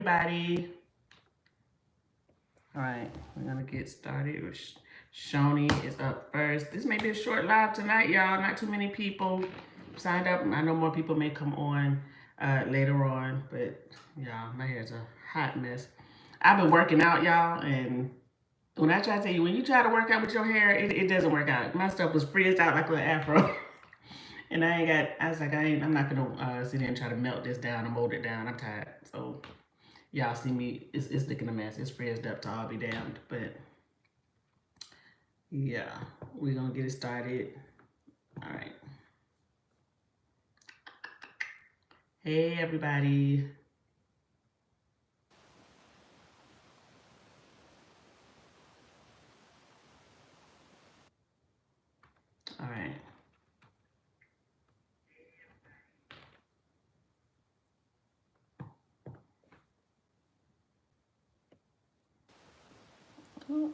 Everybody. All right, we're gonna get started. Shoni is up first. This may be a short live tonight, y'all. Not too many people signed up. I know more people may come on later on, but y'all, my hair's a hot mess. I've been working out, y'all, and when I try to tell you, when you try to work out with your hair, it doesn't work out. My stuff was frizzed out like a little afro. And I was like, I'm not gonna sit there and try to melt this down and mold it down. I'm tired. So y'all see me, it's looking a mess. It's frizzed up to all be damned. But yeah, we're gonna get it started. All right. Hey, everybody. All right. Oh.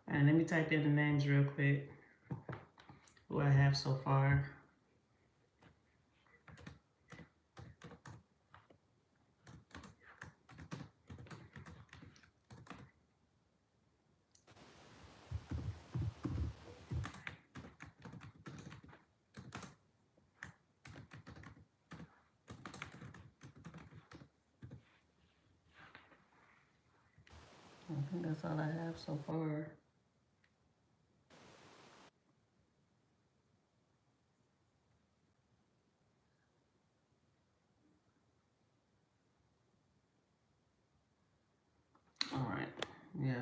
And let me type in the names real quick. Who I have so far. I think that's all I have so far. All right. Yeah.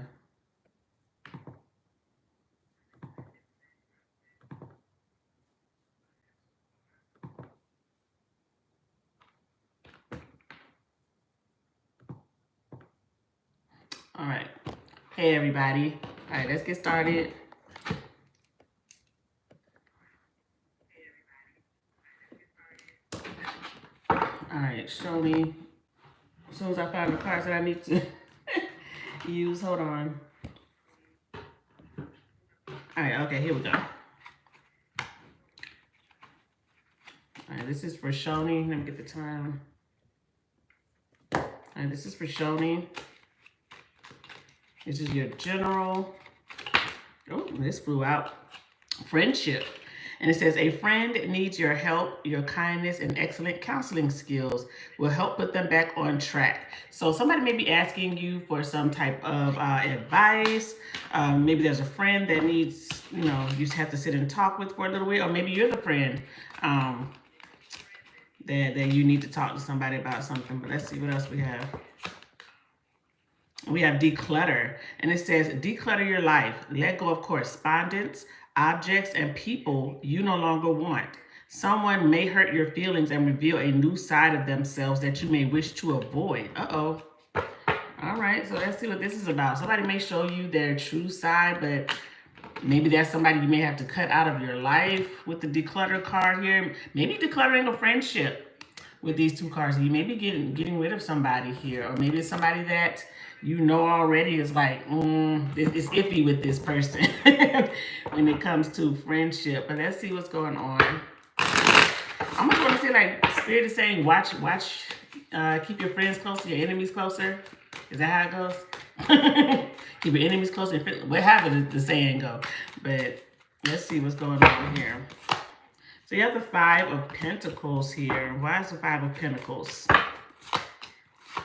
All right. Hey, everybody. All right, let's get started. All right, show me. As soon as I find the cards that I need to use, hold on. All right, okay, here we go. All right, this is for Shoni. Let me get the time. All right, this is for Shoni. This is your general. Oh, this flew out. Friendship. And it says, a friend needs your help, your kindness, and excellent counseling skills will help put them back on track. So somebody may be asking you for some type of advice. Maybe there's a friend that needs, you just have to sit and talk with for a little bit. Or maybe you're the friend that you need to talk to somebody about something. But let's see what else we have. We have declutter, and it says declutter your life. Let go of correspondence, objects, and people you no longer want. Someone may hurt your feelings and reveal a new side of themselves that you may wish to avoid. Uh-oh. All right, so let's see what this is about. Somebody may show you their true side, but maybe that's somebody you may have to cut out of your life with the declutter card here. Maybe decluttering a friendship with these two cards. You may be getting rid of somebody here, or maybe it's somebody that you know already is like, it's iffy with this person when it comes to friendship. But let's see what's going on. I'm just going to say, like, Spirit is saying, watch, keep your friends closer, your enemies closer. Is that how it goes? Keep your enemies closer. Whatever the saying go. But let's see what's going on here. So you have the Five of Pentacles here. Why is the Five of Pentacles?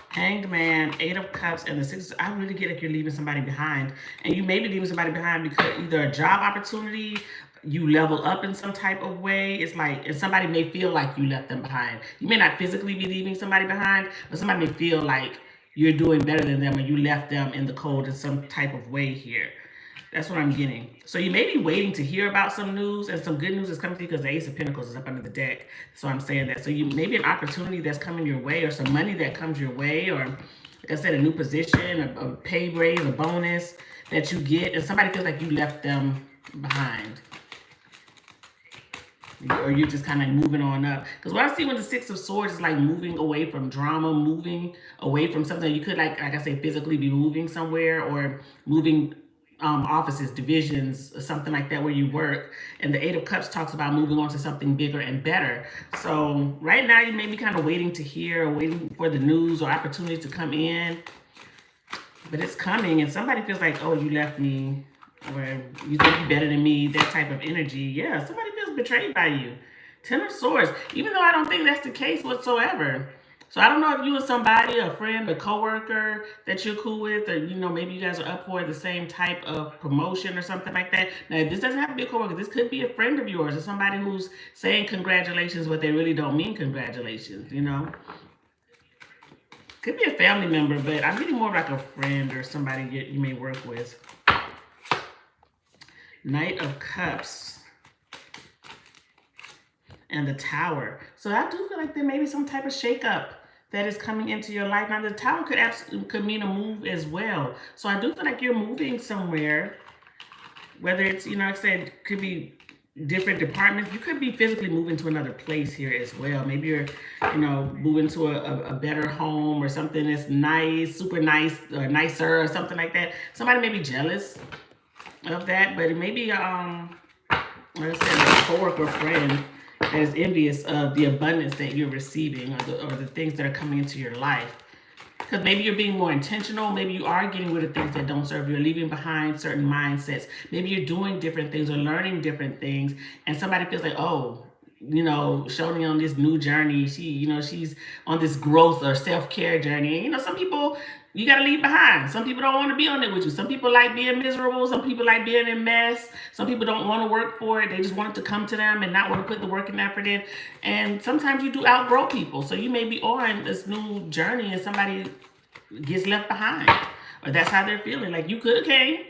Hanged Man, Eight of Cups, and the Six. I really get like you're leaving somebody behind. And you may be leaving somebody behind because either a job opportunity, you level up in some type of way. It's like, and somebody may feel like you left them behind. You may not physically be leaving somebody behind, but somebody may feel like you're doing better than them and you left them in the cold in some type of way here. That's what I'm getting. So you may be waiting to hear about some news, and some good news is coming to you because the Ace of Pentacles is up under the deck. So I'm saying that. So you maybe an opportunity that's coming your way, or some money that comes your way, or like I said, a new position, a pay raise, a bonus that you get, and somebody feels like you left them behind. Or you're just kind of moving on up. Because what I see when the Six of Swords is like moving away from drama, moving away from something you could like I say, physically be moving somewhere, or moving offices, divisions, something like that where you work. And the Eight of Cups talks about moving on to something bigger and better. So right now you may be kind of waiting to hear, or waiting for the news or opportunity to come in, but it's coming. And somebody feels like, oh, you left me, or you think you're better than me, that type of energy. Yeah, somebody feels betrayed by you. Ten of Swords, even though I don't think that's the case whatsoever. So I don't know if you and somebody, a friend, a coworker that you're cool with, or maybe you guys are up for the same type of promotion or something like that. Now, this doesn't have to be a coworker. This could be a friend of yours or somebody who's saying congratulations, but they really don't mean congratulations. Could be a family member, but I'm getting more like a friend or somebody you may work with. Knight of Cups and the Tower. So I do feel like there may be some type of shakeup that is coming into your life. Now, the Tower could mean a move as well. So I do feel like you're moving somewhere, whether it's, like I said, could be different departments. You could be physically moving to another place here as well. Maybe you're, moving to a better home or something that's nice, super nice, or nicer or something like that. Somebody may be jealous of that, but it may be, like I said, a coworker friend that is envious of the abundance that you're receiving, or the things that are coming into your life. Because maybe you're being more intentional. Maybe you are getting rid of things that don't serve you, or leaving behind certain mindsets. Maybe you're doing different things or learning different things. And somebody feels like, oh, Shoni on this new journey. She's on this growth or self-care journey. And, some people you got to leave behind. Some people don't want to be on it with you. Some people like being miserable. Some people like being in mess. Some people don't want to work for it. They just want it to come to them and not want to put the work and effort in. And sometimes you do outgrow people. So you may be on this new journey and somebody gets left behind. Or that's how they're feeling. Like, you could, okay.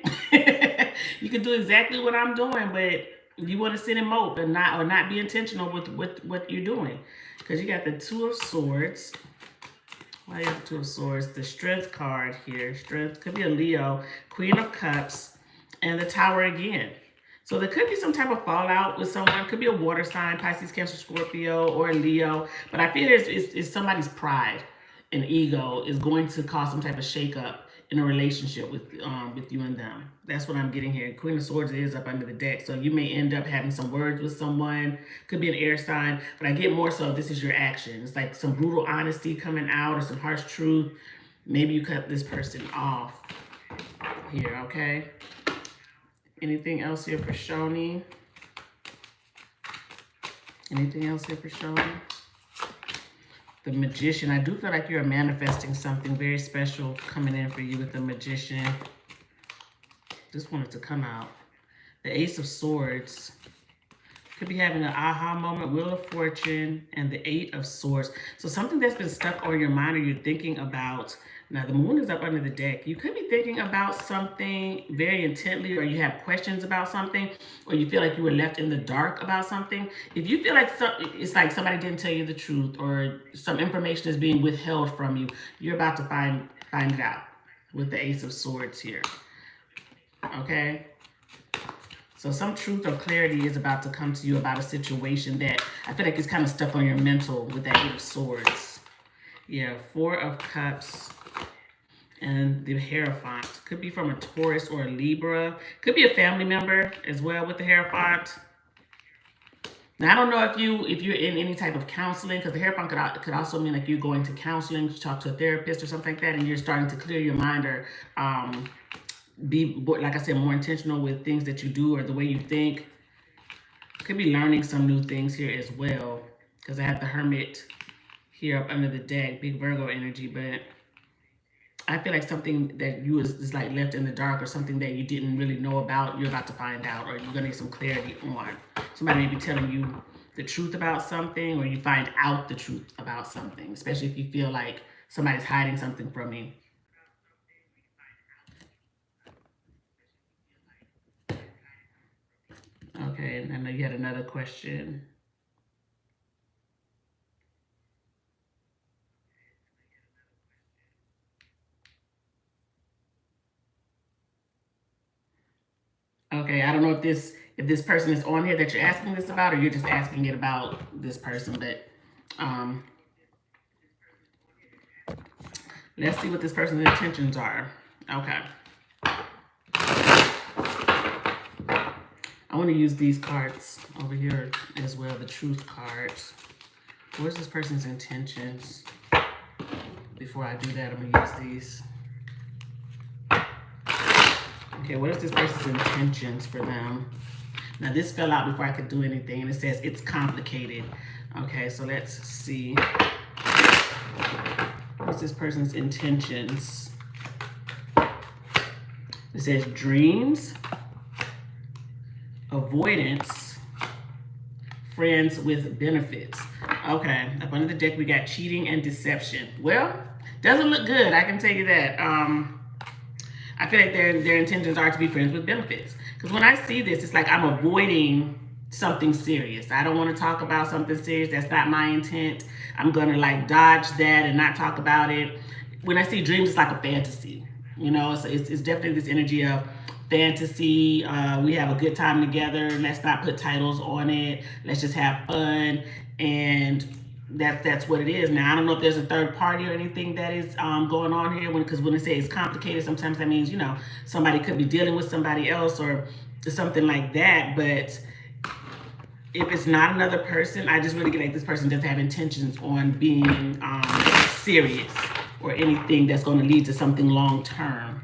You could do exactly what I'm doing, but you want to sit and mope and not be intentional with what you're doing. Because you got the Two of Swords. Why do you have the Two of Swords? The Strength card here. Strength could be a Leo. Queen of Cups. And the Tower again. So there could be some type of fallout with someone. Could be a water sign, Pisces, Cancer, Scorpio, or a Leo. But I feel it's somebody's pride and ego is going to cause some type of shakeup in a relationship with you and them. That's what I'm getting here. Queen of Swords is up under the deck. So you may end up having some words with someone. Could be an air sign. But I get more so this is your action. It's like some brutal honesty coming out, or some harsh truth. Maybe you cut this person off here, okay? Anything else here for Shoni? Anything else here for Shoni? The Magician. I do feel like you're manifesting something very special coming in for you with the Magician. Just wanted to come out. The Ace of Swords. Could be having an aha moment. Wheel of Fortune and the Eight of Swords. So something that's been stuck on your mind, or you're thinking about. Now, the Moon is up under the deck. You could be thinking about something very intently, or you have questions about something, or you feel like you were left in the dark about something. If you feel like it's like somebody didn't tell you the truth, or some information is being withheld from you, you're about to find it out with the Ace of Swords here. Okay? So some truth or clarity is about to come to you about a situation that I feel like is kind of stuck on your mental with that Eight of Swords. Yeah, Four of Cups. And the Hierophant. Could be from a Taurus or a Libra. Could be a family member as well with the Hierophant. Now, I don't know if you're in any type of counseling, because the Hierophant could also mean like you're going to counseling, to talk to a therapist or something like that, and you're starting to clear your mind, or be, like I said, more intentional with things that you do or the way you think. Could be learning some new things here as well, because I have the Hermit here up under the deck, big Virgo energy, but I feel like something that you is like left in the dark, or something that you didn't really know about, you're about to find out, or you're going to get some clarity on. Somebody may be telling you the truth about something, or you find out the truth about something, especially if you feel like somebody's hiding something from you. Okay, and I know you had another question. Okay, I don't know if this person is on here that you're asking this about, or you're just asking it about this person, but let's see what this person's intentions are. Okay. I want to use these cards over here as well, the truth cards. Where's this person's intentions? Before I do that, I'm going to use these. Okay, what is this person's intentions for them? Now, this fell out before I could do anything, and it says it's complicated. Okay, so let's see. What's this person's intentions? It says dreams, avoidance, friends with benefits. Okay, up under the deck, we got cheating and deception. Well, doesn't look good, I can tell you that. I feel like their intentions are to be friends with benefits. Because when I see this, it's like I'm avoiding something serious. I don't want to talk about something serious. That's not my intent. I'm going to like dodge that and not talk about it. When I see dreams, it's like a fantasy. You know, it's definitely this energy of fantasy. We have a good time together. Let's not put titles on it. Let's just have fun. And that's what it is. Now, I don't know if there's a third party or anything that is going on here. Because when they say it's complicated, sometimes that means, you know, somebody could be dealing with somebody else or something like that. But if it's not another person, I just really get like this person doesn't have intentions on being serious or anything that's going to lead to something long term.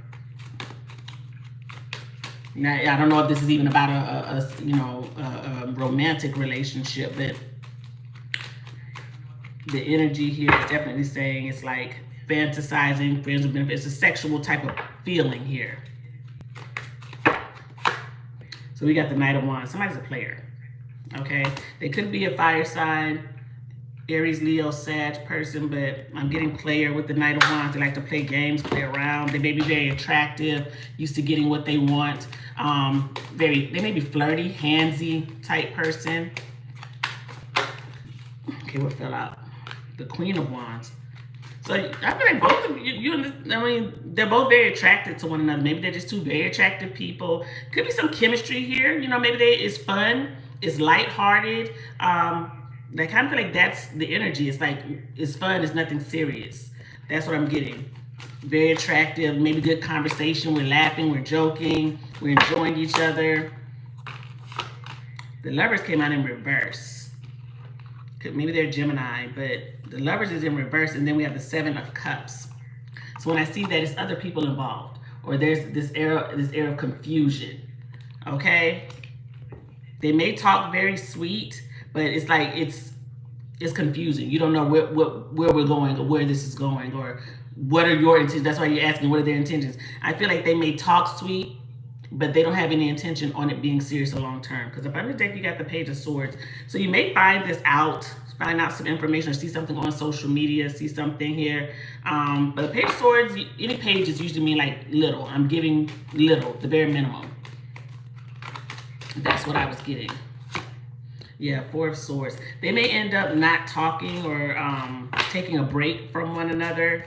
Now, I don't know if this is even about a romantic relationship, but the energy here is definitely saying it's like fantasizing, friends with benefits. It's a sexual type of feeling here. So we got the Knight of Wands. Somebody's a player. Okay, they could be a fire sign, Aries, Leo, Sag person, but I'm getting player with the Knight of Wands. They like to play games, play around. They may be very attractive, used to getting what they want. They may be flirty, handsy type person. Okay, what fell out? The Queen of Wands. So I feel like both of you, they're both very attracted to one another. Maybe they're just two very attractive people. Could be some chemistry here. You know, maybe it's fun. It's lighthearted. I kind of feel like that's the energy. It's like, it's fun. It's nothing serious. That's what I'm getting. Very attractive. Maybe good conversation. We're laughing. We're joking. We're enjoying each other. The Lovers came out in reverse. Maybe they're Gemini, but the Lovers is in reverse. And then we have the Seven of Cups. So when I see that, it's other people involved. Or there's this air of confusion. Okay? They may talk very sweet, but it's like it's confusing. You don't know where we're going or where this is going or what are your intentions. That's why you're asking what are their intentions. I feel like they may talk sweet, but they don't have any intention on it being serious or long term. Because up under the deck, you got the Page of Swords. So you may find this out, find out some information or see something on social media, see something here. But the Page of Swords, any pages usually mean like little. I'm giving little, the bare minimum. That's what I was getting. Yeah, Four of Swords. They may end up not talking or taking a break from one another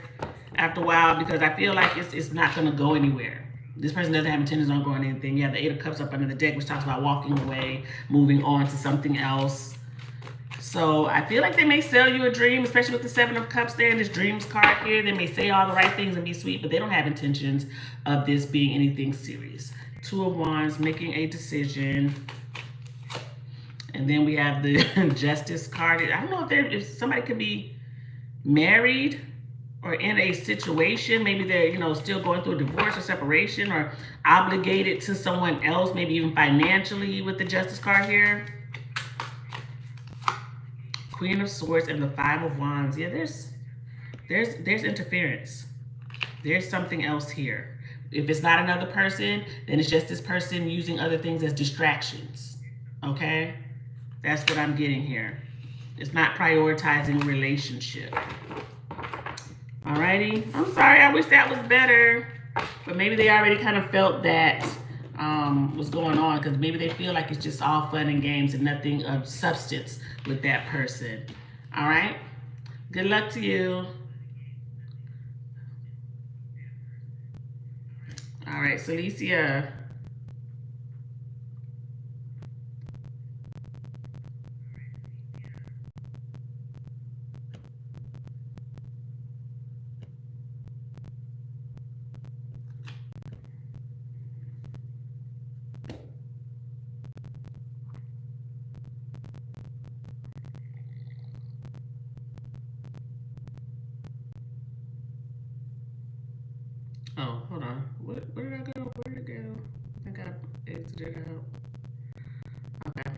after a while because I feel like it's not going to go anywhere. This person doesn't have intentions on going anything. You have the Eight of Cups up under the deck, which talks about walking away, moving on to something else. So I feel like they may sell you a dream, especially with the Seven of Cups there and this dreams card here. They may say all the right things and be sweet, but they don't have intentions of this being anything serious. Two of Wands, making a decision. And then we have the Justice card. I don't know if somebody could be married or in a situation. Maybe they're, still going through a divorce or separation or obligated to someone else, maybe even financially with the Justice card here. Queen of Swords and the Five of Wands. Yeah, there's interference. There's something else here. If it's not another person, then it's just this person using other things as distractions. Okay? That's what I'm getting here. It's not prioritizing relationship. Alrighty? I'm sorry, I wish that was better. But maybe they already kind of felt that was going on because maybe they feel like it's just all fun and games and nothing of substance with that person. Alright? Good luck to you. All right, Celicia. Oh, hold on. Where did I go? Where did it go? I think I exited out. Okay.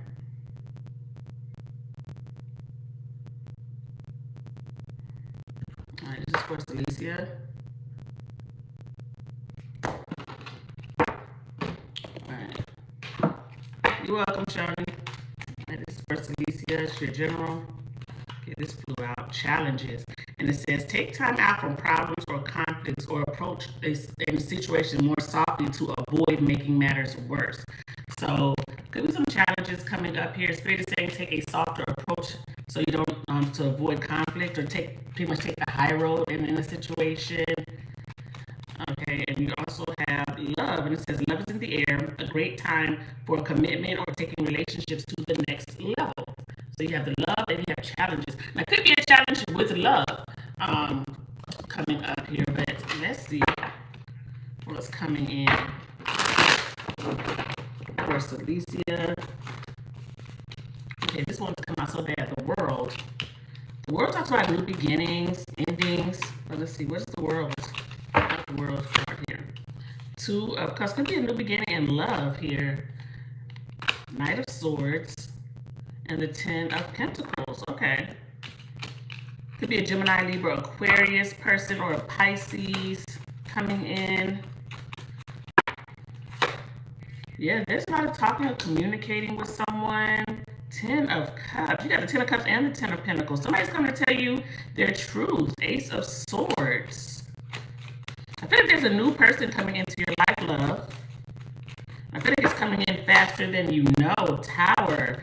All right, this is for Celicia. All right. You're welcome, Shawnee. All right, this is for Celicia. It's your general. Okay, this flew out. Challenges. And it says, take time out from problems or conflicts or approach a situation more softly to avoid making matters worse. So, could be some challenges coming up here. Spirit is saying take a softer approach so you don't, to avoid conflict or pretty much take the high road in a situation. Okay, and you also have love, and it says love is in the air, a great time for a commitment or taking relationships to the next level. So you have the love and you have challenges. Now, it could be a challenge with love coming up here, but let's see what's coming in for Celicia. Okay, this one's come out so bad. The world. The world talks about new beginnings, endings. But let's see, where's the world? The world card here. Two of Cups. Could be a new beginning and love here. Knight of Swords. And the Ten of Pentacles. Okay. Could be a Gemini, Libra, Aquarius person or a Pisces coming in. Yeah, there's a lot of talking or communicating with someone. Ten of Cups. You got the Ten of Cups and the Ten of Pentacles. Somebody's coming to tell you their truth. Ace of Swords. I feel like there's a new person coming into your life, love. I feel like it's coming in faster than you know. Tower.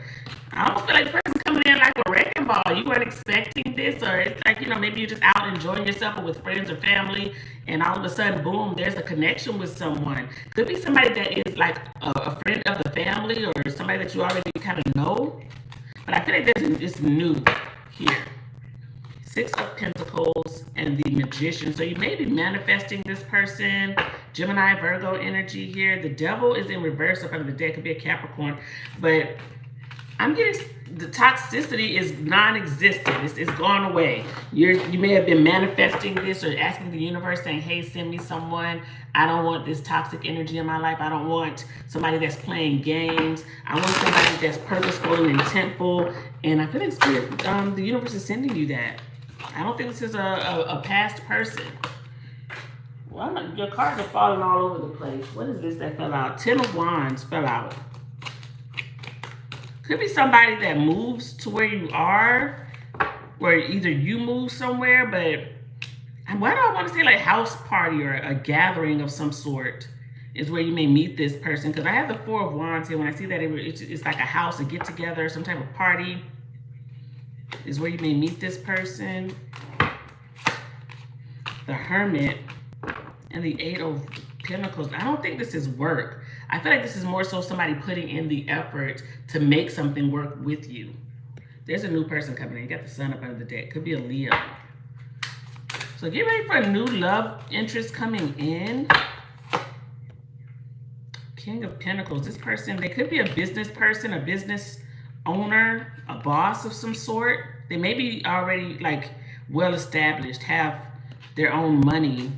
I don't feel like the person's coming in like a wrecking ball. You weren't expecting this, or it's like, maybe you're just out enjoying yourself or with friends or family, and all of a sudden, boom, there's a connection with someone. Could be somebody that is like a friend of the family or somebody that you already kind of know. But I feel like it's new here. Six of Pentacles and the Magician. So you may be manifesting this person. Gemini, Virgo energy here. The Devil is in reverse up under the deck. Could be a Capricorn. But I'm getting the toxicity is non-existent. It's gone away. You may have been manifesting this or asking the universe saying, hey, send me someone. I don't want this toxic energy in my life. I don't want somebody that's playing games. I want somebody that's purposeful and intentful. And I feel like the universe is sending you that. I don't think this is a past person. Well, your cards are falling all over the place. What is this that fell out? Ten of Wands fell out. Could be somebody that moves to where you are, where either you move somewhere, but why do I want to say like house party or a gathering of some sort is where you may meet this person? Because I have the Four of Wands here. When I see that it's like a house, a get together, some type of party is where you may meet this person. The Hermit and the Eight of Pentacles. I don't think this is work. I feel like this is more so somebody putting in the effort to make something work with you. There's a new person coming in. You got the Sun up under the deck. Could be a Leo. So get ready for a new love interest coming in. King of Pentacles. This person, they could be a business person, a business owner, a boss of some sort. They may be already like well established, have their own money.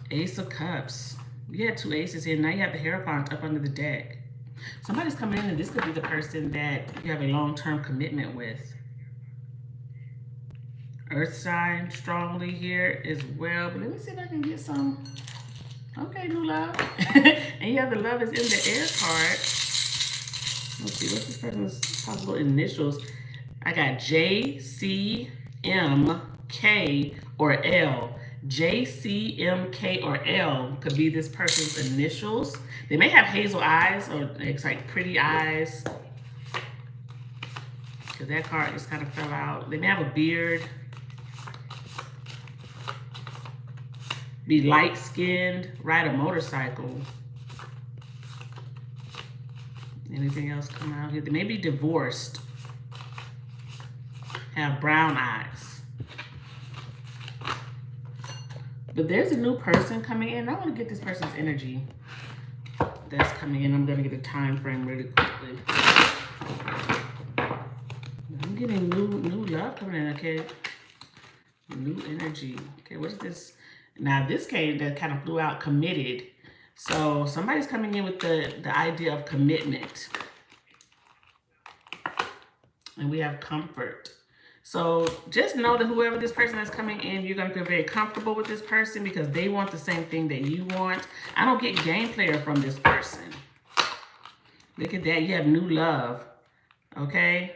Ace of Cups. You had two aces here. Now you have the Hierophant up under the deck. Somebody's coming in, and this could be the person that you have a long-term commitment with. Earth sign strongly here as well. But let me see if I can get some. Okay, new love. And you have the Love is in the air card. Let's see, what's this person's possible initials? I got J, C, M, K, or L. J, C, M, K, or L could be this person's initials. They may have hazel eyes or it's like pretty eyes. Because that card just kind of fell out. They may have a beard. Be light-skinned, ride a motorcycle. Anything else come out here? They may be divorced. Have brown eyes. But there's a new person coming in. I want to get this person's energy that's coming in. I'm going to get a time frame really quickly. I'm getting new love coming in, okay? New energy. Okay, what is this? Now this came that kind of flew out committed. So somebody's coming in with the idea of commitment. And we have comfort. So just know that whoever this person is coming in, you're going to feel very comfortable with this person because they want the same thing that you want. I don't get game player from this person. Look at that. You have new love. Okay?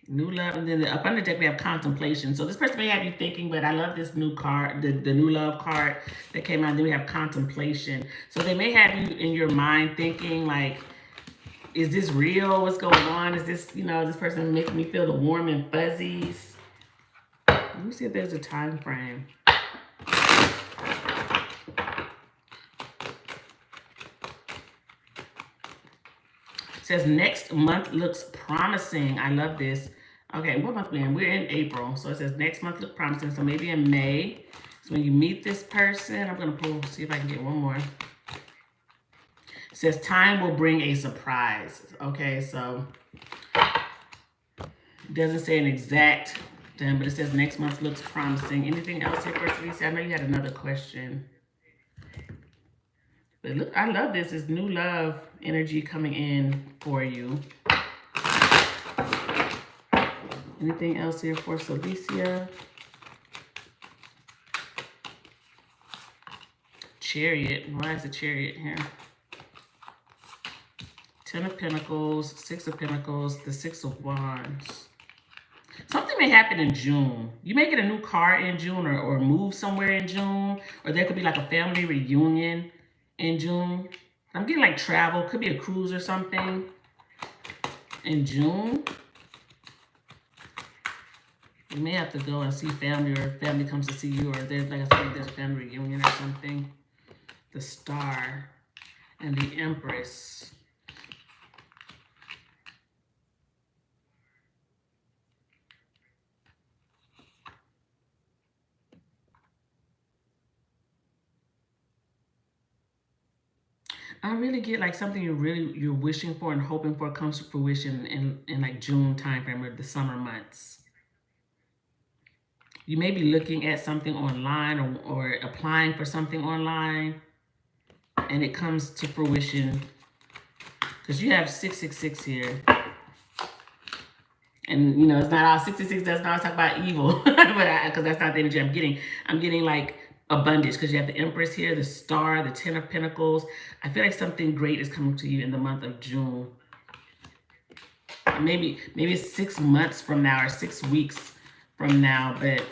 New love. And then up under the deck, we have contemplation. So this person may have you thinking, but I love this new card, the new love card that came out. Then we have contemplation. So they may have you in your mind thinking like, is this real? What's going on? Is this, this person making me feel the warm and fuzzies? Let me see if there's a time frame. It says next month looks promising. I love this. Okay, what month are we in? We're in April. So it says next month looks promising. So maybe in May. So when you meet this person, I'm going to see if I can get one more. It says time will bring a surprise. Okay, so it doesn't say an exact time, but it says next month looks promising. Anything else here for Felicia? I know you had another question. But look, I love this. It's new love energy coming in for you. Anything else here for Celicia? Chariot. Why is the Chariot here? 10 of Pentacles, 6 of Pentacles, the 6 of Wands. Something may happen in June. You may get a new car in June or move somewhere in June. Or there could be like a family reunion in June. I'm getting like travel. Could be a cruise or something in June. You may have to go and see family, or family comes to see you, or there's, like I said, there's a family reunion or something. The Star and the Empress. I really get like something you're wishing for and hoping for comes to fruition in like June timeframe or the summer months. You may be looking at something online or applying for something online, and it comes to fruition because you have 666 here. And it's not all 66 does not talk about evil, but because that's not the energy I'm getting. I'm getting like abundance because you have the Empress here, the Star, the 10 of Pentacles. I feel like something great is coming to you in the month of June. Maybe it's 6 months from now or 6 weeks from now, but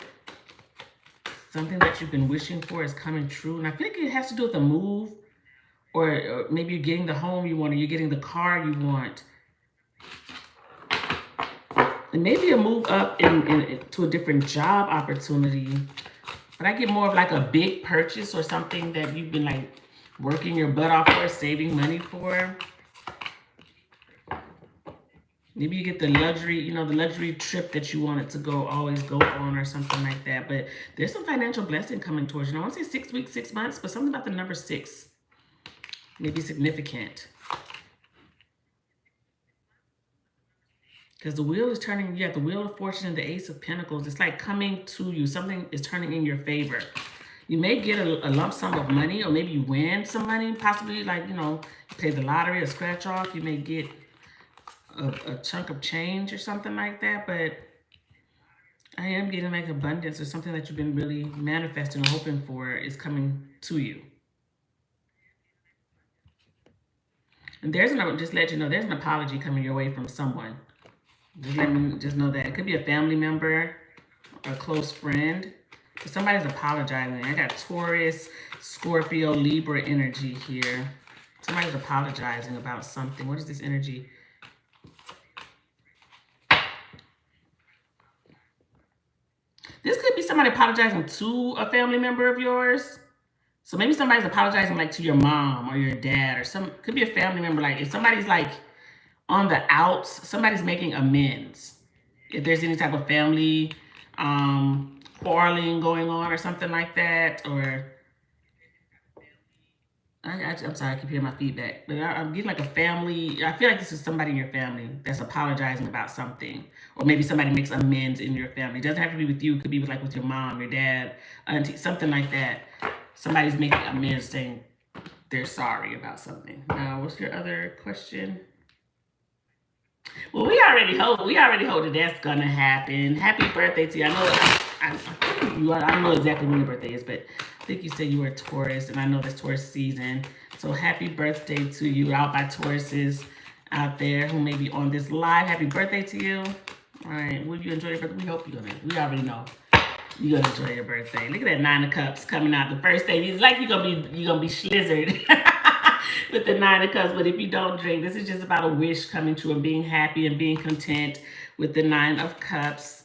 something that you've been wishing for is coming true. And I feel like it has to do with a move, or maybe you're getting the home you want, or you're getting the car you want. And maybe a move up to a different job opportunity. But I get more of like a big purchase or something that you've been like working your butt off for, saving money for. Maybe you get the luxury, the luxury trip that you wanted to always go on or something like that. But there's some financial blessing coming towards you. I want to say 6 weeks, 6 months, but something about the number 6 may be significant. Because the wheel is turning, you have the Wheel of Fortune and the Ace of Pentacles. It's like coming to you. Something is turning in your favor. You may get a lump sum of money, or maybe you win some money, possibly like, you play the lottery or scratch off. You may get a chunk of change or something like that. But I am getting like abundance or something that you've been really manifesting or hoping for is coming to you. And just let you know, there's an apology coming your way from someone. Just know that. It could be a family member or a close friend. But somebody's apologizing. I got Taurus, Scorpio, Libra energy here. Somebody's apologizing about something. What is this energy? This could be somebody apologizing to a family member of yours. So maybe somebody's apologizing like to your mom or your dad, or could be a family member. Like if somebody's like on the outs, somebody's making amends. If there's any type of family quarreling going on or something like that, or I'm sorry, I keep hearing my feedback, but I'm getting like a family. I feel like this is somebody in your family that's apologizing about something, or maybe somebody makes amends in your family. It doesn't have to be with you. It could be with like with your mom, your dad, auntie, something like that. Somebody's making amends, saying they're sorry about something. Now, what's your other question? Well, we already hope that that's gonna happen. Happy birthday to you. I know I don't know exactly when your birthday is, but I think you said you were a Taurus, and I know that's Taurus season. So happy birthday to you, out by Tauruses out there who may be on this live. Happy birthday to you. All right, will you enjoy your birthday? We hope you're gonna. We already know you're gonna enjoy your birthday. Look at that 9 of Cups coming out the first day. It's like you're gonna be slizzard with the 9 of Cups. But if you don't drink, this is just about a wish coming true and being happy and being content with the 9 of Cups.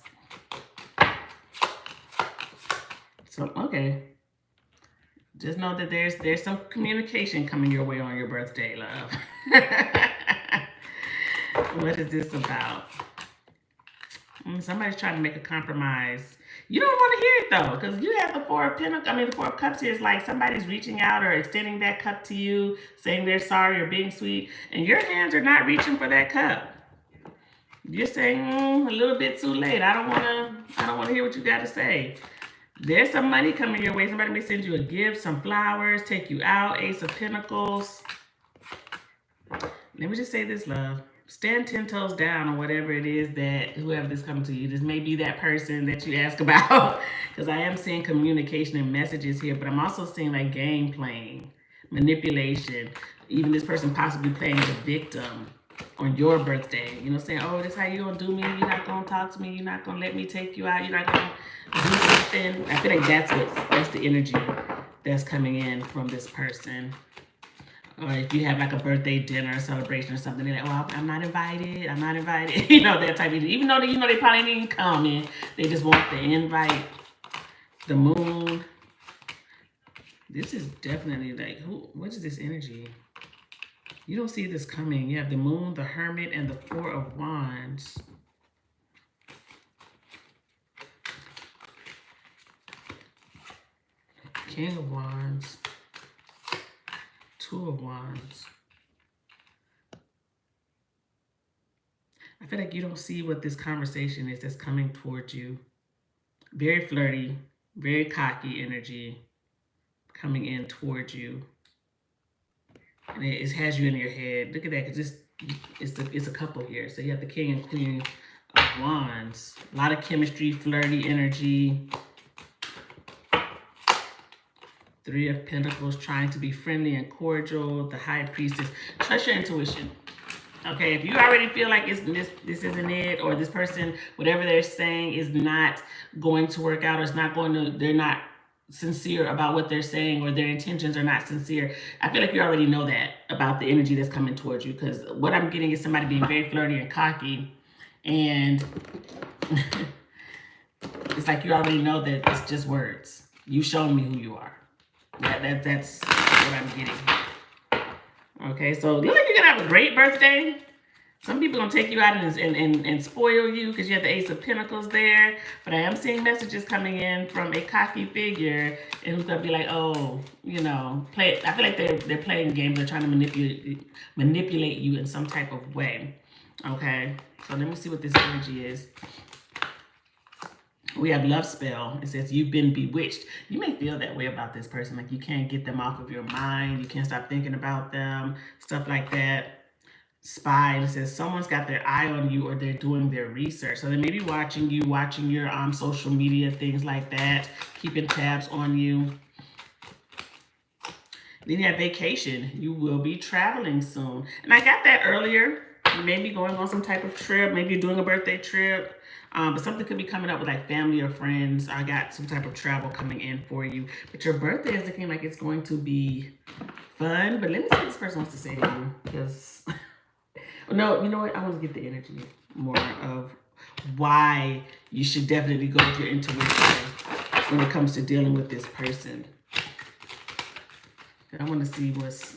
So okay. Just know that there's some communication coming your way on your birthday, love. What is this about? Somebody's trying to make a compromise. You don't want to hear it though, because you have the 4 of Pentacles. I mean, the 4 of Cups here is like somebody's reaching out or extending that cup to you, saying they're sorry or being sweet, and your hands are not reaching for that cup. You're saying a little bit too late. I don't want to hear what you got to say. There's some money coming your way. Somebody may send you a gift, some flowers, take you out. Ace of Pentacles. Let me just say this, love. Stand 10 toes down on whatever it is that whoever is coming to you. This may be that person that you ask about. Because I am seeing communication and messages here, but I'm also seeing like game playing, manipulation. Even this person possibly playing the victim on your birthday. You know, saying, oh, this how you gonna do me? You're not gonna talk to me. You're not gonna let me take you out. You're not gonna do something. I feel like that's the energy that's coming in from this person. Or if you have like a birthday dinner or celebration or something, they're like, well, I'm not invited. I'm not invited. You know, that type of thing. Even though they probably didn't even come in, they just want the invite. The moon. This is definitely like, what is this energy? You don't see this coming. You have the moon, the hermit, and the 4 of Wands. King of Wands. 2 of Wands. I feel like you don't see what this conversation is that's coming towards you. Very flirty, very cocky energy coming in towards you. And it has you in your head. Look at that, because it's a couple here. So you have the King and Queen of Wands. A lot of chemistry, flirty energy. 3 of Pentacles, trying to be friendly and cordial. The High Priestess. Trust your intuition. Okay, if you already feel like this isn't it, or this person, whatever they're saying is not going to work out, or they're not sincere about what they're saying, or their intentions are not sincere, I feel like you already know that about the energy that's coming towards you, because what I'm getting is somebody being very flirty and cocky, and it's like you already know that it's just words. You shown me who you are. That's what I'm getting. Okay, so look like you're gonna have a great birthday. Some people gonna take you out and spoil you because you have the Ace of Pentacles there. But I am seeing messages coming in from a cocky figure, and who's gonna be like, oh, you know, play. I feel like they're playing games. They're trying to manipulate you in some type of way. Okay, so let me see what this energy is. We have Love Spell. It says you've been bewitched. You may feel that way about this person. Like you can't get them off of your mind. You can't stop thinking about them. Stuff like that. Spy. It says someone's got their eye on you, or they're doing their research. So they may be watching you, watching your social media, things like that. Keeping tabs on you. Then you have vacation. You will be traveling soon. And I got that earlier. You may be going on some type of trip. Maybe you're doing a birthday trip. But something could be coming up with like family or friends. I got some type of travel coming in for you. But your birthday is looking like it's going to be fun. But let me see what this person wants to say to you. Because, no, you know what? I want to get the energy more of why you should definitely go with your intuition when it comes to dealing with this person. I want to see what's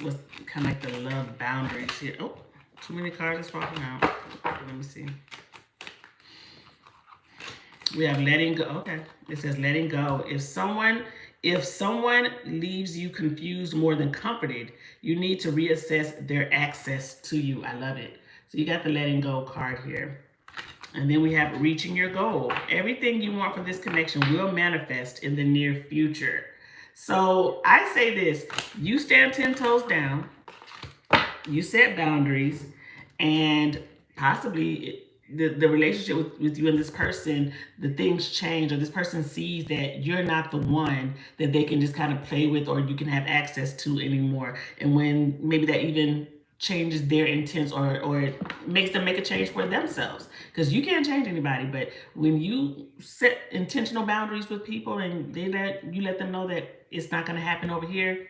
kind of like the love boundaries here. Oh, too many cards is falling out. Let me see. We have letting go. Okay. It says letting go. If someone If someone leaves you confused more than comforted, you need to reassess their access to you. I love it. So you got the letting go card here. And then we have reaching your goal. Everything you want from this connection will manifest in the near future. So I say this, you stand 10 toes down, you set boundaries, and possibly the relationship with you and this person, the things change, or this person sees that you're not the one that they can just kind of play with or you can have access to anymore. And when maybe that even changes their intents, or it makes them make a change for themselves, because you can't change anybody. But when you set intentional boundaries with people and you let them know that it's not going to happen over here,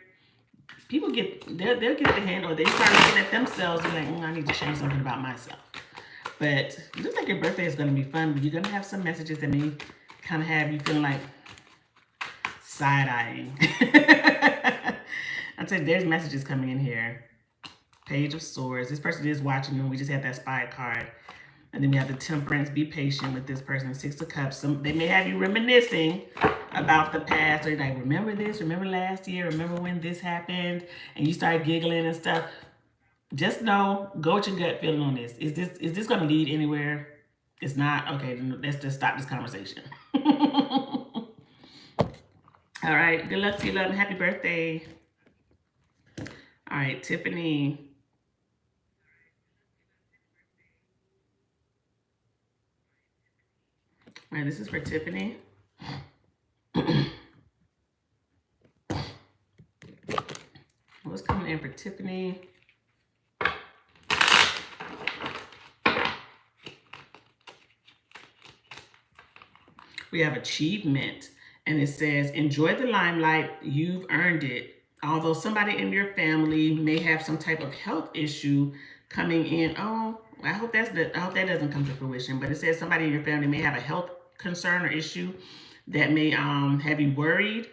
people they'll get the hint, or they start looking at themselves and like, I need to change something about myself. But it looks like your birthday is going to be fun, but you're going to have some messages that may kind of have you feeling like side-eyeing. I'll tell you, there's messages coming in here. Page of Swords. This person is watching you. We just had that spy card. And then we have the Temperance. Be patient with this person. Six of Cups. They may have you reminiscing about the past. Or like, remember this? Remember last year? Remember when this happened? And you start giggling and stuff. Just know, go with your gut feeling on this. Is this going to lead anywhere? It's not? Okay, then let's just stop this conversation. All right. Good luck to you, love, and happy birthday. All right, Tiffany. All right, this is for Tiffany. What's coming in for Tiffany? We have achievement, and it says, enjoy the limelight, you've earned it. Although somebody in your family may have some type of health issue coming in. Oh, I hope that doesn't come to fruition, but it says somebody in your family may have a health concern or issue that may have you worried,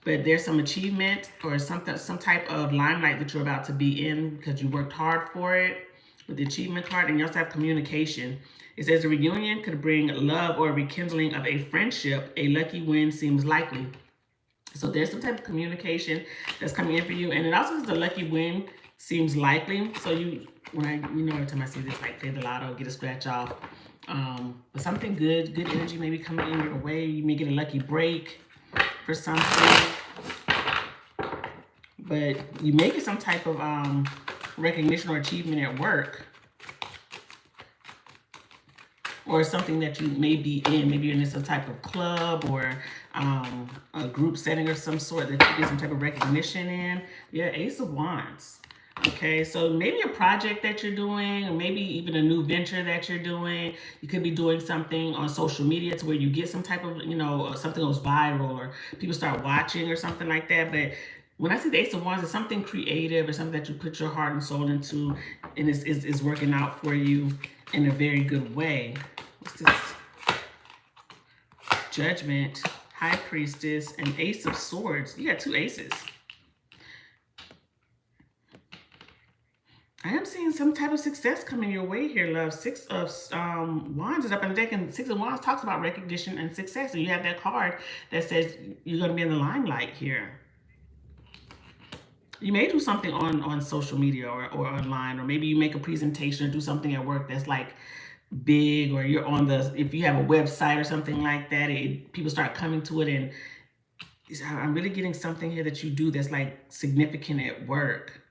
but there's some achievement or some type of limelight that you're about to be in because you worked hard for it with the achievement card. And you also have communication. It says a reunion could bring love or rekindling of a friendship. A lucky win seems likely. So there's some type of communication that's coming in for you. And it also says a lucky win seems likely. So every time I see this, like play the lotto, get a scratch off. But something good energy may be coming in your way. You may get a lucky break for something. But you may get some type of recognition or achievement at work. Or something that you may be in. Maybe you're in some type of club or a group setting of some sort that you get some type of recognition in. Yeah, Ace of Wands. Okay, so maybe a project that you're doing, or maybe even a new venture that you're doing. You could be doing something on social media to where you get some type of, something goes viral or people start watching or something like that. But when I see the Ace of Wands, it's something creative or something that you put your heart and soul into, and is working out for you in a very good way. What's this? Judgment, High Priestess, and Ace of Swords. You got two aces. I am seeing some type of success coming your way here, love. Six of Wands is up on the deck, and Six of Wands talks about recognition and success. And you have that card that says you're going to be in the limelight here. You may do something on social media or online, or maybe you make a presentation or do something at work that's like big, or you're on if you have a website or something like that, people start coming to it, and I'm really getting something here that you do that's like significant at work.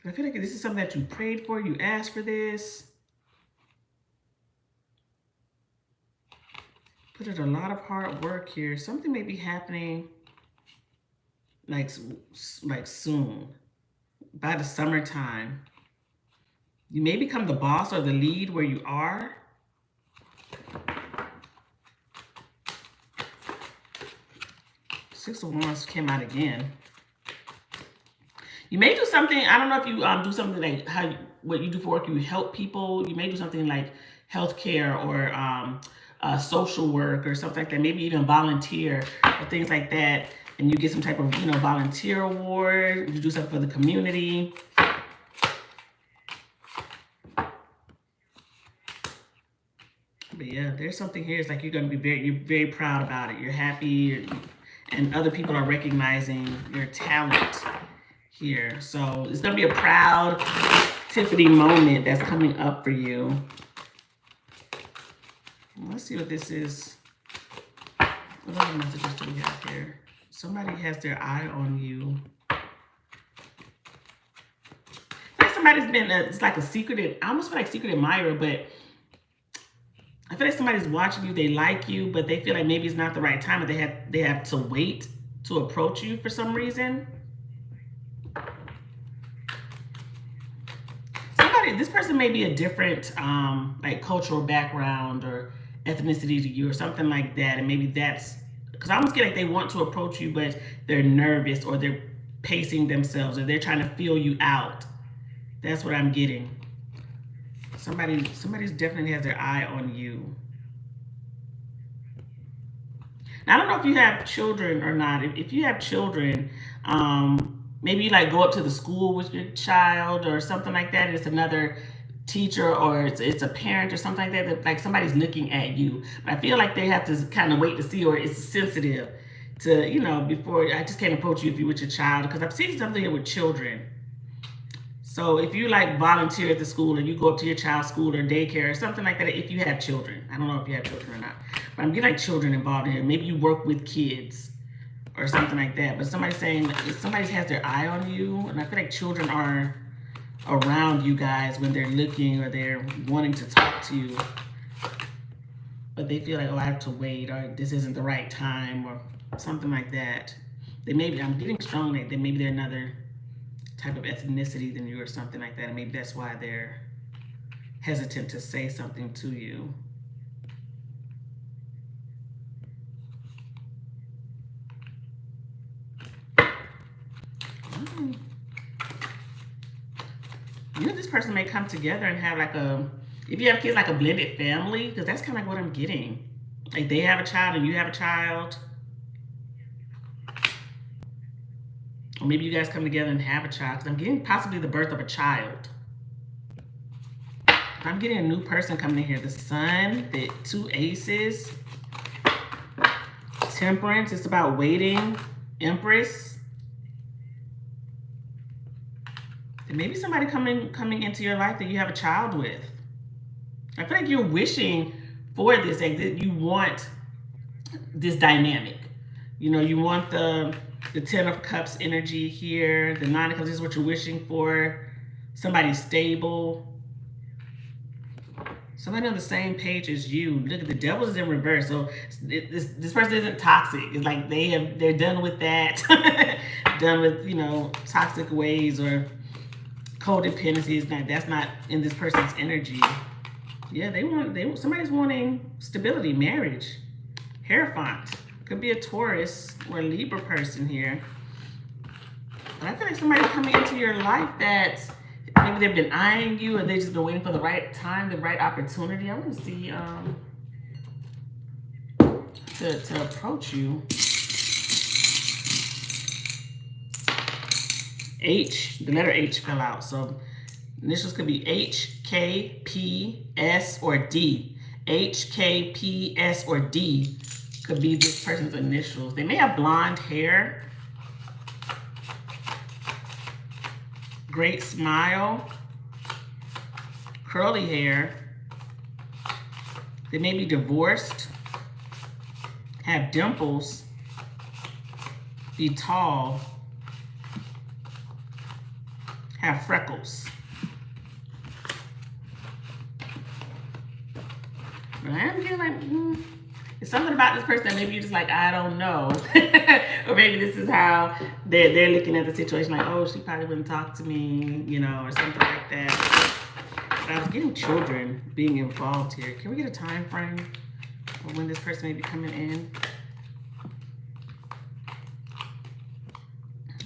I feel like this is something that you prayed for, you asked for this. Put in a lot of hard work here. Something may be happening like soon, by the summertime. You may become the boss or the lead where you are. Six of Wands came out again. You may do something, I don't know if you do something like what you do for work, you help people. You may do something like healthcare or social work or something like that. Maybe even volunteer or things like that. And you get some type of, volunteer award. You do something for the community. But yeah, there's something here. It's like you're very proud about it. You're happy, and other people are recognizing your talent here. So it's gonna be a proud Tiffany moment that's coming up for you. Let's see what this is. What other messages do we have here? Somebody has their eye on you. Like somebody's been, it's like a secret, I almost feel like secret admirer, but I feel like somebody's watching you, they like you, but they feel like maybe it's not the right time, but they have to wait to approach you for some reason. This person may be a different like cultural background or ethnicity to you or something like that, and maybe that's because I almost get like they want to approach you, but they're nervous or they're pacing themselves or they're trying to feel you out. That's what I'm getting. Somebody's definitely has their eye on you. Now, I don't know if you have children or not. If you have children, maybe you like go up to the school with your child or something like that. It's another teacher or it's a parent or something like that. Like somebody's looking at you. But I feel like they have to kind of wait to see, or it's sensitive to, before I just can't approach you if you're with your child, because I'm seeing something here with children. So if you like volunteer at the school or you go up to your child's school or daycare or something like that, if you have children, I don't know if you have children or not, but I'm getting like children involved in here. Maybe you work with kids or something like that. But somebody's saying if somebody has their eye on you, and I feel like children are around you guys when they're looking or they're wanting to talk to you, but they feel like, oh, I have to wait, or this isn't the right time, or something like that. I'm getting strong that maybe they're another type of ethnicity than you or something like that, and maybe that's why they're hesitant to say something to you. This person may come together and have like if you have kids, like a blended family, because that's kind of like what I'm getting. Like they have a child and you have a child. Or maybe you guys come together and have a child, because I'm getting possibly the birth of a child. I'm getting a new person coming in here. The Sun, the 2 aces, Temperance, it's about waiting, Empress. And maybe somebody coming into your life that you have a child with. I feel like you're wishing for this, like that you want this dynamic. You want the 10 of Cups energy here. The 9 of Cups is what you're wishing for. Somebody stable. Somebody on the same page as you. Look at the Devil is in reverse. So this person isn't toxic. It's like they're done with that. Done with, toxic ways or codependency. That's not in this person's energy. Yeah, somebody's wanting stability, marriage. Hierophant. Could be a Taurus or a Libra person here. But I feel like somebody's coming into your life that maybe they've been eyeing you, or they've just been waiting for the right time, the right opportunity. I want to see to approach you. H, the letter H fell out. So initials could be H, K, P, S, or D. H, K, P, S, or D could be this person's initials. They may have blonde hair. Great smile. Curly hair. They may be divorced. Have dimples. Be tall. Have freckles. But I am getting like, it's something about this person that maybe you're just like, I don't know. Or maybe this is how they're looking at the situation, like, oh, she probably wouldn't talk to me, or something like that. But I was getting children being involved here. Can we get a time frame of when this person may be coming in?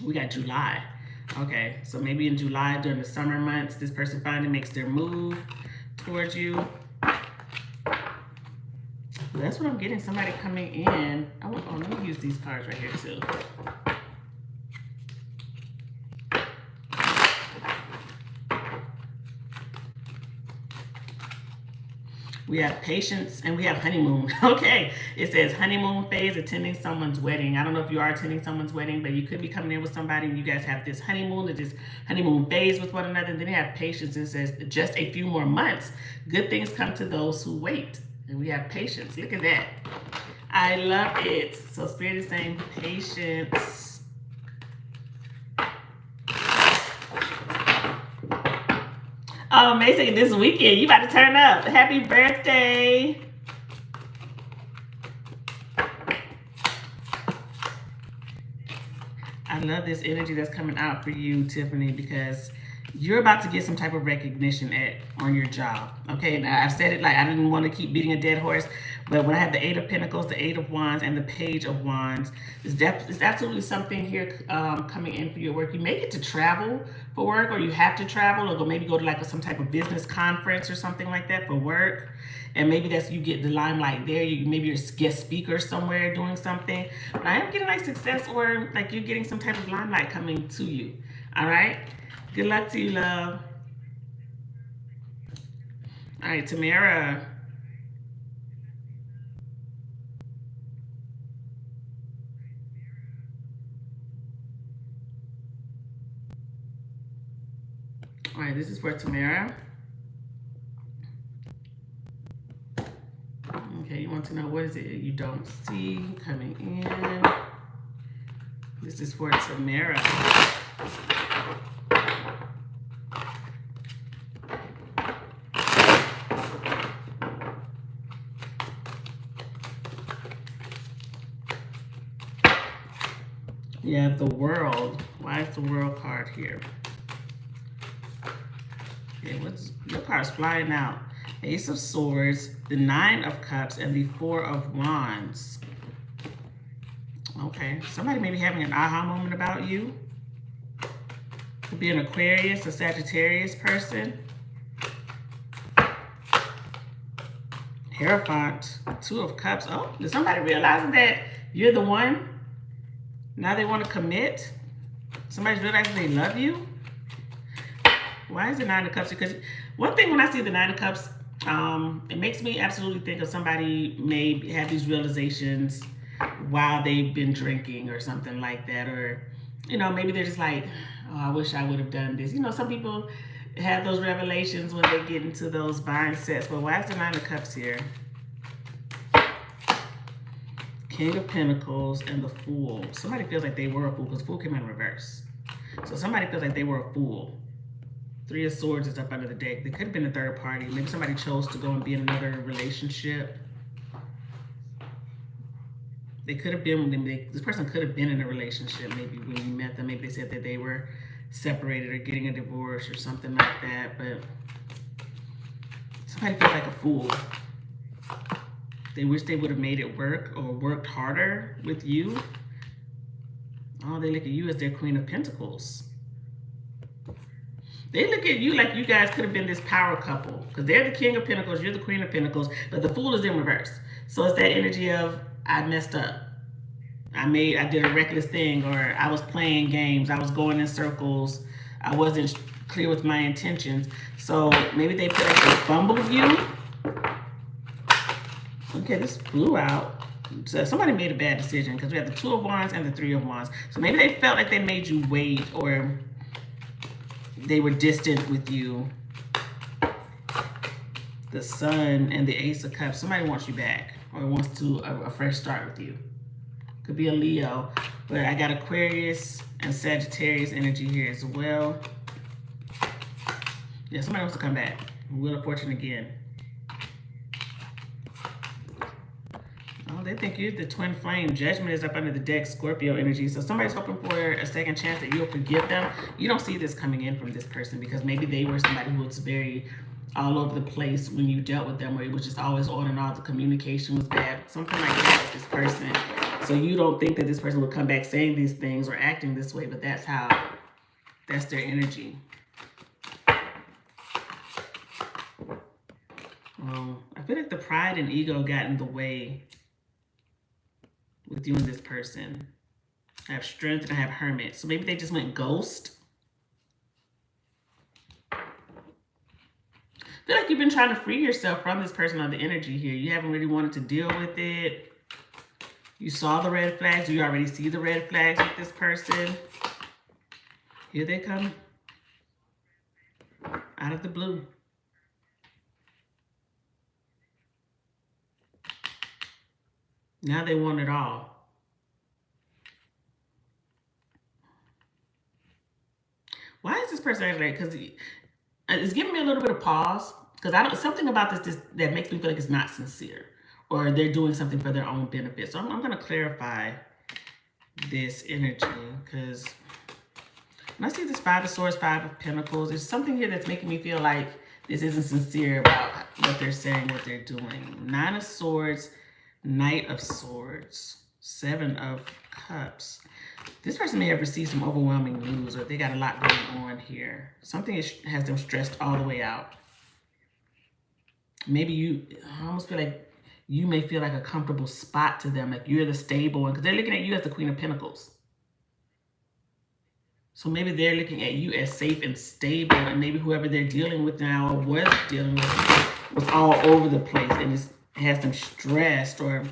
We got July. Okay, so maybe in July during the summer months, this person finally makes their move towards you. That's what I'm getting, somebody coming in. Let me use these cards right here too. We have patience and we have honeymoon. Okay. It says honeymoon phase, attending someone's wedding. I don't know if you are attending someone's wedding, but you could be coming in with somebody and you guys have this honeymoon or this honeymoon phase with one another. And then you have patience. It says just a few more months. Good things come to those who wait. And we have patience. Look at that. I love it. So Spirit is saying patience. Oh, Mason, this weekend, you about to turn up. Happy birthday. I love this energy that's coming out for you, Tiffany, because you're about to get some type of recognition on your job. Okay, now I've said it like I didn't want to keep beating a dead horse, but when I have the Eight of Pentacles, the Eight of Wands, and the Page of Wands, there's absolutely something here coming in for your work. You may get to travel for work, or you have to travel, or maybe go to like some type of business conference or something like that for work. And maybe that's you get the limelight there. Maybe you're a guest speaker somewhere doing something. But I am getting like success, or like you're getting some type of limelight coming to you. All right. Good luck to you, love. All right, Tamara. All right, this is for Tamara. Okay, you want to know what is it you don't see coming in. This is for Tamara. You have the World. Why is the World card here? Okay, your card's flying out? Ace of Swords, the Nine of Cups, and the Four of Wands. Okay, somebody may be having an aha moment about you. Could be an Aquarius, a Sagittarius person. Hierophant, Two of Cups. Oh, is somebody realizing that you're the one? Now they want to commit? Somebody's realizing they love you? Why is the Nine of Cups? Because one thing when I see the Nine of Cups, it makes me absolutely think of somebody may have these realizations while they've been drinking or something like that. Or, maybe they're just like, oh, I wish I would have done this. Some people have those revelations when they get into those mindsets. But why is the Nine of Cups here? King of Pentacles and the Fool. Somebody feels like they were a fool because Fool came out in reverse. So somebody feels like they were a fool. Three of Swords is up under the deck. They could have been a third party. Maybe somebody chose to go and be in another relationship. They could have been, this person could have been in a relationship maybe when you met them. Maybe they said that they were separated or getting a divorce or something like that. But somebody feels like a fool. They wish they would have made it work or worked harder with you. Oh, they look at you as their Queen of Pentacles. They look at you like you guys could have been this power couple. Because they're the King of Pentacles, you're the Queen of Pentacles, but the Fool is in reverse. So it's that energy of, I messed up. I did a reckless thing, or I was playing games. I was going in circles. I wasn't clear with my intentions. So maybe they feel like they fumbled you. Okay, this flew out. So somebody made a bad decision because we have the Two of Wands and the Three of Wands. So maybe they felt like they made you wait, or they were distant with you. The Sun and the Ace of Cups. Somebody wants you back, or wants to a fresh start with you. Could be a Leo, but I got Aquarius and Sagittarius energy here as well. Yeah, somebody wants to come back. Wheel of Fortune again. Oh, they think you're the twin flame. Judgment is up under the deck, Scorpio energy. So somebody's hoping for a second chance that you'll forgive them. You don't see this coming in from this person because maybe they were somebody who was very all over the place when you dealt with them, or it was just always on and off. The communication was bad, something like that with this person. So you don't think that this person will come back saying these things or acting this way, but that's their energy. I feel like the pride and ego got in the way with you and this person. I have Strength and I have Hermit. So maybe they just went ghost. feel like you've been trying to free yourself from this person or the energy here. You haven't really wanted to deal with it. You saw the red flags. You already see the red flags with this person. Here they come. Out of the blue. Now they want it all. Why is this person acting like? Because it's giving me a little bit of pause. Because I don't, something about this that makes me feel like it's not sincere, or they're doing something for their own benefit. So I'm going to clarify this energy, because when I see this Five of Swords, Five of Pentacles, there's something here that's making me feel like this isn't sincere about what they're saying, what they're doing. Nine of Swords, Knight of Swords, Seven of Cups. This person may have received some overwhelming news, or they got a lot going on here. Something has them stressed all the way out. Maybe I almost feel like you may feel like a comfortable spot to them, like you're the stable one, because they're looking at you as the Queen of Pentacles. So maybe they're looking at you as safe and stable, and maybe whoever they're dealing with now or was dealing with was all over the place and just has them stressed, or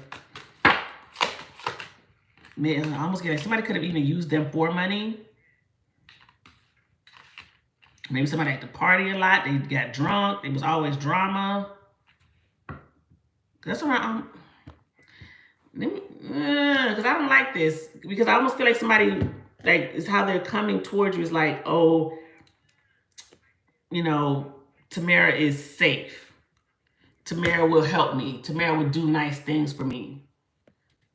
I almost get like somebody could have even used them for money. Maybe somebody had to party a lot. They got drunk. There was always drama. That's what because I don't like this, because I almost feel like somebody, like, is how they're coming towards you is like, oh, you know, Tamara is safe. Tamara will help me. Tamara will do nice things for me.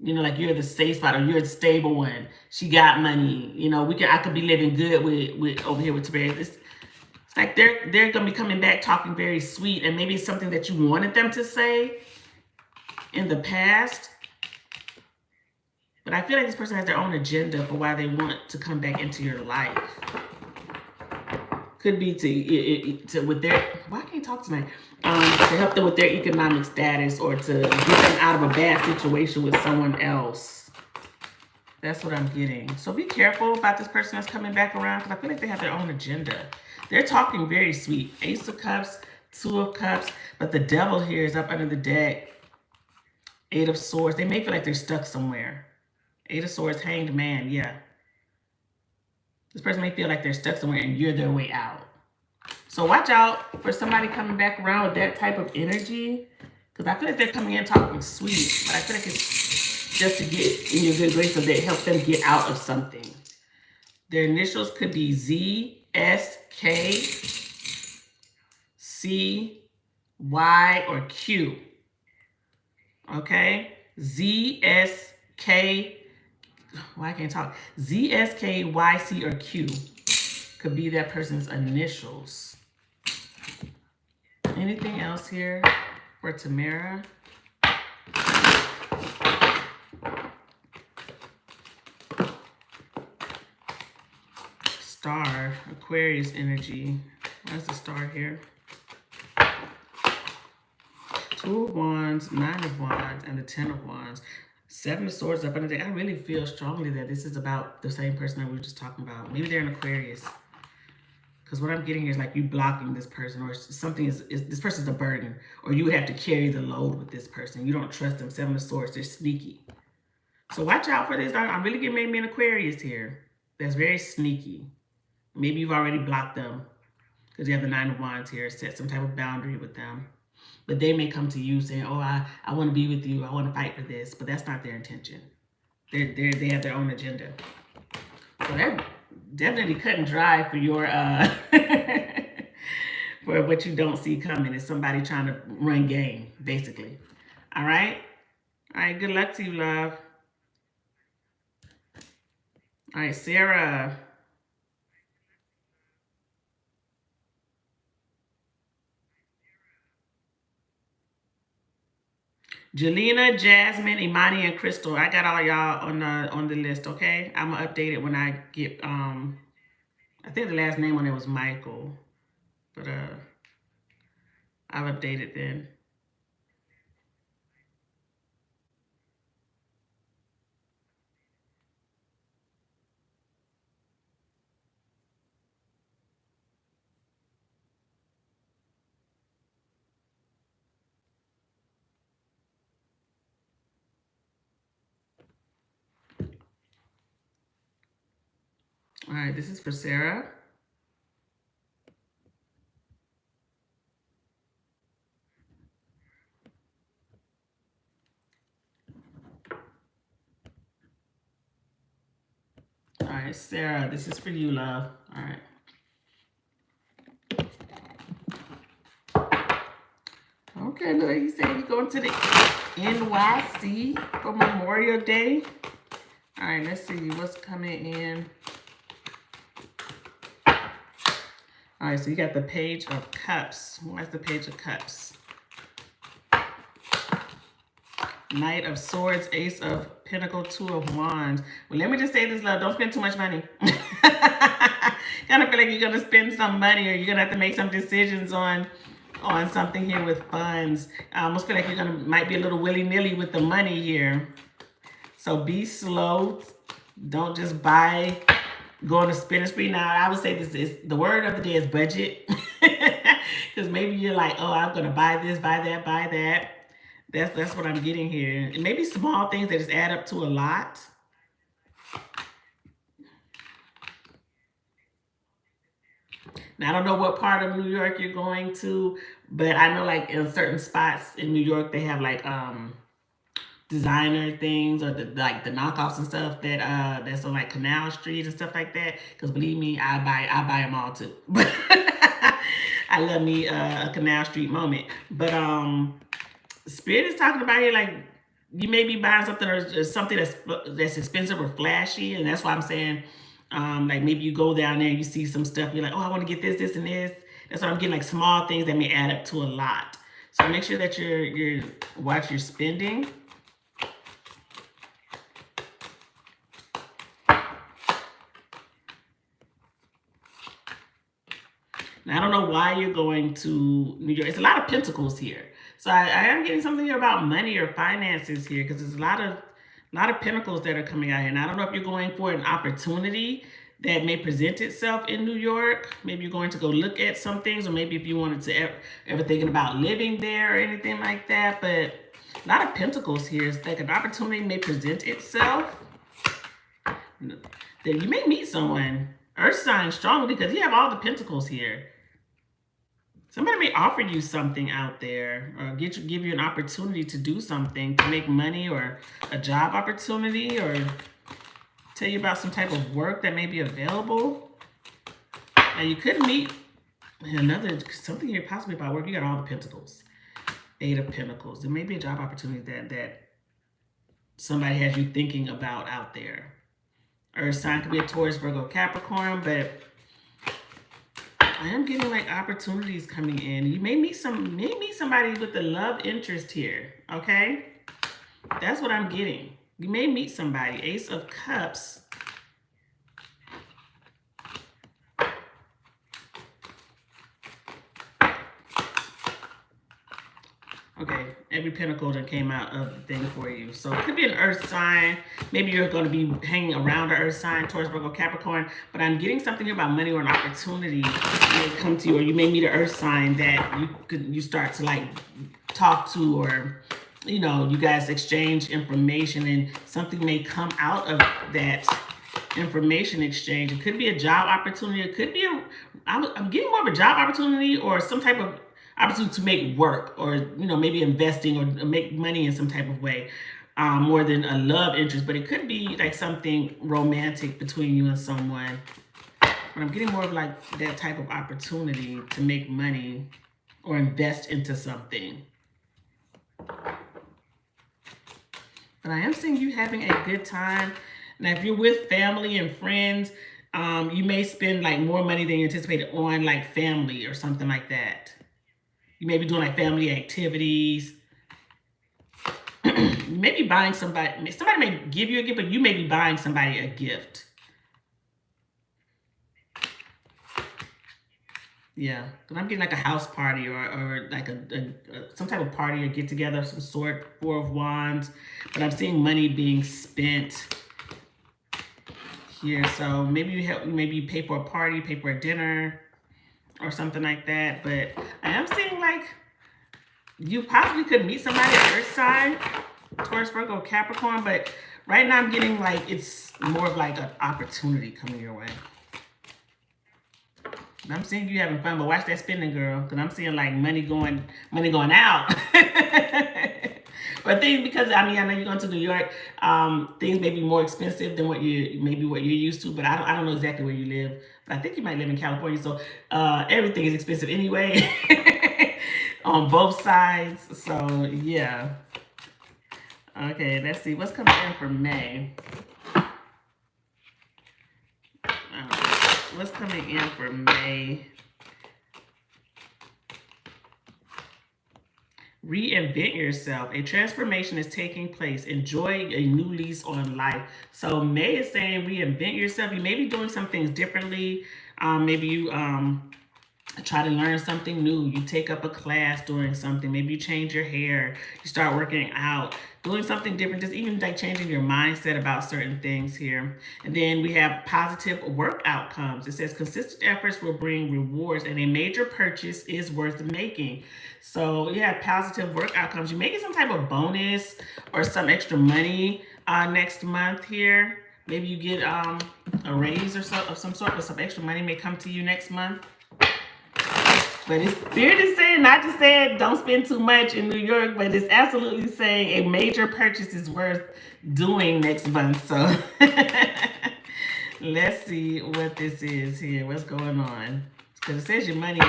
You know, like you're the safe spot, or you're the stable one. She got money. You know, I could be living good with over here with Tamara. It's like they're gonna be coming back talking very sweet, and maybe it's something that you wanted them to say in the past. But I feel like this person has their own agenda for why they want to come back into your life. Could be to with their, why can't I talk tonight? To help them with their economic status, or to get them out of a bad situation with someone else. That's what I'm getting. So be careful about this person that's coming back around, because I feel like they have their own agenda. They're talking very sweet. Ace of Cups, Two of Cups, but the Devil here is up under the deck. Eight of Swords. They may feel like they're stuck somewhere. Eight of Swords, Hanged Man, yeah. This person may feel like they're stuck somewhere and you're their way out. So watch out for somebody coming back around with that type of energy, because I feel like they're coming in talking sweet, but I feel like it's just to get in your good grace, so they help them get out of something. Their initials could be Z, S, K, C, Y, or Q. Okay? Z, S, K, why can't I talk? Z, S, K, Y, C, or Q could be that person's initials. Anything else here for Tamara? Star, Aquarius energy. Where's the star here? Two of Wands, Nine of Wands, and the Ten of Wands. Seven of Swords up under there. I really feel strongly that this is about the same person that we were just talking about. Maybe they're an Aquarius. Because what I'm getting here is like you blocking this person, or something is this person's a burden, or you have to carry the load with this person. You don't trust them. Seven of Swords, they're sneaky. So watch out for this. I'm really getting maybe an Aquarius here. That's very sneaky. Maybe you've already blocked them because you have the Nine of Wands here. Set some type of boundary with them. But they may come to you saying, oh, I want to be with you. I want to fight for this. But that's not their intention. They have their own agenda. So that definitely cut and dry for your for what you don't see coming. Is somebody trying to run game, basically. All right? All right, good luck to you, love. All right, Sarah. Jelena, Jasmine, Imani, and Crystal. I got all y'all on the list, okay? I'm gonna update it when I get I think the last name on it was Michael. But I'll update it then. All right, this is for Sarah. All right, Sarah, this is for you, love. All right. Okay, look, you say you're going to the NYC for Memorial Day. All right, let's see what's coming in. All right, so you got the Page of Cups. What's the Page of Cups? Knight of Swords, Ace of Pentacles, Two of Wands. Well, let me just say this, love. Don't spend too much money. Kind of feel like you're going to spend some money, or you're going to have to make some decisions on something here with funds. I almost feel like you're might be a little willy-nilly with the money here. So be slow. Don't just go on a spending spree. Now, I would say this is the word of the day is budget. Because maybe you're like, oh, I'm going to buy this, buy that, buy that. That's what I'm getting here. And maybe small things that just add up to a lot. Now, I don't know what part of New York you're going to, but I know like in certain spots in New York, they have like designer things, or the knockoffs and stuff that's on like Canal Street and stuff like that. Because believe me, I buy them all too. But I love me a Canal Street moment. But Spirit is talking about here, like you may be buying something or something that's expensive or flashy, and that's why I'm saying, like maybe you go down there, you see some stuff, you're like, oh, I want to get this, this, and this. That's what I'm getting, like small things that may add up to a lot. So make sure that you're watch your spending. Now, I don't know why you're going to New York. It's a lot of pentacles here. So I am getting something here about money or finances here, because there's a lot of pentacles that are coming out here. And I don't know if you're going for an opportunity that may present itself in New York. Maybe you're going to go look at some things, or maybe if you wanted to ever thinking about living there or anything like that. But a lot of pentacles here. It's like an opportunity may present itself. Then you may meet someone. Earth sign strongly, because you have all the pentacles here. Somebody may offer you something out there, or give you an opportunity to do something, to make money, or a job opportunity, or tell you about some type of work that may be available. And you could meet something here possibly about work. You got all the pentacles. Eight of Pentacles. There may be a job opportunity that somebody has you thinking about out there. Earth sign could be a Taurus, Virgo, Capricorn, but I am getting like opportunities coming in. You may meet somebody with a love interest here, okay? That's what I'm getting. You may meet somebody. Ace of Cups. Okay, every pentacle that came out of the thing for you. So it could be an earth sign. Maybe you're going to be hanging around an earth sign, Taurus, Virgo, Capricorn. But I'm getting something about money or an opportunity may come to you, or you may meet an earth sign that you start to like talk to, or you guys exchange information, and something may come out of that information exchange. It could be a job opportunity. It could be I'm getting more of a job opportunity, or some type of opportunity to make work, or maybe investing, or make money in some type of way, more than a love interest. But it could be like something romantic between you and someone. But I'm getting more of like that type of opportunity to make money or invest into something. But I am seeing you having a good time. Now, if you're with family and friends, you may spend like more money than you anticipated on like family or something like that. You may be doing like family activities. You may be buying somebody may give you a gift, but you may be buying somebody a gift. Yeah, because I'm getting like a house party, or like some type of party or get together of some sort. Four of Wands. But I'm seeing money being spent here. So maybe you pay for a party, pay for a dinner, or something like that. But I am seeing like you possibly could meet somebody at Earth sign, Taurus, Virgo, Capricorn. But right now I'm getting like it's more of like an opportunity coming your way. I'm seeing you having fun, but watch that spending, girl, because I'm seeing like money going out. But things, because I mean, I know you're going to New York. Things may be more expensive than what you're used to, but I don't know exactly where you live. But I think you might live in California, so everything is expensive anyway on both sides. So yeah. Okay, let's see what's coming in for May. What's coming in for May? Reinvent yourself. A transformation is taking place. Enjoy a new lease on life. So May is saying reinvent yourself. You may be doing some things differently. Maybe you try to learn something new. You take up a class doing something. Maybe you change your hair. You start working out, doing something different. Just even like changing your mindset about certain things here. And then we have positive work outcomes. It says consistent efforts will bring rewards, and a major purchase is worth making. So you have positive work outcomes. You may get some type of bonus or some extra money next month here. Maybe you get a raise or so of some sort, but some extra money may come to you next month. But it's Spirit is saying, not just saying don't spend too much in New York, but it's absolutely saying a major purchase is worth doing next month. So let's see what this is here. What's going on? Because it says your money,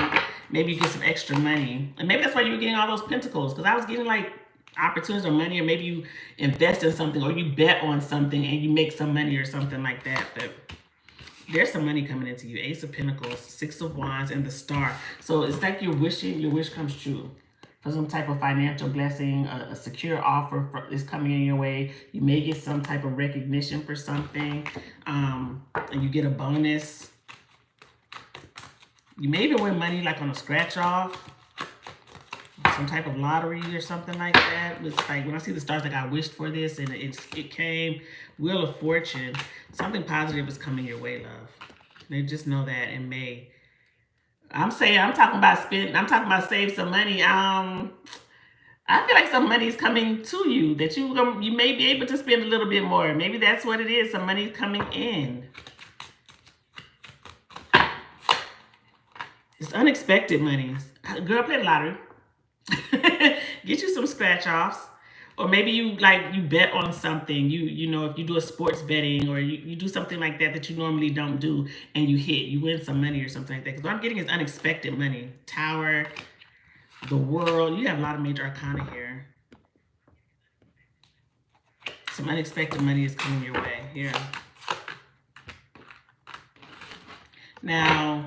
maybe you get some extra money. And maybe that's why you were getting all those pentacles. Because I was getting like opportunities or money, or maybe you invest in something or you bet on something and you make some money or something like that. But there's some money coming into you. Ace of Pentacles, Six of Wands, and the Star. So it's like you're wishing your wish comes true for some type of financial blessing. A secure offer is coming in your way. You may get some type of recognition for something, and you get a bonus. You may even win money like on a scratch off, some type of lottery or something like that. It's like when I see the stars, like I wished for this and it came. Wheel of Fortune. Something positive is coming your way, love. They just know that in May. I'm talking about save some money. I feel like some money is coming to you that you may be able to spend a little bit more. Maybe that's what it is. Some money is coming in. It's unexpected money. Girl, play the lottery. Get you some scratch offs. Or maybe you bet on something. You know, if you do a sports betting or you do something like that you normally don't do, and you win some money or something like that. Because what I'm getting is unexpected money. Tower, the World. You have a lot of major arcana here. Some unexpected money is coming your way here. Now,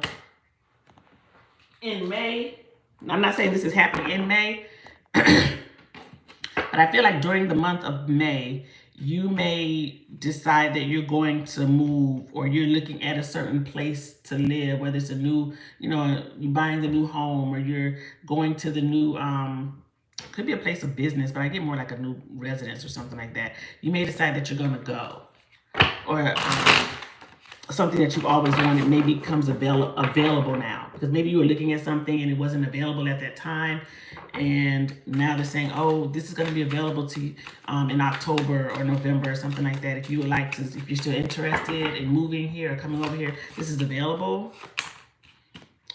in May, I'm not saying this is happening in May, but I feel like during the month of May, you may decide that you're going to move, or you're looking at a certain place to live, whether it's a new, you're buying the new home, or you're going to the new, could be a place of business, but I get more like a new residence or something like that. You may decide that you're going to go, or something that you've always wanted maybe becomes available now, because maybe you were looking at something and it wasn't available at that time, and now they're saying, oh, this is going to be available to you in October or November or something like that. If you would like to, if you're still interested in moving here or coming over here, this is available.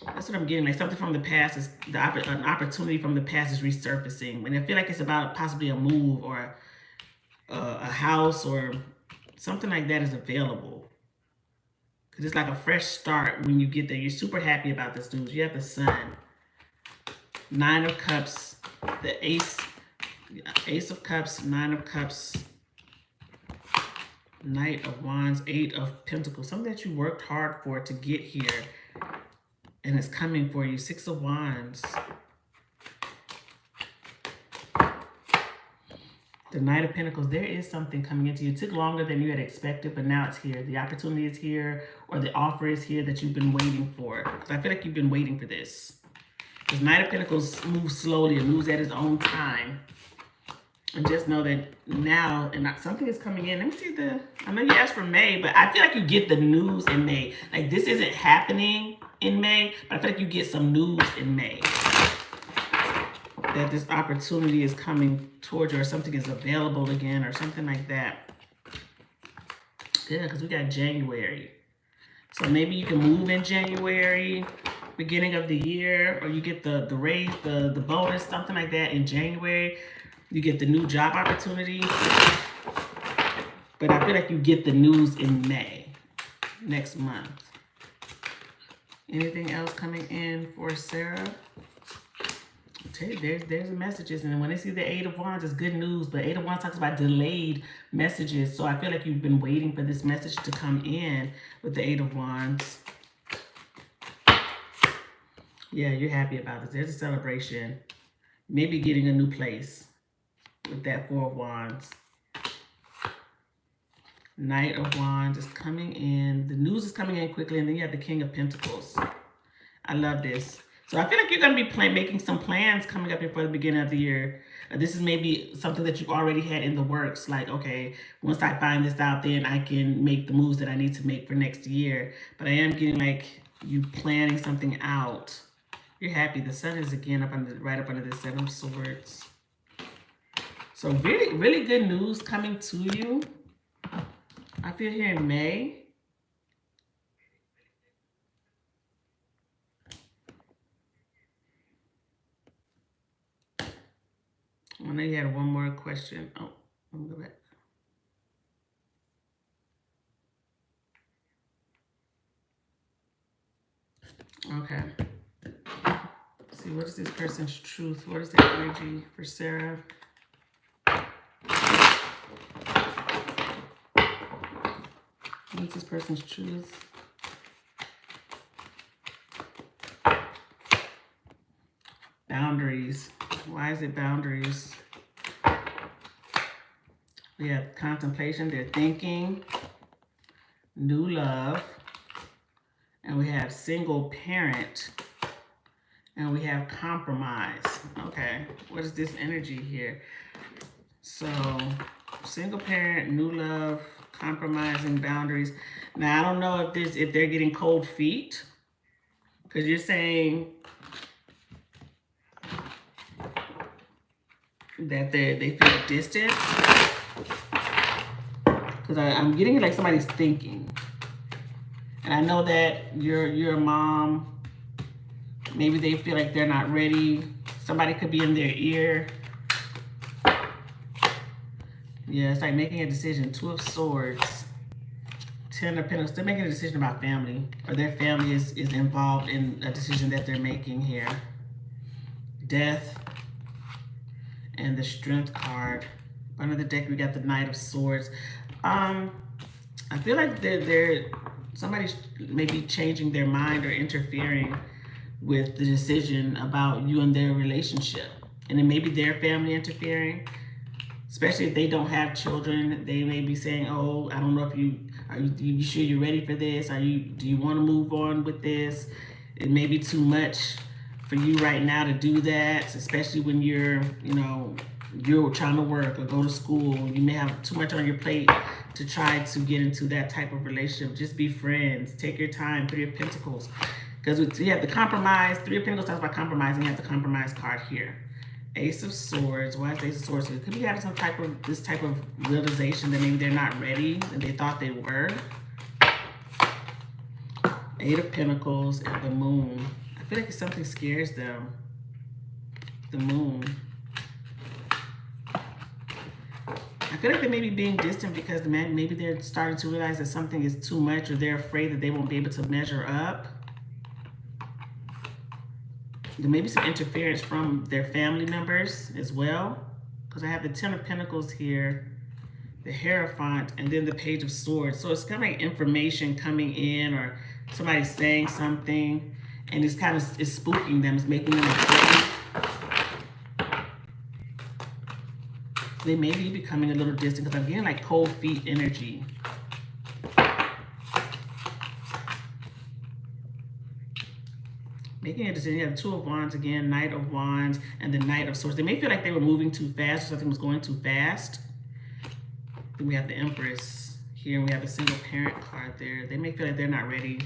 That's what I'm getting. Like something from the past is an opportunity from the past is resurfacing, and I feel like it's about possibly a move or a house or something like that is available. Because it's like a fresh start when you get there. You're super happy about this news. You have the Sun, Nine of Cups, the Ace of Cups, Nine of Cups, Knight of Wands, Eight of Pentacles. Something that you worked hard for to get here, and it's coming for you. Six of Wands. The Knight of Pentacles, there is something coming into you. It took longer than you had expected, but now it's here. The opportunity is here, or the offer is here that you've been waiting for. Because I feel like you've been waiting for this. Because Knight of Pentacles moves slowly and moves at his own time. And just know that now, and something is coming in. Let me see I know you asked for May, but I feel like you get the news in May. Like this isn't happening in May, but I feel like you get some news in May. That this opportunity is coming towards you, or something is available again, or something like that. Yeah, because we got January. So maybe you can move in January, beginning of the year, or you get the raise, the bonus, something like that in January. You get the new job opportunity. But I feel like you get the news in May, next month. Anything else coming in for Sarah? There's the messages, and when they see the Eight of Wands, it's good news. But Eight of Wands talks about delayed messages, so I feel like you've been waiting for this message to come in with the Eight of Wands. Yeah, you're happy about this. There's a celebration. Maybe getting a new place with that Four of Wands. Knight of Wands is coming in. The news is coming in quickly, and then you have the King of Pentacles. I love this. So I feel like you're going to be making some plans coming up before the beginning of the year. This is maybe something that you've already had in the works. Like, okay, once I find this out, then I can make the moves that I need to make for next year. But I am getting like you planning something out. You're happy. The sun is again right up under the Seven of Swords. So really, really good news coming to you. I feel here in May. I know you had one more question. Oh, let me go back. Okay. Let's see, what is this person's truth? What is that energy for Sarah? What's this person's truth? Boundaries. Why is it boundaries? We have contemplation, they're thinking, new love, and we have single parent, and we have compromise. Okay, what is this energy here? So, single parent, new love, compromising, boundaries. Now, I don't know if they're getting cold feet, because you're saying that they feel distant. Because I'm getting it like somebody's thinking. And I know that your mom, maybe they feel like they're not ready. Somebody could be in their ear. Yeah, it's like making a decision. Two of Swords. Ten of Pentacles. They're making a decision about family. Or their family is involved in a decision that they're making here. Death. And the Strength card. Under the deck, we got the Knight of Swords. I feel like somebody's maybe changing their mind or interfering with the decision about you and their relationship. And then maybe their family interfering, especially if they don't have children. They may be saying, oh, I don't know if are you sure you're ready for this? Do you want to move on with this? It may be too much for you right now to do that, especially when you're trying to work or go to school. You may have too much on your plate to try to get into that type of relationship. Just be friends. Take your time. Three of Pentacles. Because you have the compromise. Three of Pentacles talks about compromising. You have the compromise card here. Ace of Swords. Why is the Ace of Swords? It could be having this type of realization that maybe they're not ready and they thought they were. Eight of Pentacles and the Moon. I feel like something scares them. The Moon. I feel like they may be being distant because maybe they're starting to realize that something is too much, or they're afraid that they won't be able to measure up. There may be some interference from their family members as well, because I have the Ten of Pentacles here, the Hierophant, and then the Page of Swords. So it's kind of like information coming in, or somebody saying something, and it's spooking them. It's making them afraid. They may be becoming a little distant because I'm getting like cold feet energy. Making a decision. You have Two of Wands again, Knight of Wands, and the Knight of Swords. They may feel like they were moving too fast, or something was going too fast. Then we have the Empress here. We have a single parent card there. They may feel like they're not ready.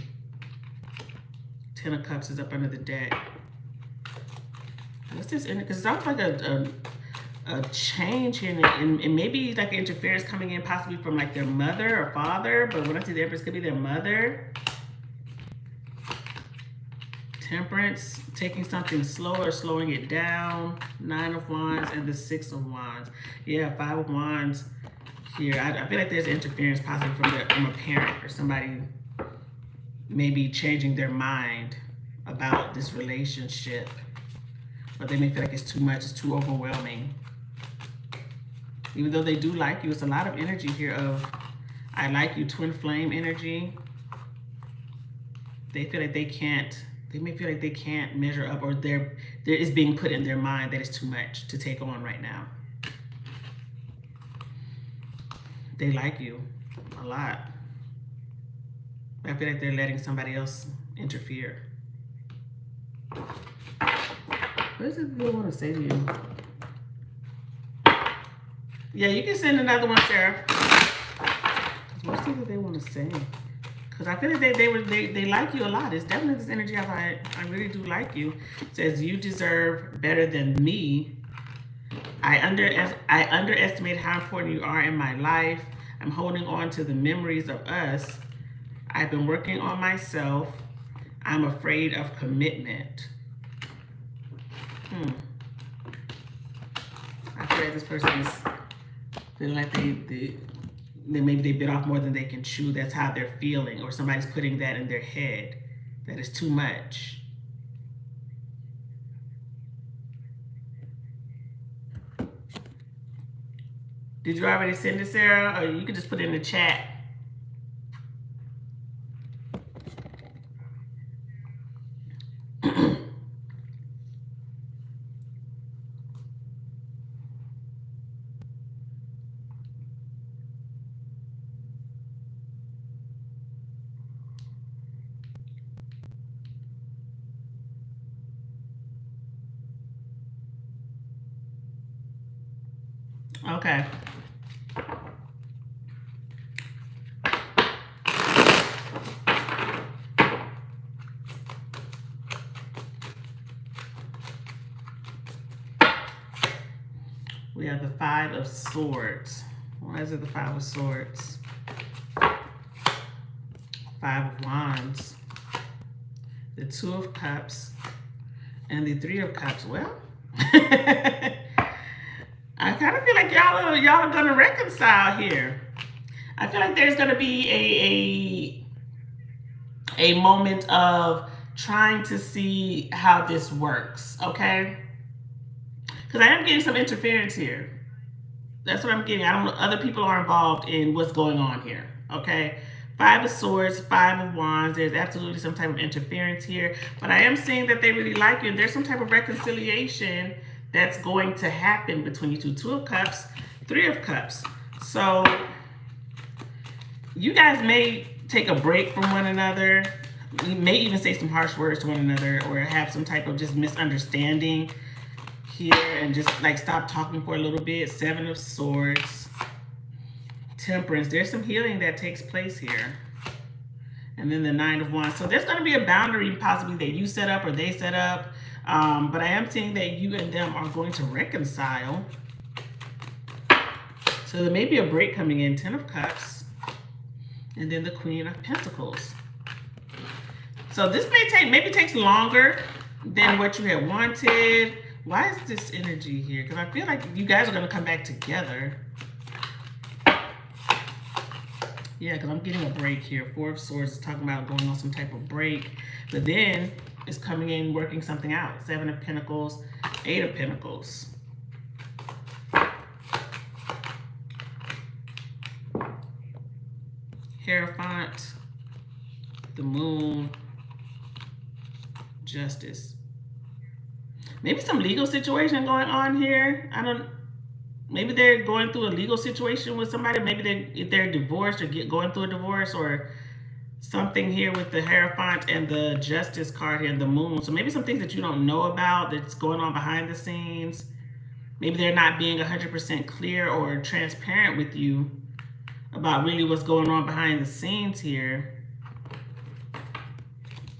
Ten of Cups is up under the deck. What's this? Because it sounds like a change here, and maybe like interference coming in possibly from like their mother or father. But when I see the Empress, it could be their mother. Temperance, taking something slow or slowing it down. 9 of Wands and the 6 of Wands. Yeah, 5 of Wands here. I feel like there's interference possibly from a parent or somebody maybe changing their mind about this relationship. But they may feel like it's too much, it's too overwhelming. Even though they do like you, it's a lot of energy here of I like you, twin flame energy. They feel like they can't, they may feel like they can't measure up, or there is being put in their mind that it's too much to take on right now. They like you a lot. I feel like they're letting somebody else interfere. What does it really want to say to you? Yeah, you can send another one, Sarah. What's it that they want to say? Because I feel like they like you a lot. It's definitely this energy of I really do like you. It says you deserve better than me. I underestimate how important you are in my life. I'm holding on to the memories of us. I've been working on myself. I'm afraid of commitment. I feel like this person is feeling like they maybe they bit off more than they can chew. That's how they're feeling, or somebody's putting that in their head that is too much. Did you already send it, Sarah? Or you could just put it in the chat. Okay. We have the 5 of Swords. Why is it the 5 of Swords? 5 of Wands. The 2 of Cups. And the 3 of Cups. Well, I kind of feel like y'all are going to reconcile here. I feel like there's going to be a moment of trying to see how this works, okay? Because I am getting some interference here. That's what I'm getting. I don't know. Other people are involved in what's going on here, okay? 5 of Swords, 5 of Wands. There's absolutely some type of interference here. But I am seeing that they really like you. And there's some type of reconciliation that's going to happen between you two. 2 of Cups, 3 of Cups. So you guys may take a break from one another. You may even say some harsh words to one another, or have some type of just misunderstanding here, and just like stop talking for a little bit. 7 of Swords, Temperance. There's some healing that takes place here. And then the 9 of Wands. So there's going to be a boundary possibly that you set up or they set up. But I am seeing that you and them are going to reconcile. So there may be a break coming in. 10 of Cups. And then the Queen of Pentacles. So this maybe takes longer than what you had wanted. Why is this energy here? Because I feel like you guys are going to come back together. Yeah, because I'm getting a break here. 4 of Swords is talking about going on some type of break. But then it's coming in, working something out. 7 of Pentacles, 8 of Pentacles. Hierophant, the Moon, Justice. Maybe some legal situation going on here. Maybe they're going through a legal situation with somebody. Maybe if they're divorced or going through a divorce, or something here with the Hierophant and the Justice card here and the Moon. So maybe some things that you don't know about that's going on behind the scenes. Maybe they're not being 100% clear or transparent with you about really what's going on behind the scenes here.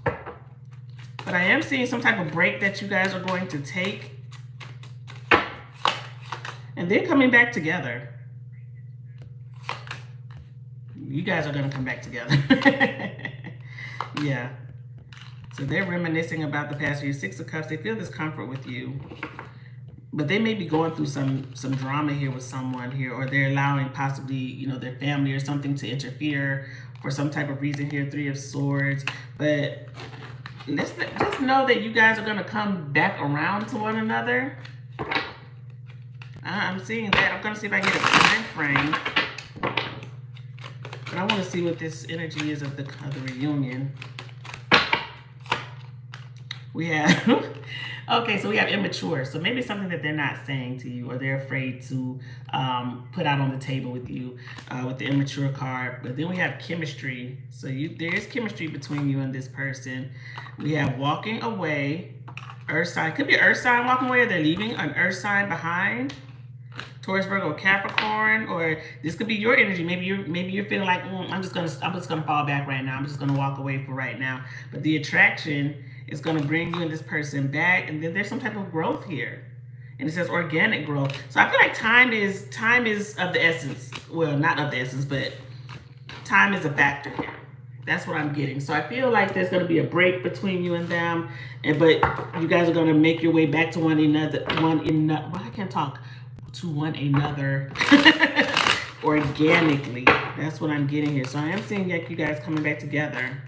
But I am seeing some type of break that you guys are going to take. And then coming back together. You guys are going to come back together. Yeah. So they're reminiscing about the past year. Six of Cups, they feel this comfort with you. But they may be going through some drama here with someone here, or they're allowing possibly, you know, their family or something to interfere for some type of reason here. Three of Swords. But let's just know that you guys are going to come back around to one another. I'm seeing that. I'm going to see if I get a time frame. But I want to see what this energy is of the reunion. We have, okay, so we have immature. So maybe it's something that they're not saying to you, or they're afraid to put out on the table with you with the immature card. But then we have chemistry. So there is chemistry between you and this person. We have walking away, earth sign. Could be an earth sign walking away, or they're leaving an earth sign behind. Taurus, Virgo, Capricorn, or this could be your energy. Maybe you're feeling like I'm just gonna fall back right now. I'm just gonna walk away for right now. But the attraction is gonna bring you and this person back, and then there's some type of growth here, and it says organic growth. So I feel like time is of the essence. Well, not of the essence, but time is a factor here. That's what I'm getting. So I feel like there's gonna be a break between you and them, but you guys are gonna make your way back to one another. Well, I can't talk. To one another organically. That's what I'm getting here. So I am seeing like you guys coming back together.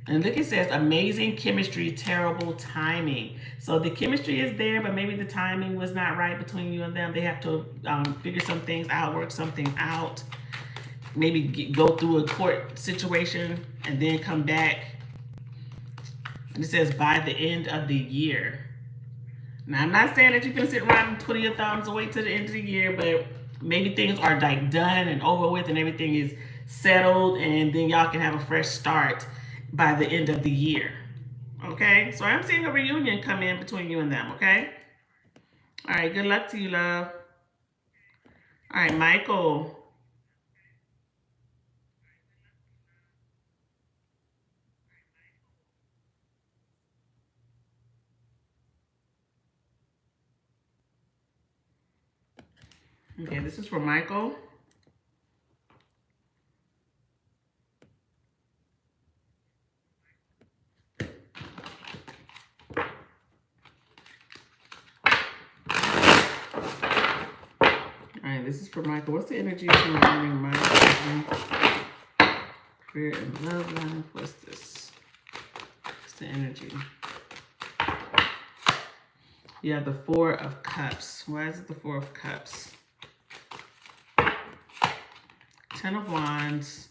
And look, it says amazing chemistry, terrible timing. So the chemistry is there, but maybe the timing was not right between you and them. They have to figure some things out, work something out. Maybe go through a court situation and then come back. And it says by the end of the year. Now, I'm not saying that you can sit around and twiddle your thumbs away to the end of the year, but maybe things are like done and over with and everything is settled, and then y'all can have a fresh start by the end of the year. Okay? So I'm seeing a reunion come in between you and them, okay? All right, good luck to you, love. All right, Michael. Okay, this is for Michael. All right, this is for Michael. What's the energy surrounding Michael? Career and love life. What's this? What's the energy? You have the Four of Cups. Why is it the Four of Cups? Ten of Wands.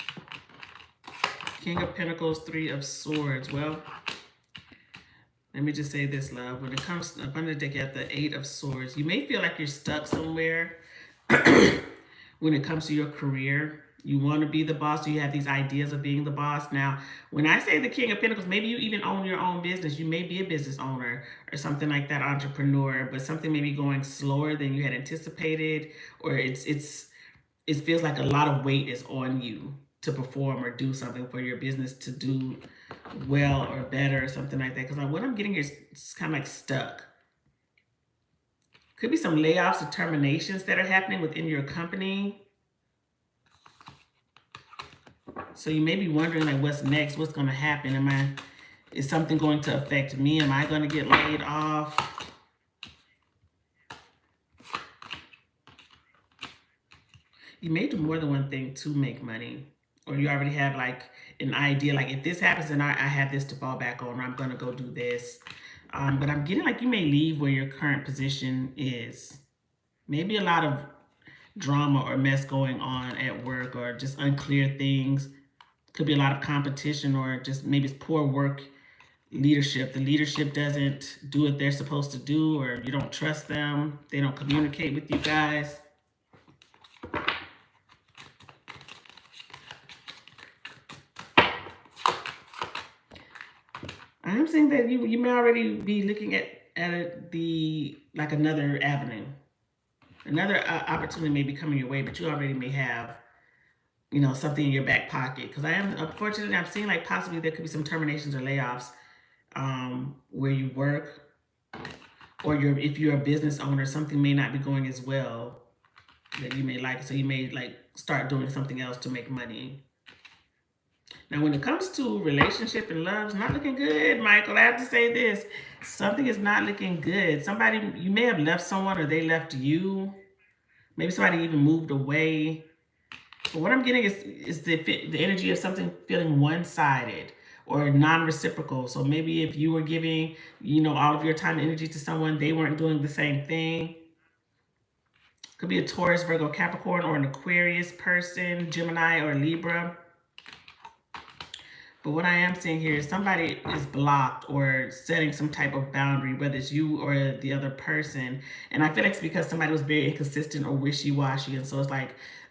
King of Pentacles, Three of Swords. Well, let me just say this, love. When it comes up under the deck, you have the Eight of Swords. You may feel like you're stuck somewhere when it comes to your career. You want to be the boss, so you have these ideas of being the boss. Now, when I say the King of Pentacles, maybe you even own your own business. You may be a business owner or something like that, entrepreneur, but something may be going slower than you had anticipated, or it feels like a lot of weight is on you to perform or do something for your business to do well or better or something like that. Because what I'm getting here is kind of like stuck. Could be some layoffs or terminations that are happening within your company. So you may be wondering, like, what's next? What's going to happen? Is something going to affect me? Am I going to get laid off? You may do more than one thing to make money. Or you already have like an idea, like if this happens, then I have this to fall back on. Or I'm going to go do this. But I'm getting like you may leave where your current position is. Maybe a lot of drama or mess going on at work, or just unclear things. Could be a lot of competition, or just maybe it's poor work leadership. The leadership doesn't do what they're supposed to do, or you don't trust them. They don't communicate with you guys. I'm saying that you may already be looking at another avenue. Another opportunity may be coming your way, but you already may have, something in your back pocket. Because unfortunately, I'm seeing like possibly there could be some terminations or layoffs where you work, or if you're a business owner, something may not be going as well that you may like. So you may like start doing something else to make money. Now, when it comes to relationship and love, it's not looking good, Michael. I have to say this. Something is not looking good. Somebody, you may have left someone or they left you. Maybe somebody even moved away. But what I'm getting is the energy of something feeling one-sided or non-reciprocal. So maybe if you were giving, all of your time and energy to someone, they weren't doing the same thing. Could be a Taurus, Virgo, Capricorn, or an Aquarius person, Gemini, or Libra. But what I am seeing here is somebody is blocked or setting some type of boundary, whether it's you or the other person. And I feel like it's because somebody was very inconsistent or wishy-washy. And so it's like,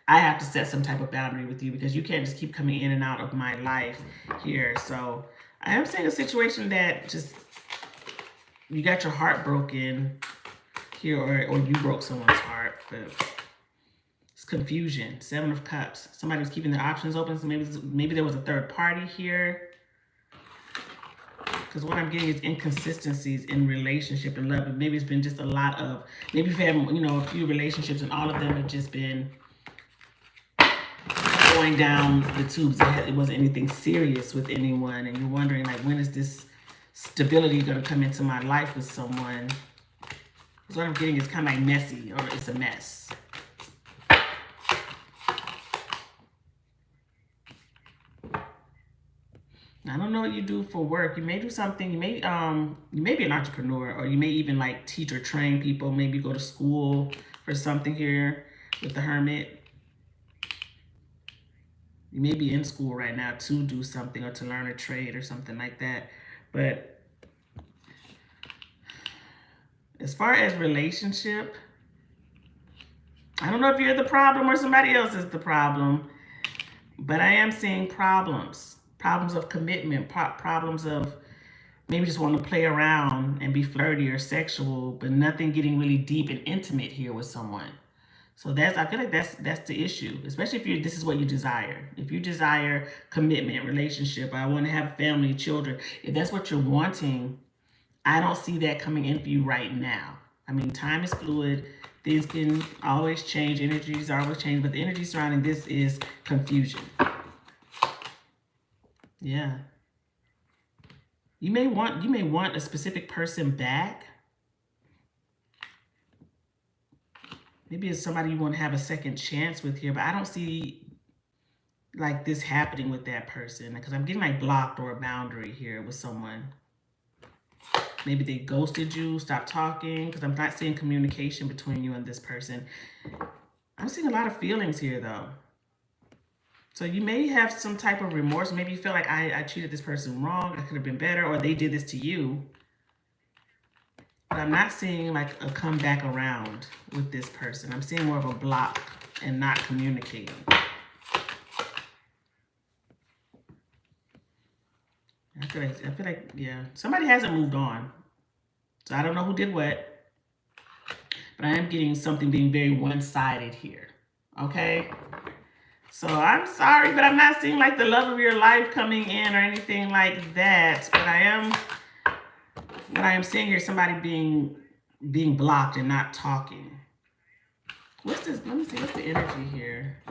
I have to set some type of boundary with you because you can't just keep coming in and out of my life here. So I am seeing a situation that just, you got your heart broken here, or you broke someone's heart. But it's confusion. 7 of Cups. Somebody was keeping their options open. So maybe there was a third party here. Because what I'm getting is inconsistencies in relationship and love. And maybe it's been just a lot of, maybe you've had, a few relationships and all of them have just been going down the tubes. It wasn't anything serious with anyone. And you're wondering, like, when is this stability going to come into my life with someone? Because what I'm getting is kind of like messy, or it's a mess. I don't know what you do for work. You may do something. You may be an entrepreneur, or you may even like teach or train people. Maybe go to school for something here with the Hermit. You may be in school right now to do something or to learn a trade or something like that. But as far as relationship, I don't know if you're the problem or somebody else is the problem, but I am seeing problems. Problems of commitment, problems of maybe just want to play around and be flirty or sexual, but nothing getting really deep and intimate here with someone. So I feel like that's the issue, especially if this is what you desire. If you desire commitment, relationship, I want to have family, children. If that's what you're wanting, I don't see that coming in for you right now. I mean, time is fluid. Things can always change. Energies are always change, but the energy surrounding this is confusion. Yeah. You may want a specific person back. Maybe it's somebody you want to have a second chance with here, but I don't see like this happening with that person, because I'm getting like blocked or a boundary here with someone. Maybe they ghosted you, stopped talking, because I'm not seeing communication between you and this person. I'm seeing a lot of feelings here though. So you may have some type of remorse. Maybe you feel like I treated this person wrong. I could have been better, or they did this to you. But I'm not seeing like a comeback around with this person. I'm seeing more of a block and not communicating. I feel like, yeah, somebody hasn't moved on. So I don't know who did what, but I am getting something being very one-sided here. Okay? So I'm sorry, but I'm not seeing like the love of your life coming in or anything like that. But what I am seeing here is somebody being blocked and not talking. What's this? Let me see. What's the energy here?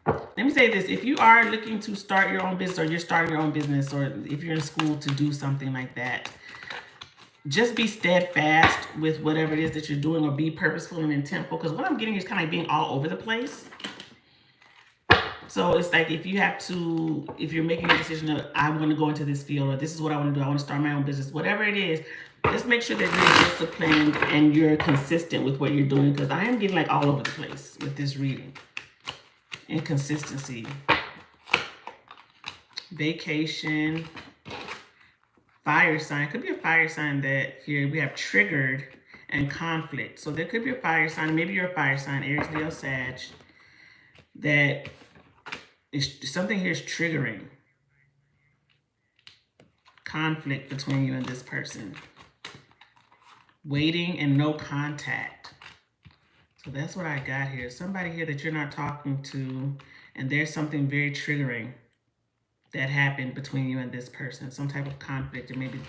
Let me say this. If you are looking to start your own business, or you're starting your own business, or if you're in school to do something like that, just be steadfast with whatever it is that you're doing, or be purposeful and intentful. Because what I'm getting is kind of like being all over the place. So it's like if you're making a decision of, I want to go into this field, or this is what I want to do, I want to start my own business, whatever it is, just make sure that you're disciplined and you're consistent with what you're doing. Because I am getting like all over the place with this reading. Inconsistency. Vacation. Fire sign. Could be a fire sign that here we have triggered and conflict. So there could be a fire sign. Maybe you're a fire sign, Aries, Leo, Sag. That is something here is triggering conflict between you and this person. Waiting and no contact. So that's what I got here. Somebody here that you're not talking to, and there's something very triggering that happened between you and this person. Some type of conflict, or maybe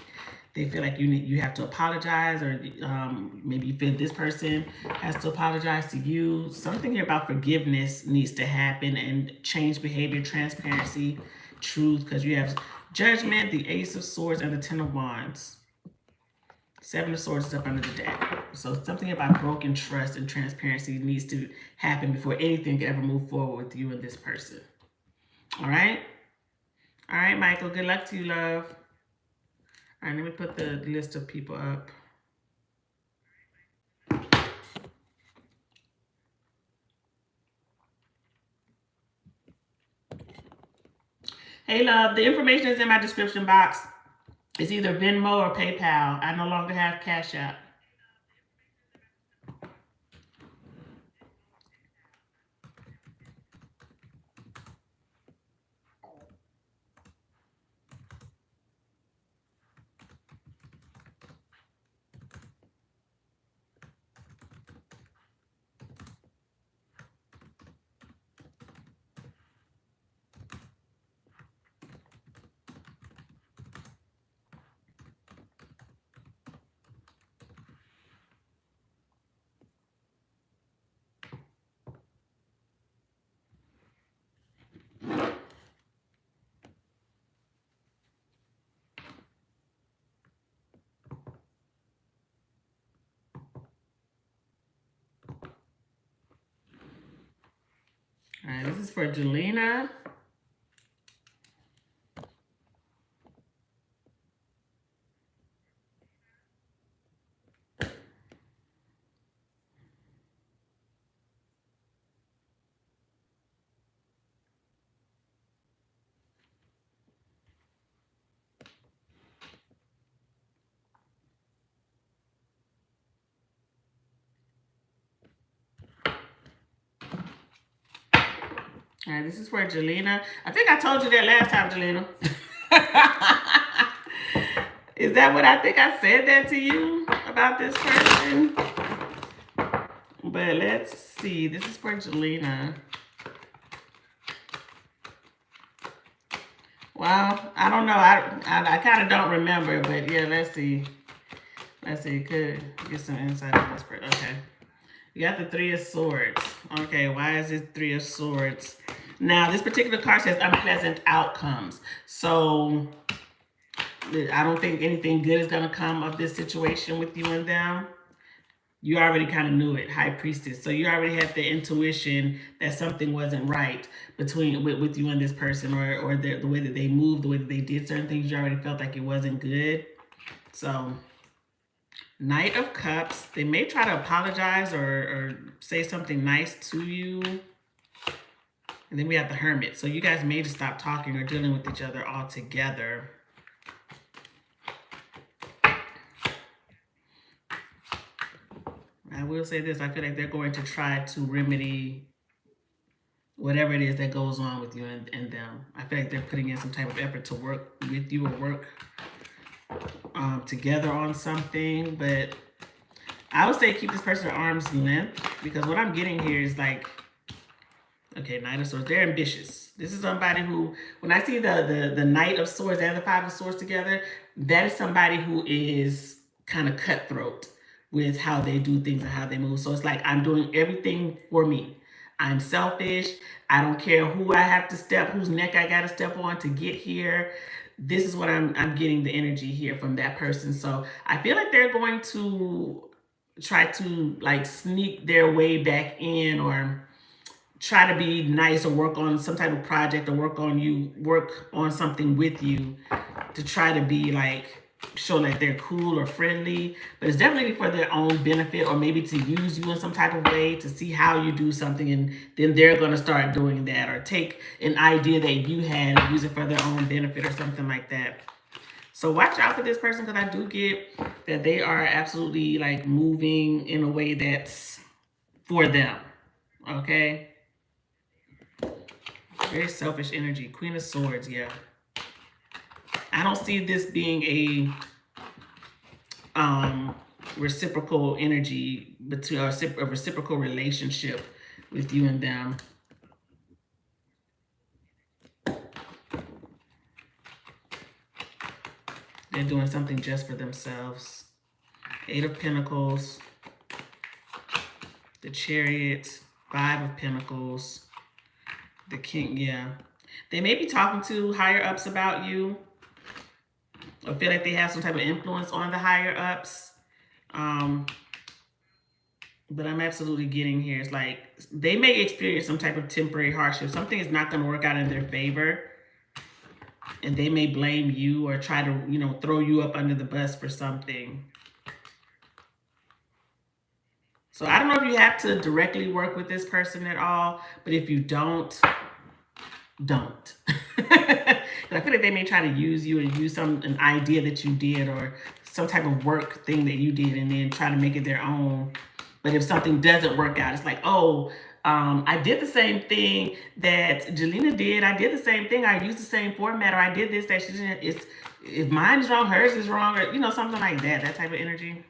they feel like you have to apologize, or maybe you feel this person has to apologize to you. Something here about forgiveness needs to happen, and change behavior, transparency, truth, because you have Judgment, the Ace of Swords, and the Ten of Wands. Seven of Swords is up under the deck. So something about broken trust and transparency needs to happen before anything can ever move forward with you and this person. All right? All right, Michael. Good luck to you, love. All right, let me put the list of people up. Hey, love. The information is in my description box. It's either Venmo or PayPal. I no longer have Cash App. All right, this is for Jelena. All right, this is for Jelena. I think I told you that last time, Jelena. Is that what I think I said that to you about this person? But let's see. This is for Jelena. Well, I don't know. I kind of don't remember, but yeah, let's see. Let's see. Could get some insight on this person. Okay. You got the Three of Swords. Okay, why is it Three of Swords? Now, this particular card says unpleasant outcomes. So, I don't think anything good is going to come of this situation with you and them. You already kind of knew it, High Priestess. So, you already had the intuition that something wasn't right between with you and this person, or the way that they moved, the way that they did certain things. You already felt like it wasn't good. So, Knight of Cups. They may try to apologize or say something nice to you. And then we have the Hermit. So you guys may just stop talking or dealing with each other altogether. I will say this. I feel like they're going to try to remedy whatever it is that goes on with you and them. I feel like they're putting in some type of effort to work with you or work together on something. But I would say keep this person at arm's length, because what I'm getting here is like, okay, Knight of Swords, they're ambitious. This is somebody who, when I see the Knight of Swords and the Five of Swords together, that is somebody who is kind of cutthroat with how they do things and how they move. So it's like, I'm doing everything for me. I'm selfish. I don't care who I have to step, whose neck I got to step on to get here. This is what I'm getting the energy here from that person. So I feel like they're going to try to like sneak their way back in, or try to be nice, or work on some type of project, or work on something with you to try to be like, show that they're cool or friendly. But it's definitely for their own benefit, or maybe to use you in some type of way to see how you do something, and then they're going to start doing that, or take an idea that you had and use it for their own benefit or something like that. So watch out for this person, because I do get that they are absolutely like moving in a way that's for them. Okay. Very selfish energy. Queen of Swords, yeah. I don't see this being a reciprocal energy between, or a reciprocal relationship with you and them. They're doing something just for themselves. 8 of Pentacles, the Chariot, 5 of Pentacles, the King. Yeah. They may be talking to higher ups about you, or feel like they have some type of influence on the higher ups. But I'm absolutely getting here. It's like they may experience some type of temporary hardship. Something is not going to work out in their favor. And they may blame you or try to, you know, throw you up under the bus for something. So I don't know if you have to directly work with this person at all. But if you don't. I feel like they may try to use you and use an idea that you did or some type of work thing that you did and then try to make it their own. But if something doesn't work out, it's like, oh, I did the same thing that Jelena did. I did the same thing. I used the same format, or I did this, that she didn't. It's, if mine is wrong, hers is wrong, or, you know, something like that. That type of energy.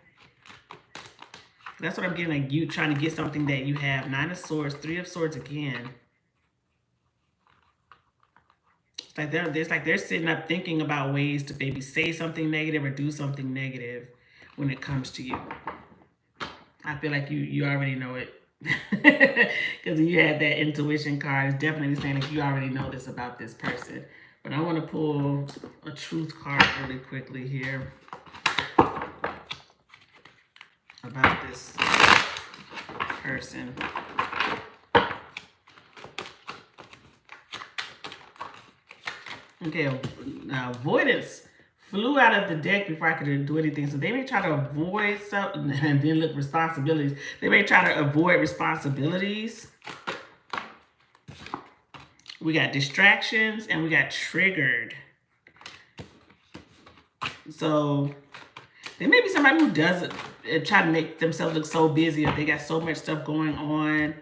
That's what I'm getting, like you trying to get something that you have. 9 of Swords, 3 of Swords again. Like they're sitting up thinking about ways to maybe say something negative or do something negative when it comes to you. I feel like you already know it. Because you had that intuition card. It's definitely saying that you already know this about this person. But I want to pull a truth card really quickly here about this person. Okay, avoidance flew out of the deck before I could do anything. So they may try to avoid something and then look responsibilities. They may try to avoid responsibilities. We got distractions and we got triggered. So there may be somebody who doesn't try to make themselves look so busy, or they got so much stuff going on.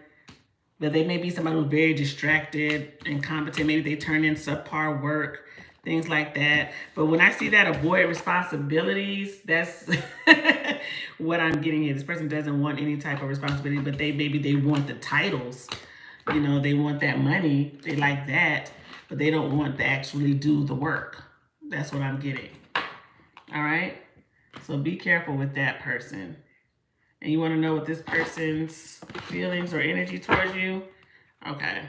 But they may be somebody who's very distracted, incompetent. Maybe they turn in subpar work, things like that. But when I see that avoid responsibilities, that's what I'm getting here. This person doesn't want any type of responsibility, but maybe they want the titles. You know, they want that money. They like that, but they don't want to actually do the work. That's what I'm getting. All right? So be careful with that person. And you want to know what this person's feelings or energy towards you? Okay.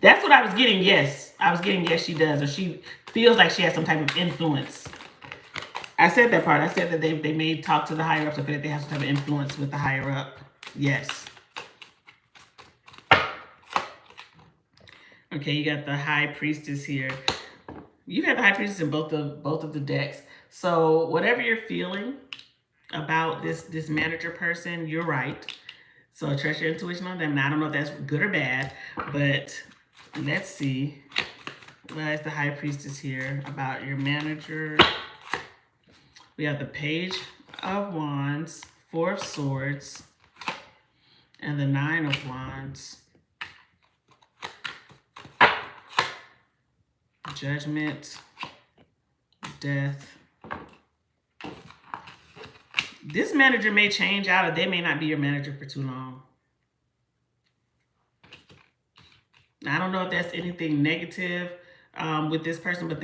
That's what I was getting, yes. I was getting, yes, she does. Or she feels like she has some type of influence. I said that part. I said that they may talk to the higher ups, or feel like they have some type of influence with the higher up. Yes. Okay, you got the High Priestess here. You have the High Priestess in both of the decks. So whatever you're feeling about this manager person, you're right. So trust your intuition on them. Now, I don't know if that's good or bad, but let's see. Why is the High Priestess here about your manager? We have the Page of Wands, 4 of Swords, and the 9 of Wands. Judgment, Death. This manager may change out, or they may not be your manager for too long. I don't know if that's anything negative with this person, but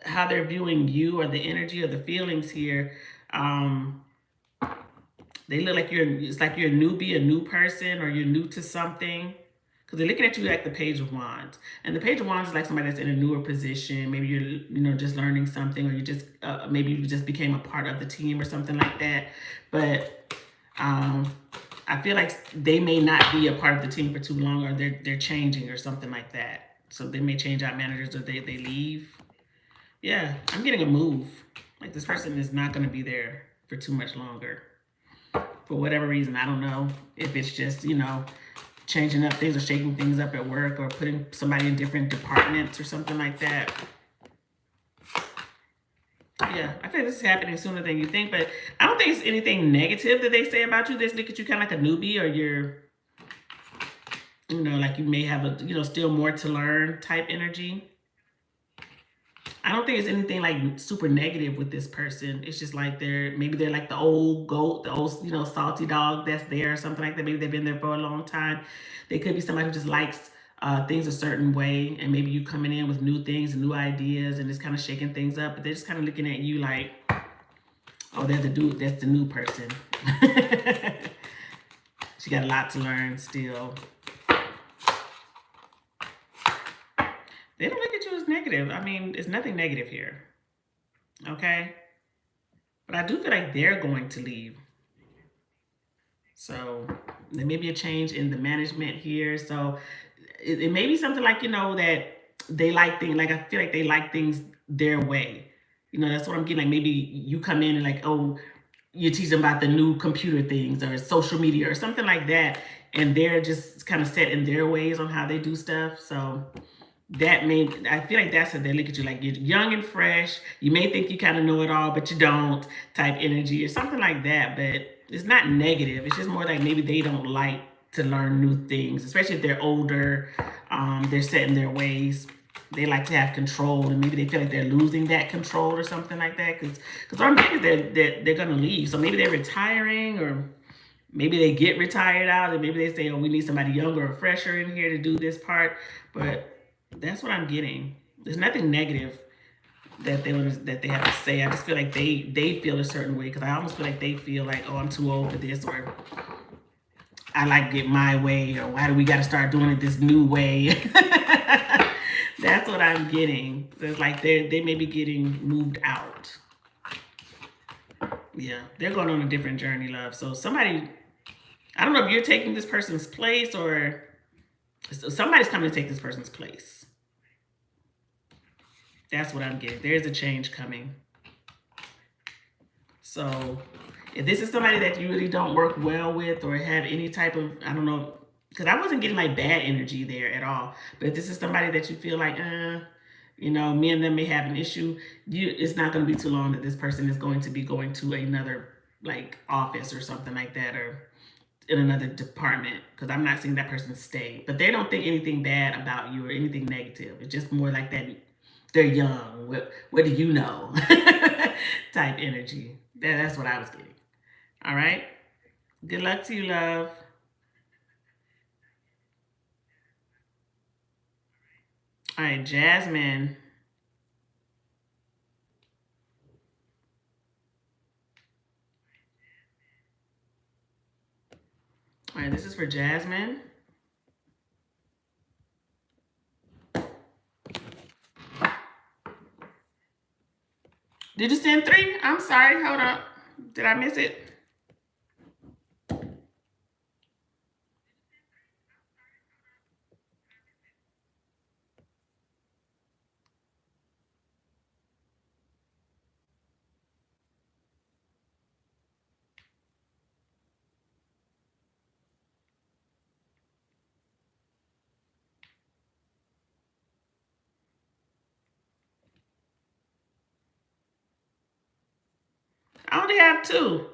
how they're viewing you, or the energy or the feelings here, they look like it's like you're a newbie, a new person, or you're new to something. Because they're looking at you like the Page of Wands. And the Page of Wands is like somebody that's in a newer position. Maybe you're just learning something, or you just, maybe you just became a part of the team or something like that. But I feel like they may not be a part of the team for too long, or they're changing or something like that. So they may change out managers, or they leave. Yeah, I'm getting a move. Like this person is not going to be there for too much longer. For whatever reason, I don't know if it's just, you know, changing up things or shaking things up at work, or putting somebody in different departments or something like that. Yeah, I think this is happening sooner than you think, but I don't think it's anything negative that they say about you. They look at you kind of like a newbie, or you're, you know, like you may have a, you know, still more to learn type energy. I don't think it's anything like super negative with this person. It's just like maybe they're like the old goat, the old, you know, salty dog that's there or something like that. Maybe they've been there for a long time. They could be somebody who just likes things a certain way, and maybe you coming in with new things and new ideas and just kind of shaking things up, but they're just kind of looking at you like, oh, that's the new person. She got a lot to learn still. They don't look at you as negative. I mean, it's nothing negative here. Okay? But I do feel like they're going to leave. So there may be a change in the management here. So it may be something like, that they like things, like I feel like they like things their way. That's what I'm getting. Like maybe you come in and like, oh, you teach them about the new computer things or social media or something like that. And they're just kind of set in their ways on how they do stuff. So I feel like that's how they look at you, like you're young and fresh. You may think you kind of know it all, but you don't, type energy or something like that. But it's not negative. It's just more like maybe they don't like to learn new things, especially if they're older. They're set in their ways. They like to have control, and maybe they feel like they're losing that control or something like that. Because what I'm getting is they're gonna leave. So maybe they're retiring, or maybe they get retired out, and maybe they say, oh, we need somebody younger or fresher in here to do this part. But that's what I'm getting. There's nothing negative that they have to say. I just feel like they feel a certain way, because I almost feel like they feel like, oh, I'm too old for this, or I like it my way, or why do we got to start doing it this new way? That's what I'm getting. So it's like they may be getting moved out. Yeah, they're going on a different journey, love. So somebody, I don't know if you're taking this person's place, or somebody's coming to take this person's place. That's what I'm getting. There's a change coming. So if this is somebody that you really don't work well with, or have any type of, I don't know, because I wasn't getting like bad energy there at all. But if this is somebody that you feel like, me and them may have an issue, it's not going to be too long that this person is going to be going to another like office or something like that, or in another department, because I'm not seeing that person stay. But they don't think anything bad about you or anything negative. It's just more like that they're young. What do you know? Type energy. That's what I was getting. All right. Good luck to you, love. All right, Jasmine. All right, this is for Jasmine. Did you send 3? I'm sorry. Hold up. Did I miss it? I only have 2.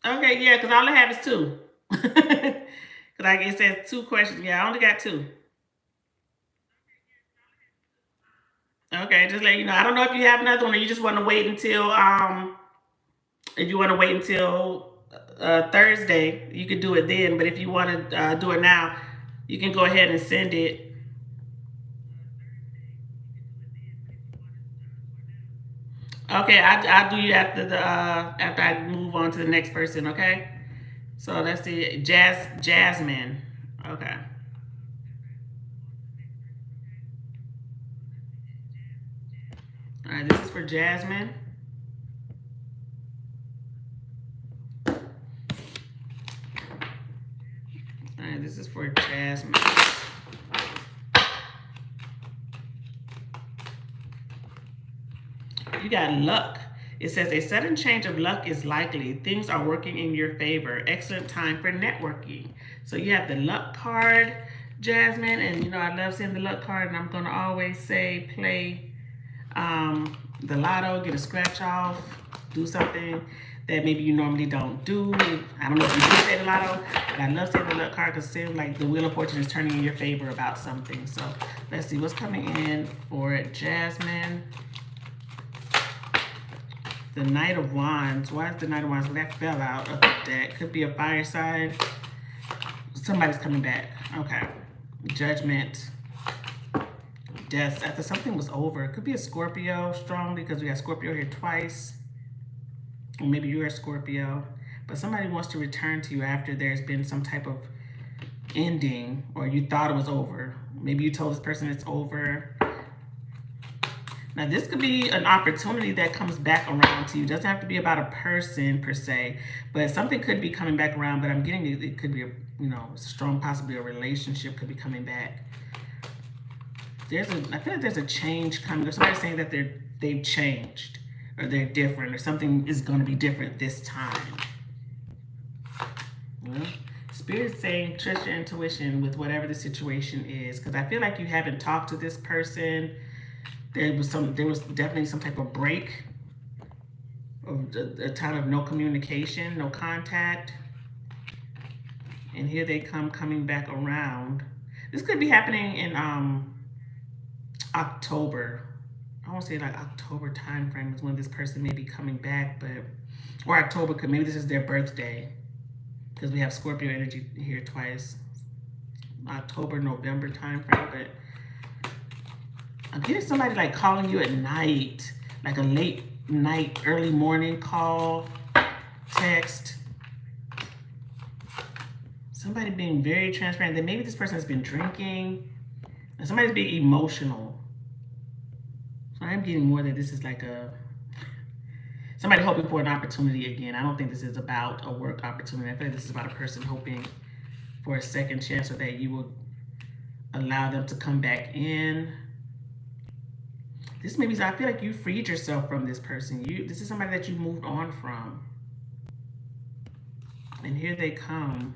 Okay, yeah, because all I have is 2. Because like it says 2 questions. Yeah, I only got 2. Okay, just let you know. I don't know if you have another one, or you just want to wait until if you want to wait until Thursday, you could do it then. But if you want to do it now, you can go ahead and send it. Okay, I'll do you after the after I move on to the next person. Okay, so let's see, Jasmine. Okay, all right, this is for Jasmine. All right, this is for Jasmine. You got luck. It says a sudden change of luck is likely. Things are working in your favor. Excellent time for networking. So you have the luck card, Jasmine, and I love seeing the luck card, and I'm gonna always say play the lotto, get a scratch off, do something. that maybe you normally don't do. I don't know if you do say the lotto, but I love saying the luck card because it seems like the Wheel of Fortune is turning in your favor about something. So let's see what's coming in for Jasmine. The Knight of Wands. Why is the Knight of Wands? Well, that fell out of the deck. Could be a fire sign. Somebody's coming back. Okay. Judgment. Death. After something was over. It could be a Scorpio strongly because we got Scorpio here twice. Or maybe you're a Scorpio. But somebody wants to return to you after there's been some type of ending or you thought it was over. Maybe you told this person it's over. Now, this could be an opportunity that comes back around to you. It doesn't have to be about a person per se, but something could be coming back around. But I'm getting it could be, it's strong, possibly a relationship could be coming back. I feel like there's a change coming. There's somebody saying that they've changed or they're different or something is going to be different this time. Well, Spirit's saying trust your intuition with whatever the situation is, because I feel like you haven't talked to this person. There was definitely some type of break, of a time of no communication, no contact. And here they coming back around. This could be happening in October. I won't say like October time frame is when this person may be coming back, or October, maybe this is their birthday, because we have Scorpio energy here twice. October, November time frame, but I'm getting somebody like calling you at night, like a late night, early morning call, text. Somebody being very transparent. That maybe this person has been drinking, and somebody's being emotional. So I'm getting more that this is like somebody hoping for an opportunity again. I don't think this is about a work opportunity. I feel like this is about a person hoping for a second chance, or that you will allow them to come back in. This maybe, I feel like you freed yourself from this person. This is somebody that you moved on from. And here they come.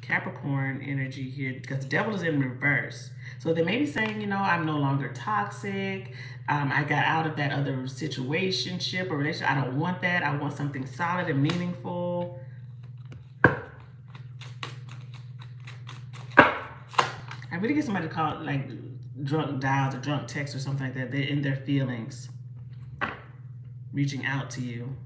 Capricorn energy here, because the devil is in reverse. So they may be saying, I'm no longer toxic. I got out of that other situationship or relationship. I don't want that. I want something solid and meaningful. I really get somebody to call it like drunk dials or drunk text or something like that. They're in their feelings, reaching out to you.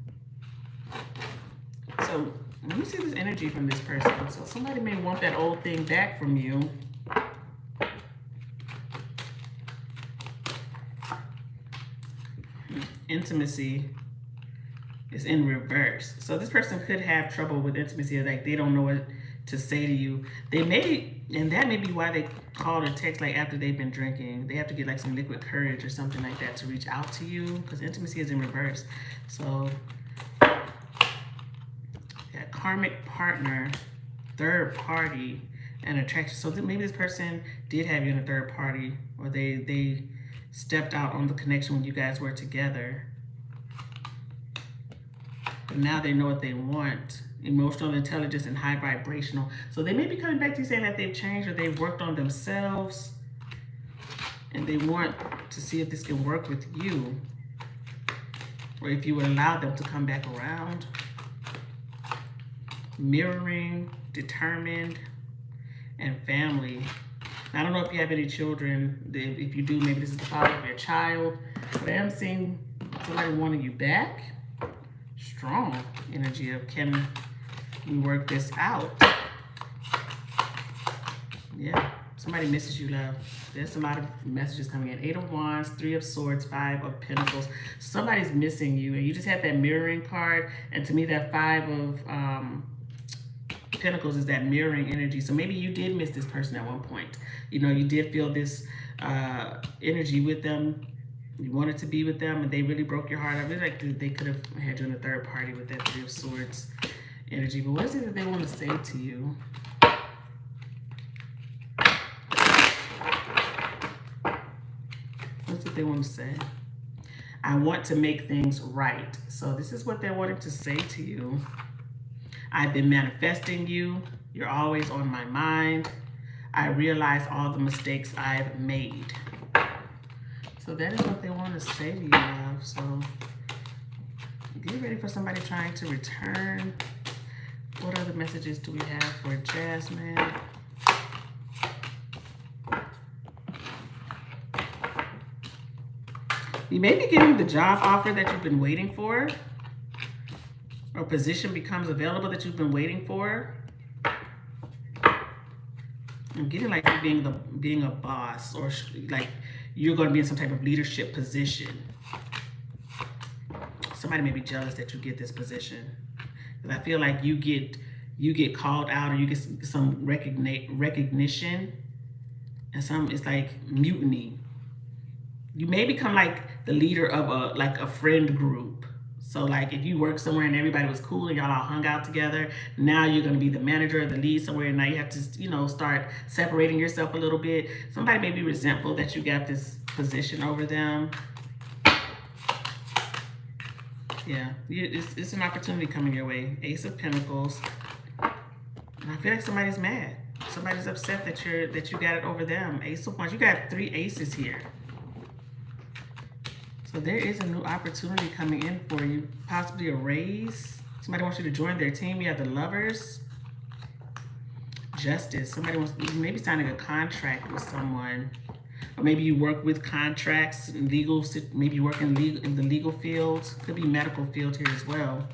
So let me see this energy from this person. So somebody may want that old thing back from you. Intimacy is in reverse. So this person could have trouble with intimacy, like they don't know what to say to you. They may, and that may be why they call or text like after they've been drinking. They have to get like some liquid courage or something like that to reach out to you, because intimacy is in reverse. So yeah, karmic partner, third party, and attraction. So maybe this person did have you in a third party, or they stepped out on the connection when you guys were together. But now they know what they want. Emotional intelligence and high vibrational. So they may be coming back to you saying that they've changed or they've worked on themselves, and they want to see if this can work with you, or if you would allow them to come back around. Mirroring, determined, and family. I don't know if you have any children. If you do, maybe this is the father of your child. But I am seeing somebody wanting you back. Strong energy of, can we work this out? Yeah, somebody misses you, love. There's a lot of messages coming in. 8 of Wands, 3 of Swords, 5 of Pentacles. Somebody's missing you, and you just had that mirroring card. And to me, that 5 of Pentacles is that mirroring energy. So maybe you did miss this person at one point. You did feel this energy with them. You wanted to be with them, and they really broke your heart. I feel like they could have had you in a third party with that 3 of Swords energy. But what is it that they want to say to you? What's it they want to say? I want to make things right. So this is what they're wanting to say to you. I've been manifesting you. You're always on my mind. I realize all the mistakes I've made. So that is what they want to say to you, love. So get ready for somebody trying to return. What other messages do we have for Jasmine? You may be getting the job offer that you've been waiting for, or position becomes available that you've been waiting for. I'm getting like you being a boss, or like you're going to be in some type of leadership position. Somebody may be jealous that you get this position, because I feel like you get called out, or you get some recognition, and some it's like mutiny. You may become like the leader of a friend group. So like if you work somewhere and everybody was cool and y'all all hung out together, now you're going to be the manager or the lead somewhere, and now you have to, you know, start separating yourself a little bit. Somebody may be resentful that you got this position over them. Yeah, it's an opportunity coming your way. Ace of Pentacles. And I feel like somebody's mad. Somebody's upset that you got it over them. Ace of Wands. You got 3 aces here. So there is a new opportunity coming in for you. Possibly a raise. Somebody wants you to join their team. You have the Lovers. Justice. Somebody wants, maybe signing a contract with someone. Or maybe you work with contracts, legal, maybe you work in the legal field. Could be medical field here as well.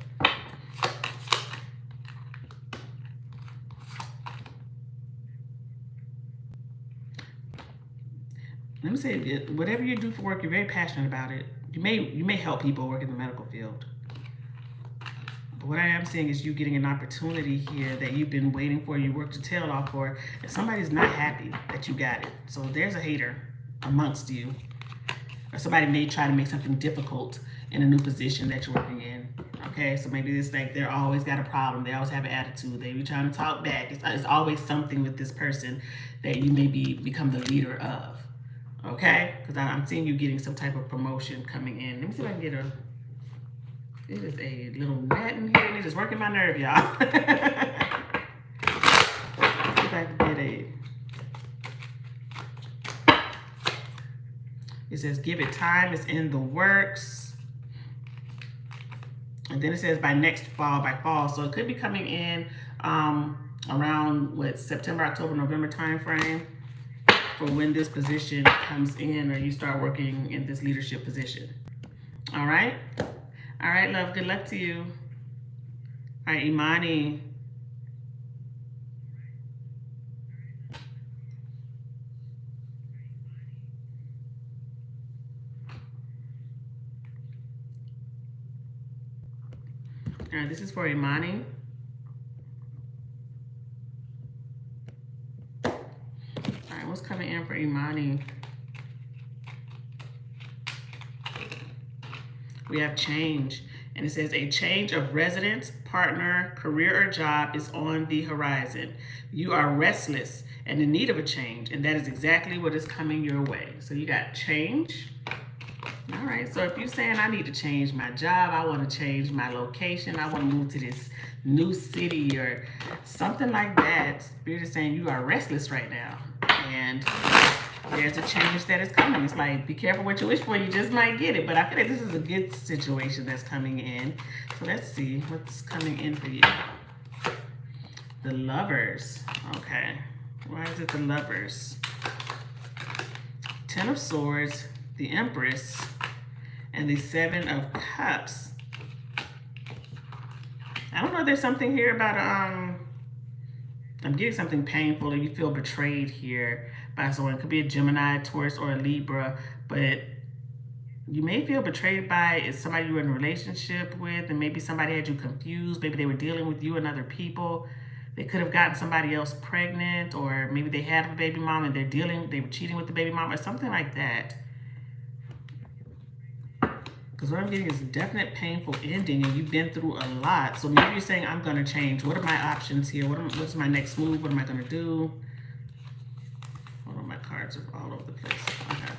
Let me say, whatever you do for work, you're very passionate about it. You may help people work in the medical field. But what I am saying is you getting an opportunity here that you've been waiting for, you worked your tail off for, and somebody's not happy that you got it. So there's a hater amongst you. Or somebody may try to make something difficult in a new position that you're working in. Okay, so maybe it's like they're always got a problem. They always have an attitude. They be trying to talk back. It's always something with this person that you may become the leader of. Okay, because I'm seeing you getting some type of promotion coming in. Let me see if I can get a... It is a little gnat in here, and it is working my nerve, y'all. If I can get a... It says, give it time. It's in the works. And then it says by next fall, by fall. So it could be coming in around, what, September, October, November time frame for when this position comes in or you start working in this leadership position. All right? All right, love. Good luck to you. All right, Imani. All right, this is for Imani. All right, what's coming in for Imani? We have change, and it says a change of residence, partner, career, or job is on the horizon. You are restless and in need of a change, and that is exactly what is coming your way. So you got change. All right, so if you're saying I need to change my job, I want to change my location, I want to move to this new city or something like that, Spirit is saying you are restless right now, and there's a change that is coming. It's like, be careful what you wish for, you just might get it. But I feel like this is a good situation that's coming in. So let's see what's coming in for you. The Lovers. Okay. Why is it the Lovers? 10 of Swords, the Empress, and the 7 of Cups. I don't know if there's something here about, I'm getting something painful, or you feel betrayed here by someone. It could be a Gemini, Taurus, or a Libra, but you may feel betrayed by somebody you were in a relationship with, and maybe somebody had you confused. Maybe they were dealing with you and other people. They could have gotten somebody else pregnant, or maybe they had a baby mom and they were cheating with the baby mom, or something like that. Because what I'm getting is a definite painful ending, and you've been through a lot. So maybe you're saying, I'm going to change. What are my options here? What's my next move? What am I going to do? Hold on, my cards are all over the place. Okay.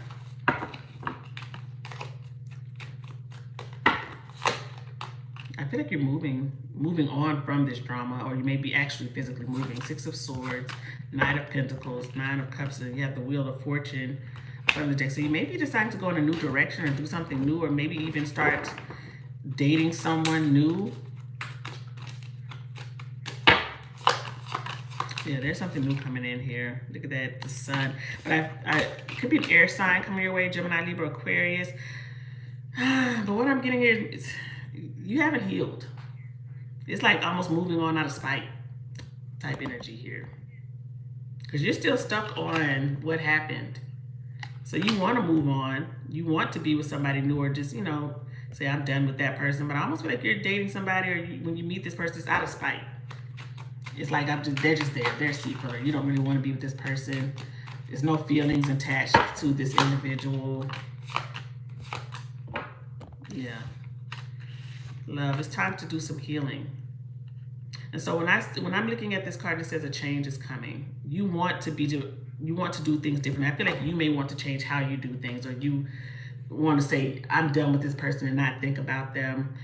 I feel like you're moving on from this drama, or you may be actually physically moving. 6 of Swords, 9 of Pentacles, 9 of Cups, and you have the Wheel of Fortune. from the deck. So you may be deciding to go in a new direction or do something new, or maybe even start dating someone new. Yeah, there's something new coming in here. Look at that, the sun. But it could be an air sign coming your way, Gemini, Libra, Aquarius. But what I'm getting here is you haven't healed. It's like almost moving on out of spite type energy here. Because you're still stuck on what happened. So you want to move on. You want to be with somebody new, or just, you know, say I'm done with that person. But I almost feel like you're dating somebody, or when you meet this person, it's out of spite. It's like they're just there. They're secret. You don't really want to be with this person. There's no feelings attached to this individual. Yeah. Love, it's time to do some healing. And so when I'm looking at this card, it says a change is coming. You want to do things differently. I feel like you may want to change how you do things, or you want to say, I'm done with this person and not think about them.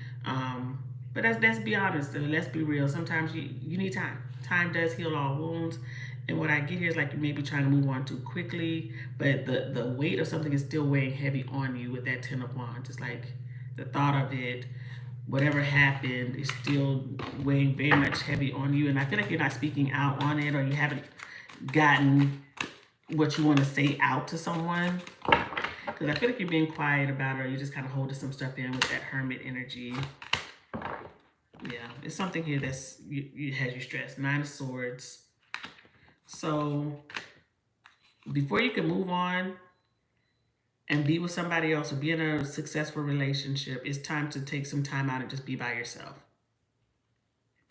But let's be honest, let's be real. Sometimes you need time. Time does heal all wounds. And what I get here is like you may be trying to move on too quickly, but the weight of something is still weighing heavy on you with that 10 of Wands. It's like the thought of it, whatever happened, is still weighing very much heavy on you. And I feel like you're not speaking out on it, or you haven't gotten what you want to say out to someone. Because I feel like you're being quiet about it, or you're just kind of holding some stuff in with that Hermit energy. Yeah, it's something here that's has you stressed. 9 of Swords. So before you can move on and be with somebody else, or be in a successful relationship, it's time to take some time out and just be by yourself.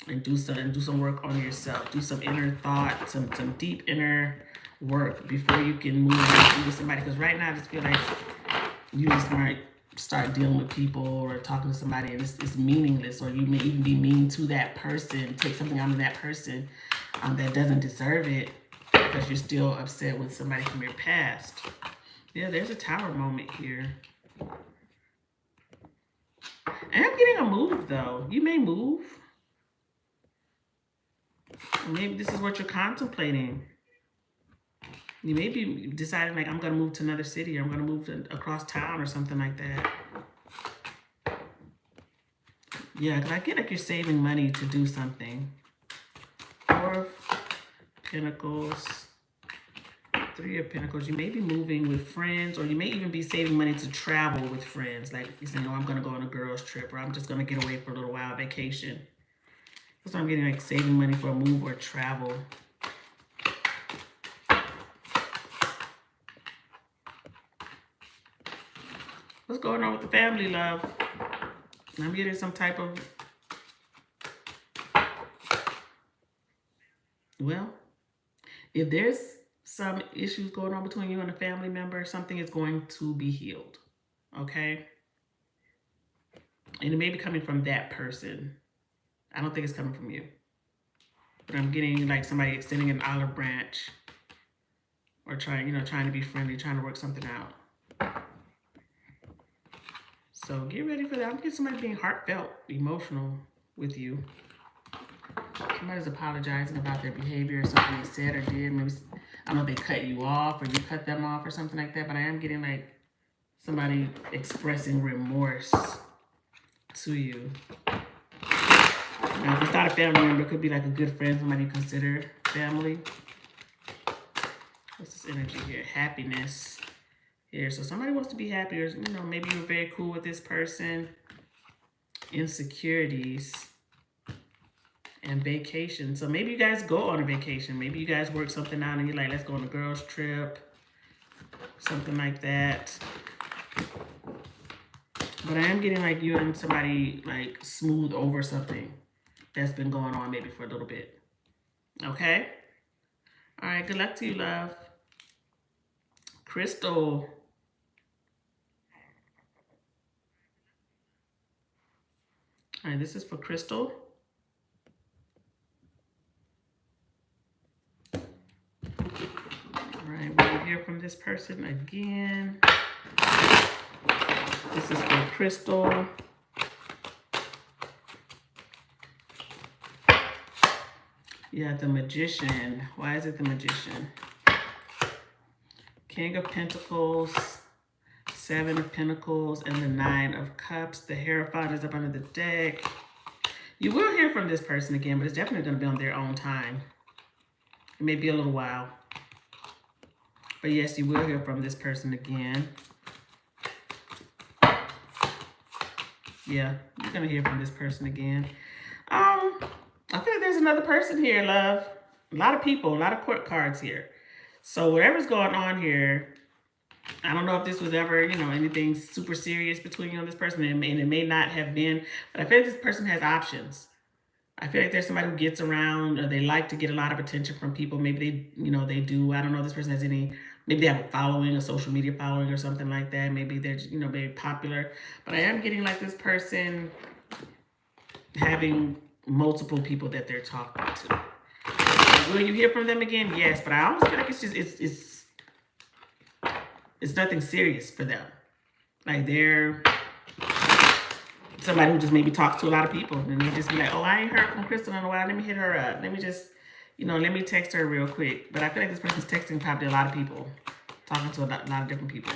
And do some work on yourself. Do some inner thought, some deep inner work before you can move on and be with somebody. Because right now I just feel like you just might start dealing with people or talking to somebody, and it's meaningless, or you may even be mean to that person, take something out of that person that doesn't deserve it, because you're still upset with somebody from your past. Yeah, there's a Tower moment here. And I'm getting a move, though. You may move. Maybe this is what you're contemplating. You may be deciding, like, I'm going to move to another city, or I'm going to move across town, or something like that. Yeah, because I get like you're saving money to do something. 4 of Pentacles, 3 of Pentacles. You may be moving with friends, or you may even be saving money to travel with friends. Like you're saying, oh, I'm going to go on a girls' trip, or I'm just going to get away for a little while, vacation. That's what I'm getting, like saving money for a move or travel. What's going on with the family, love? I'm getting some type of... Well, if there's some issues going on between you and a family member, something is going to be healed, okay? And it may be coming from that person. I don't think it's coming from you. But I'm getting like somebody extending an olive branch, or trying to be friendly, trying to work something out. So get ready for that. I'm getting somebody being heartfelt, emotional with you. Somebody's apologizing about their behavior, or something they said or did. Maybe, I don't know if they cut you off, or you cut them off, or something like that. But I am getting like somebody expressing remorse to you. Now, if it's not a family member, it could be like a good friend, somebody you consider family. What's this energy here? Happiness here. So somebody wants to be happy, or maybe you're very cool with this person. Insecurities and vacation. So maybe you guys go on a vacation. Maybe you guys work something out and you're like, let's go on a girls' trip. Something like that. But I am getting like you and somebody like smooth over something that's been going on maybe for a little bit. Okay? All right, good luck to you, love. Crystal. All right, this is for Crystal. All right, we'll hear from this person again. This is for Crystal. Yeah, the Magician. Why is it the Magician? King of Pentacles, Seven of Pentacles, and the Nine of Cups. The Hierophant is up under the deck. You will hear from this person again, but it's definitely going to be on their own time. It may be a little while. But yes, you will hear from this person again. Yeah, you're going to hear from this person again. I feel like there's another person here, love. A lot of people, a lot of court cards here. So whatever's going on here, I don't know if this was ever, you know, anything super serious between you and this person, and it may not have been, but I feel like this person has options. I feel like there's somebody who gets around, or they like to get a lot of attention from people. Maybe they, you know, they do. I don't know if this person has any, maybe they have a following, a social media following or something like that. Maybe they're, you know, very popular. But I am getting like this person having multiple people that they're talking to. Will you hear from them again? Yes, but I almost feel like it's just, it's nothing serious for them. Like they're somebody who just maybe talks to a lot of people, and they just be like, oh, I ain't heard from Crystal in a while. Let me hit her up. Let me just, you know, let me text her real quick. But I feel like this person's texting probably a lot of people, talking to a lot of different people.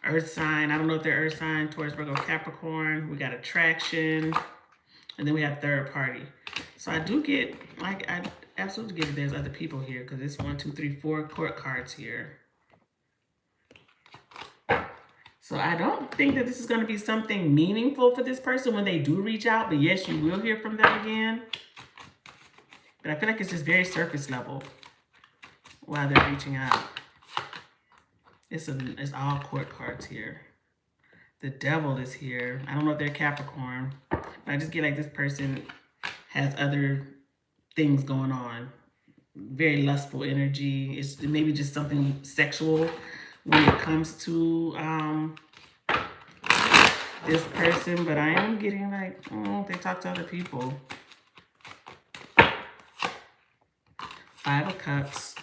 Earth sign. I don't know if they're earth sign, Taurus, Virgo, Capricorn. We got attraction. And then we have third party. So I do get, like, I absolutely get that there's other people here, because it's 1, 2, 3, 4 court cards here. So I don't think that this is going to be something meaningful for this person when they do reach out. But yes, you will hear from them again. But I feel like it's just very surface level while they're reaching out. It's all court cards here. The Devil is here. I don't know if they're Capricorn. But I just get like this person has other things going on. Very lustful energy. It's maybe just something sexual when it comes to this person. But I am getting like, oh, they talk to other people. 5 of Cups.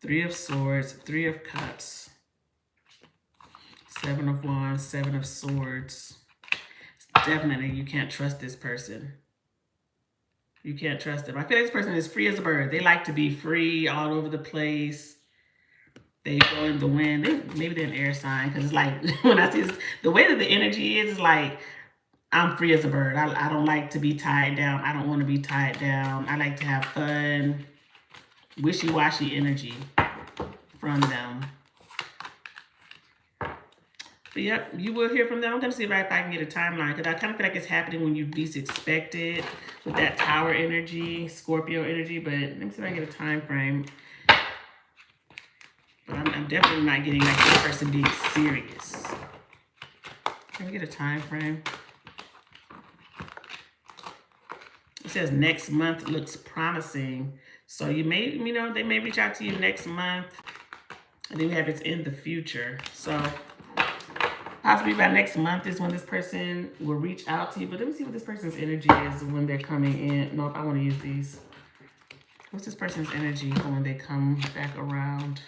3 of Swords. 3 of Cups. 7 of Wands. 7 of Swords. Definitely, you can't trust this person. You can't trust them. I feel like this person is free as a bird. They like to be free all over the place. They go in the wind. Maybe they're an air sign, because it's like, when I see this, the way that the energy is like, I'm free as a bird. I don't like to be tied down. I don't want to be tied down. I like to have fun. Wishy-washy energy from them. But yep, you will hear from them. I'm going to see if I can get a timeline, because I kind of feel like it's happening when you least expect it with that Tower energy, Scorpio energy. But let me see if I can get a time frame. But I'm definitely not getting like this person being serious. Can we get a time frame? It says next month looks promising. So you may, you know, they may reach out to you next month. And then we have it's in the future. So possibly by next month is when this person will reach out to you. But let me see what this person's energy is when they're coming in. Nope, I want to use these. What's this person's energy when they come back around?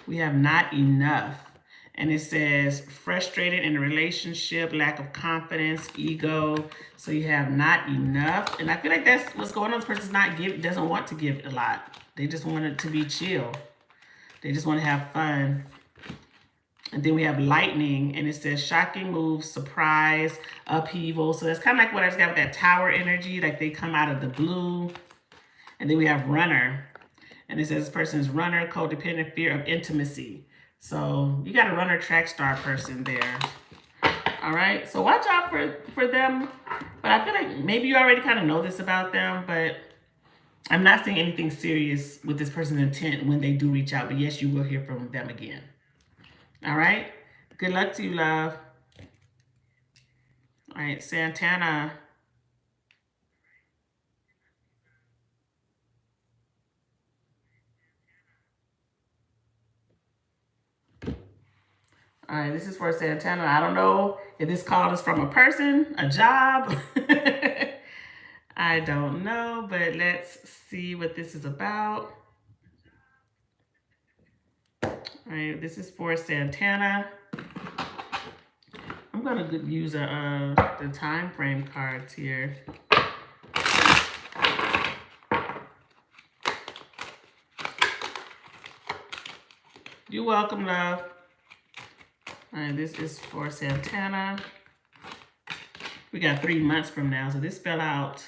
We have not enough. And it says frustrated in a relationship, lack of confidence, ego. So you have not enough. And I feel like that's what's going on. This person's doesn't want to give a lot. They just want it to be chill. They just want to have fun. And then we have lightning, and it says shocking moves, surprise, upheaval. So that's kind of like what I just got with that Tower energy, like they come out of the blue. And then we have runner, and it says this person is runner, codependent, fear of intimacy. So you got a runner, track star person there. All right, so watch out for them. But I feel like maybe you already kind of know this about them, but I'm not seeing anything serious with this person's intent when they do reach out. But yes, you will hear from them again. All right. Good luck to you, love. All right, Santana. All right, this is for Santana. I don't know if this call is from a person, a job. I don't know, but let's see what this is about. All right, this is for Santana. I'm gonna use the time frame cards here. You're welcome, love. All right, this is for Santana. We got 3 months from now, so this fell out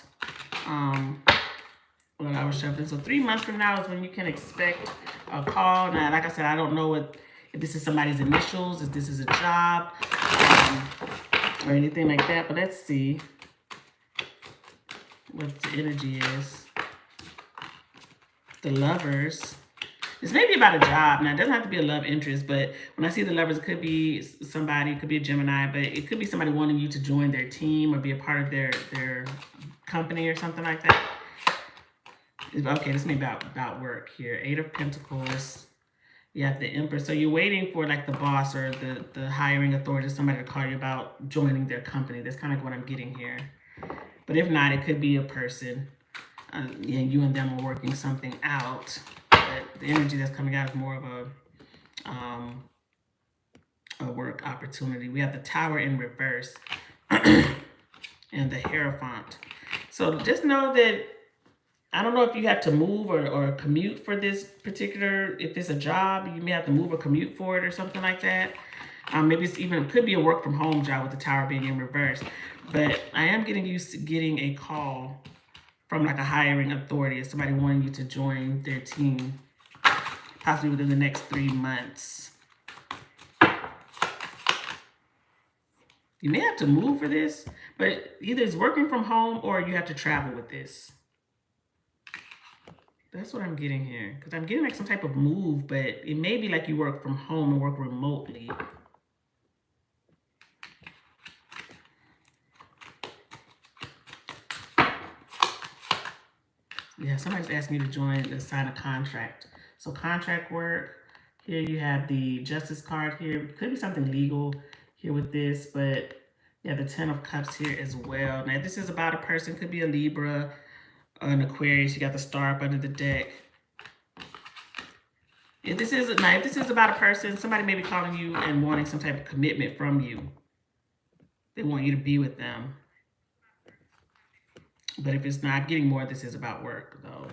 when I was shuffling. So 3 months from now is when you can expect a call. Now, like I said, I don't know if this is somebody's initials, if this is a job, or anything like that. But let's see what the energy is. The Lovers. This may be about a job. Now, it doesn't have to be a love interest, but when I see the Lovers, it could be somebody, it could be a Gemini, but it could be somebody wanting you to join their team or be a part of their company or something like that. Okay, this may be about work here. 8 of Pentacles. You have the Empress. So you're waiting for like the boss or the hiring authority, somebody to call you about joining their company. That's kind of what I'm getting here. But if not, it could be a person. And you and them are working something out. But the energy that's coming out is more of a work opportunity. We have the Tower in reverse and the Hierophant. So just know that I don't know if you have to move or commute for this particular, if it's a job, you may have to move or commute for it or something like that. Maybe it could be a work from home job with the Tower being in reverse. But I am getting used to getting a call from like a hiring authority or somebody wanting you to join their team, possibly within the next 3 months. You may have to move for this, but either it's working from home or you have to travel with this. That's what I'm getting here. Because I'm getting like some type of move, but it may be like you work from home and work remotely. Yeah, somebody's asking you to join to sign a contract. So contract work. Here you have the Justice card here. Could be something legal here with this, but yeah, the 10 of Cups here as well. Now, this is about a person. Could be a Libra, an Aquarius. You got the star up under the deck. If this is about a person, somebody may be calling you and wanting some type of commitment from you. They want you to be with them. But if it's not getting more, this is about work, though.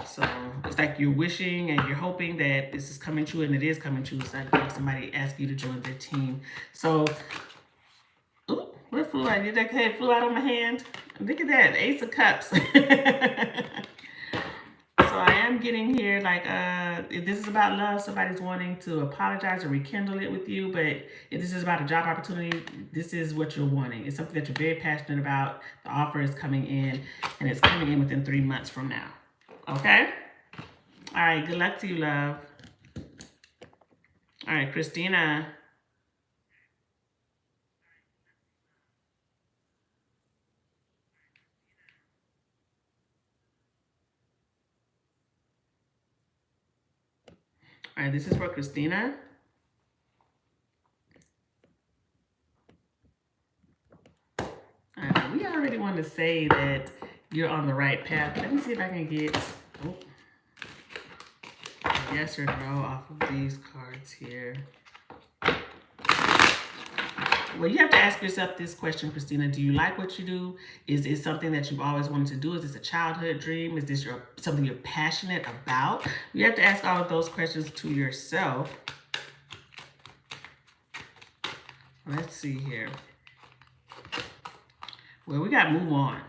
So it's like you're wishing and you're hoping that this is coming true, and it is coming true. It's like somebody asks you to join their team. So, ooh, what flew out? Did that head flew out on my hand? Look at that, Ace of Cups. So I am getting here like, if this is about love, somebody's wanting to apologize or rekindle it with you. But if this is about a job opportunity, this is what you're wanting. It's something that you're very passionate about. The offer is coming in, and it's coming in within 3 months from now. Okay? All right, good luck to you, love. All right, Christina. All right, this is for Christina. We already want to say that you're on the right path. Let me see if I can get yes or no off of these cards here. Well, you have to ask yourself this question, Christina. Do you like what you do? Is it something that you've always wanted to do? Is this a childhood dream? Is this something you're passionate about? You have to ask all of those questions to yourself. Let's see here. Well, we got move on.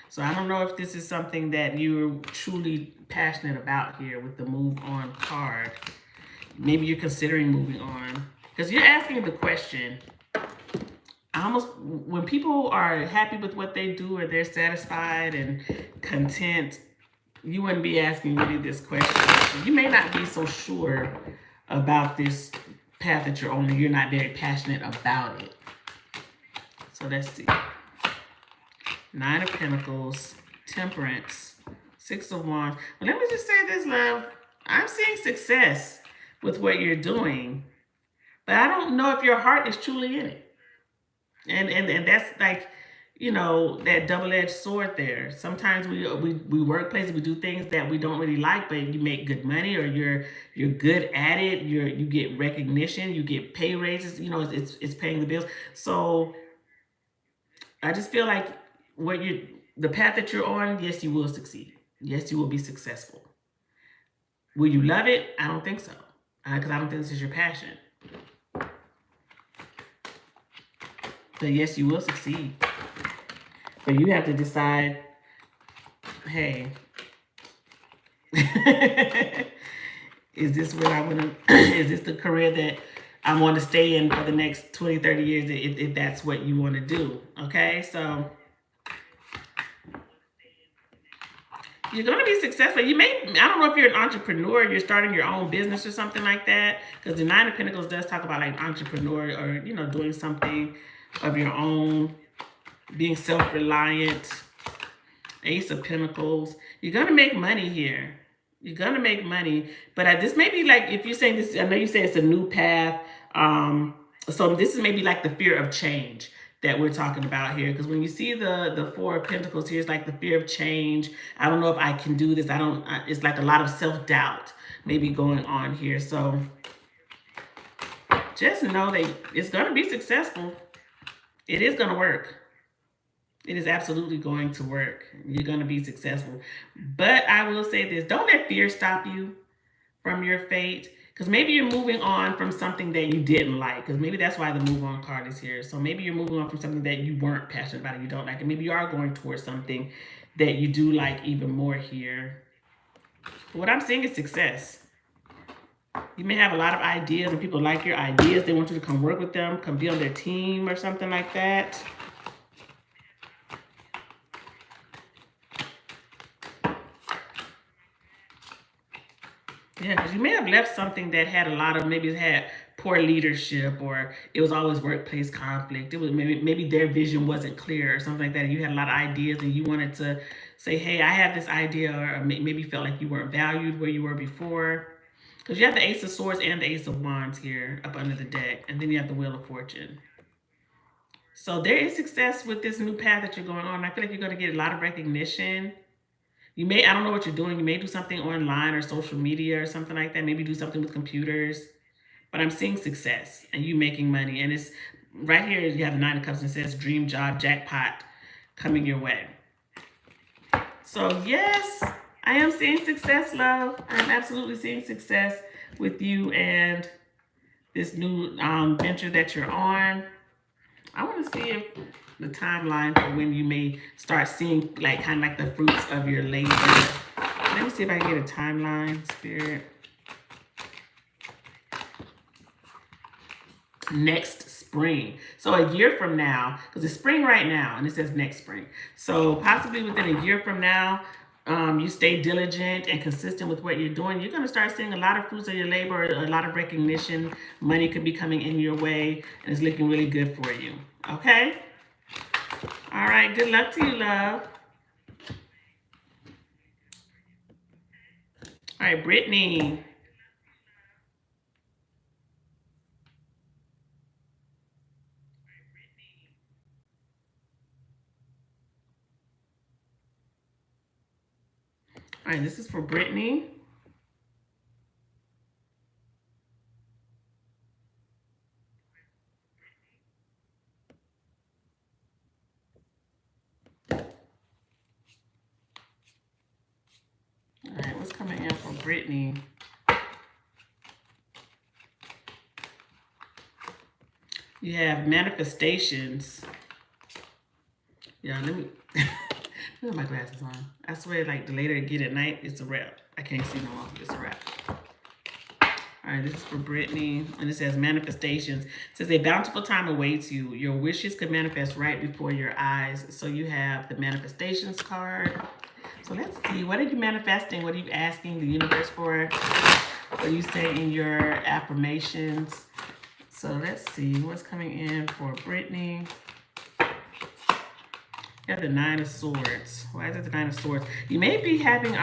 So I don't know if this is something that you're truly passionate about here with the move on card. Maybe you're considering moving on. Because you're asking the question, when people are happy with what they do or they're satisfied and content, you wouldn't be asking really this question. You may not be so sure about this path that you're on, and you're not very passionate about it. So let's see. 9 of Pentacles, Temperance, 6 of Wands. Well, let me just say this, love. I'm seeing success with what you're doing, but I don't know if your heart is truly in it. And that's like, you know, that double-edged sword there. Sometimes we work places, we do things that we don't really like, but you make good money, or you're good at it. You get recognition, you get pay raises. You know, it's paying the bills. So I just feel like the path that you're on, yes, you will succeed. Yes, you will be successful. Will you love it? I don't think so. because I don't think this is your passion. But yes, you will succeed. But you have to decide, hey, is this what I want to, is this the career that I want to stay in for the next 20, 30 years, if that's what you want to do? Okay, so you're going to be successful. You may, I don't know if you're an entrepreneur, you're starting your own business or something like that, because the Nine of Pentacles does talk about like entrepreneur, or, you know, doing something of your own, being self-reliant. Ace of Pentacles. You're going to make money here. You're going to make money. But this may be like, if you're saying this, I know you say it's a new path. So this is maybe like the fear of change that we're talking about here. Because when you see the Four of Pentacles here, it's like the fear of change. I don't know if I can do this. It's like a lot of self-doubt maybe going on here. So just know that it's going to be successful. It is going to work. It is absolutely going to work. You're going to be successful. But I will say this, don't let fear stop you from your fate. Because maybe you're moving on from something that you didn't like. Because maybe that's why the move on card is here. So maybe you're moving on from something that you weren't passionate about and you don't like. And maybe you are going towards something that you do like even more here. But what I'm seeing is success. You may have a lot of ideas and people like your ideas. They want you to come work with them, come be on their team or something like that. Yeah, because you may have left something that had a lot of, maybe it had poor leadership, or it was always workplace conflict. It was maybe their vision wasn't clear or something like that. You had a lot of ideas and you wanted to say, hey, I have this idea, or maybe you felt like you weren't valued where you were before. Because you have the Ace of Swords and the Ace of Wands here up under the deck. And then you have the Wheel of Fortune. So there is success with this new path that you're going on. I feel like you're going to get a lot of recognition. You may, I don't know what you're doing. You may do something online or social media or something like that. Maybe do something with computers. But I'm seeing success and you making money. And it's right here, you have the Nine of Cups and it says dream job, jackpot coming your way. So yes, I am seeing success, love. I'm absolutely seeing success with you and this new venture that you're on. I want to see if the timeline for when you may start seeing like kind of like the fruits of your labor. Let me see if I can get a timeline, Spirit. Next spring. So a year from now, because it's spring right now and it says next spring. So possibly within a year from now, you stay diligent and consistent with what you're doing, you're going to start seeing a lot of fruits of your labor, a lot of recognition. Money could be coming in your way and it's looking really good for you. Okay? All right. Good luck to you, love. All right, Brittany. All right, this is for Brittany. All right, what's coming in for Brittany? You have manifestations. Yeah, let me put my glasses on. I swear, like, the later I get at night, it's a wrap. I can't see no more. It's a wrap. All right, this is for Brittany, and it says manifestations. It says a bountiful time awaits you. Your wishes could manifest right before your eyes. So you have the manifestations card. So let's see, what are you manifesting? What are you asking the universe for? What are you saying in your affirmations? So let's see what's coming in for Brittany. You have the Nine of Swords. Why is it the Nine of Swords? You may be having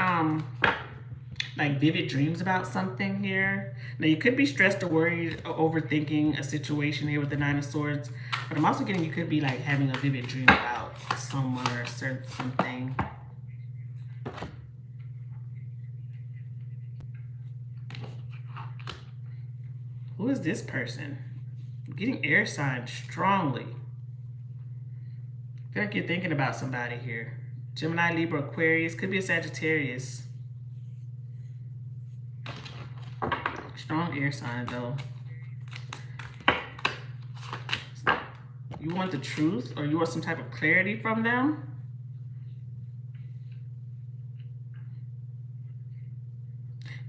like vivid dreams about something here. Now you could be stressed or worried or overthinking a situation here with the Nine of Swords. But I'm also getting you could be like having a vivid dream about someone or something. Who is this person? I'm getting air signs strongly. I feel like you're thinking about somebody here. Gemini, Libra, Aquarius. Could be a Sagittarius. Strong air sign though. You want the truth, or you want some type of clarity from them?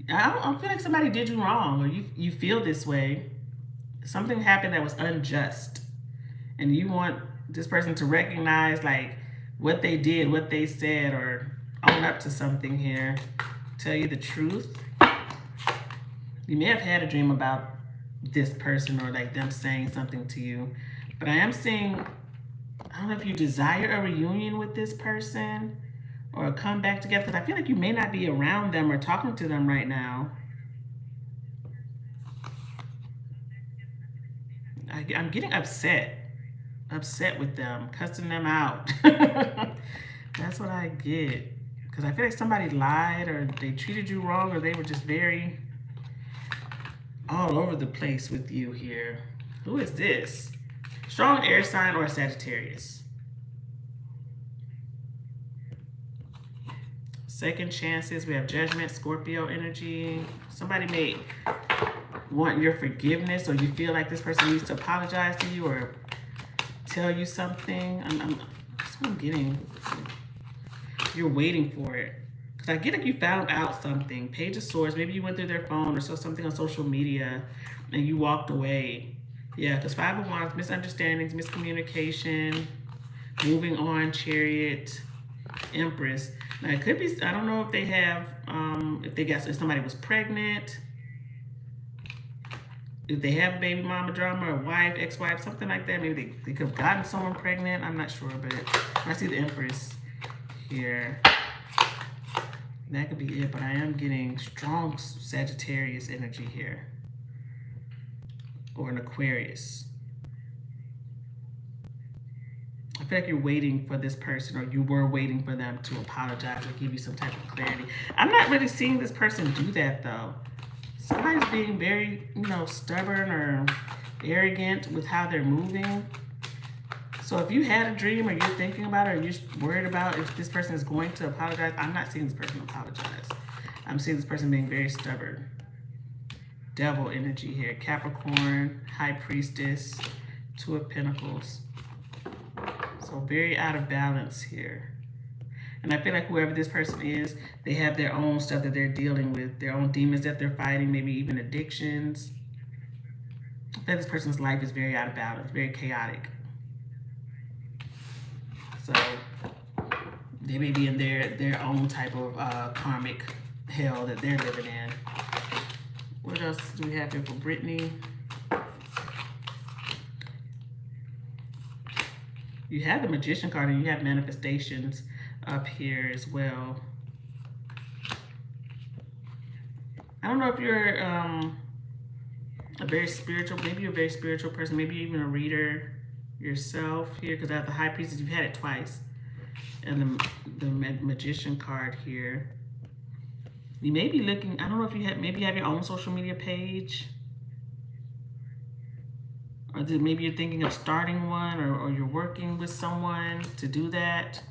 I feel like somebody did you wrong, or you feel this way. Something happened that was unjust, and you want this person to recognize like what they did, what they said, or own up to something here. Tell you the truth. You may have had a dream about this person or like them saying something to you, but I am seeing, I don't know if you desire a reunion with this person or come back together, because I feel like you may not be around them or talking to them right now. I'm getting upset with them, cussing them out. That's what I get. Because I feel like somebody lied, or they treated you wrong, or they were just very all over the place with you here. Who is this? Strong air sign or Sagittarius? Second chances. We have Judgment, Scorpio energy. Somebody may want your forgiveness, or you feel like this person needs to apologize to you or tell you something. That's what I'm getting. You're waiting for it. Because I get like you found out something. Page of Swords. Maybe you went through their phone or saw something on social media and you walked away. Yeah, because Five of Wands, misunderstandings, miscommunication, moving on, Chariot, Empress. Now it could be, I don't know if they have, if somebody was pregnant, if they have baby mama drama, or wife, ex-wife, something like that. Maybe they could have gotten someone pregnant. I'm not sure, but I see the Empress here. That could be it, but I am getting strong Sagittarius energy here. Or an Aquarius. I feel like you're waiting for this person, or you were waiting for them to apologize or give you some type of clarity. I'm not really seeing this person do that though. Somebody's being very, stubborn or arrogant with how they're moving. So if you had a dream, or you're thinking about it, or you're worried about if this person is going to apologize, I'm not seeing this person apologize. I'm seeing this person being very stubborn. Devil energy here. Capricorn, High Priestess, Two of Pentacles. So very out of balance here. And I feel like whoever this person is, they have their own stuff that they're dealing with, their own demons that they're fighting, maybe even addictions. I feel like this person's life is very out of balance, very chaotic. So they may be in their own type of karmic hell that they're living in. What else do we have here for Brittany? You have the Magician card, and you have manifestations up here as well. I don't know if you're a very spiritual, maybe you're a very spiritual person, maybe you're even a reader yourself here, because I have the High Priestess, you've had it twice. And the Magician card here. You may be looking, I don't know if you have, maybe you have your own social media page. Or maybe you're thinking of starting one, or you're working with someone to do that.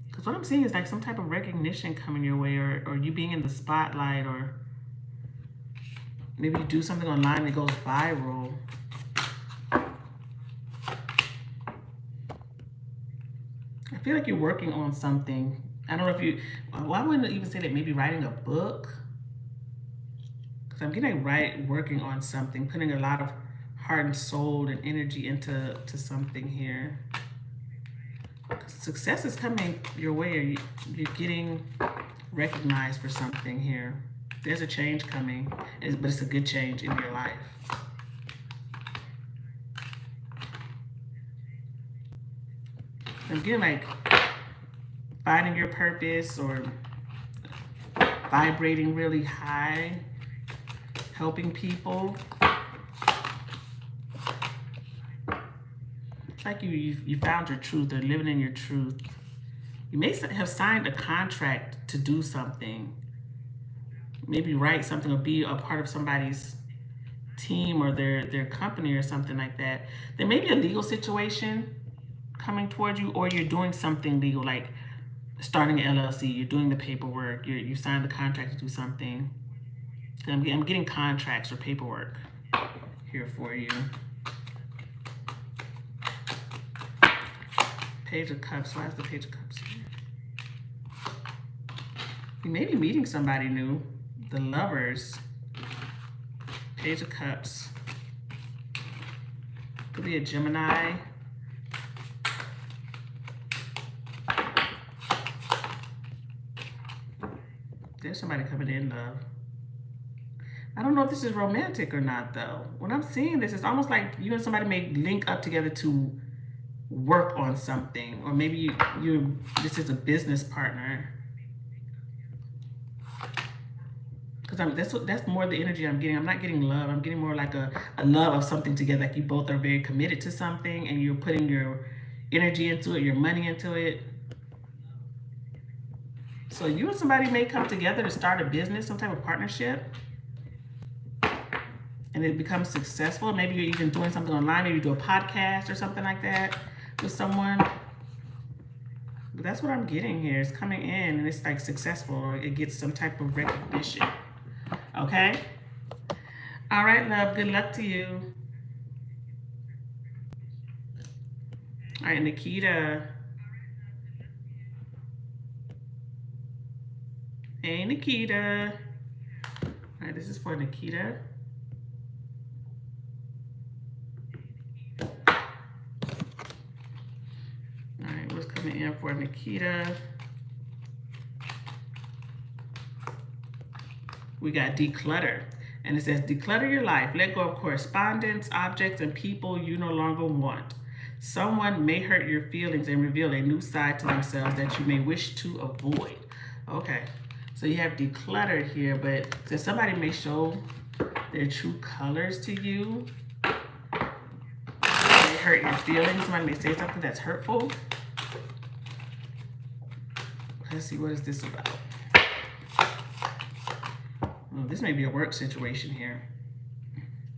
Because what I'm seeing is like some type of recognition coming your way, or you being in the spotlight, or maybe you do something online that goes viral. I feel like you're working on something. I don't know if you, well, I wouldn't even say that, maybe writing a book. Because I'm getting working on something, putting a lot of heart and soul and energy into something here. Success is coming your way, or you're getting recognized for something here. There's a change coming, but it's a good change in your life. I'm getting like finding your purpose, or vibrating really high, helping people. It's like you found your truth, or living in your truth. You may have signed a contract to do something. Maybe write something, or be a part of somebody's team, or their company, or something like that. There may be a legal situation coming towards you, or you're doing something legal, like starting an LLC, you're doing the paperwork, you signed the contract to do something. I'm getting contracts or paperwork here for you. Page of Cups. Why is the Page of Cups here? You may be meeting somebody new. The Lovers. Page of Cups. Could be a Gemini. There's somebody coming in, love. I don't know if this is romantic or not, though. When I'm seeing this, it's almost like you and somebody may link up together to work on something, or maybe this is a business partner. Because that's more the energy I'm getting. I'm not getting love. I'm getting more like a love of something together. Like you both are very committed to something, and you're putting your energy into it, your money into it. So you and somebody may come together to start a business, some type of partnership, and it becomes successful. Maybe you're even doing something online. Maybe you do a podcast or something like that with someone. But that's what I'm getting here. It's coming in and it's like successful, or it gets some type of recognition. Okay? All right, love. Good luck to you. All right, Nikita. Hey, Nikita. All right, this is for Nikita. All right, what's coming in for Nikita? We got declutter. And it says, declutter your life. Let go of correspondence, objects, and people you no longer want. Someone may hurt your feelings and reveal a new side to themselves that you may wish to avoid. Okay, so you have declutter here, but so somebody may show their true colors to you. They hurt your feelings. Somebody may say something that's hurtful. Let's see, what is this about? Well, this may be a work situation here.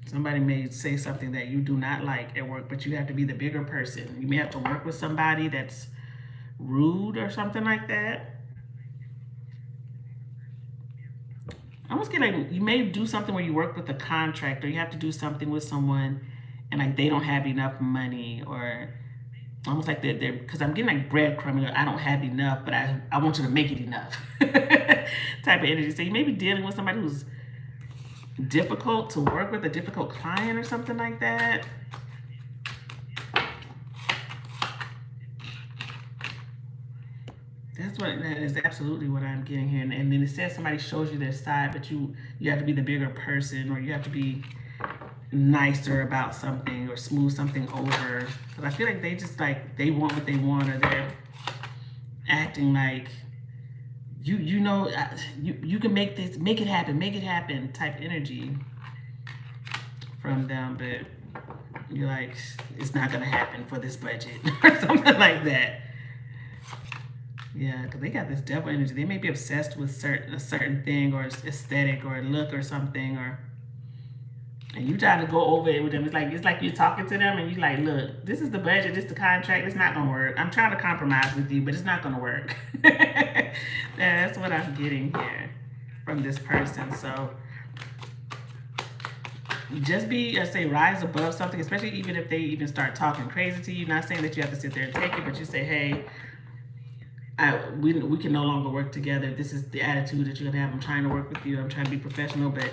Somebody may say something that you do not like at work, but you have to be the bigger person. You may have to work with somebody that's rude or something like that. I almost get like you may do something where you work with a contractor. You have to do something with someone and like they don't have enough money, or almost like they're because I'm getting like breadcrumbing. I don't have enough, but I want you to make it enough type of energy. So you may be dealing with somebody who's difficult to work with, a difficult client or something like that. That is absolutely what I'm getting here. And then it says somebody shows you their side, but you have to be the bigger person, or you have to be nicer about something or smooth something over. But I feel like they just like they want what they want, or they're acting like you know you can make this, make it happen type energy from them, but you're like, it's not gonna happen for this budget or something like that. Yeah, because they got this devil energy. They may be obsessed with a certain thing or aesthetic or look or something, and you try to go over it with them. It's like you're talking to them and you're like, look, this is the budget, this is the contract, it's not gonna work. I'm trying to compromise with you, but it's not gonna work. That's what I'm getting here from this person. So just be, rise above something, especially even if they even start talking crazy to you. Not saying that you have to sit there and take it, but you say, hey, we can no longer work together. This is the attitude that you're gonna have. I'm trying to work with you. I'm trying to be professional, but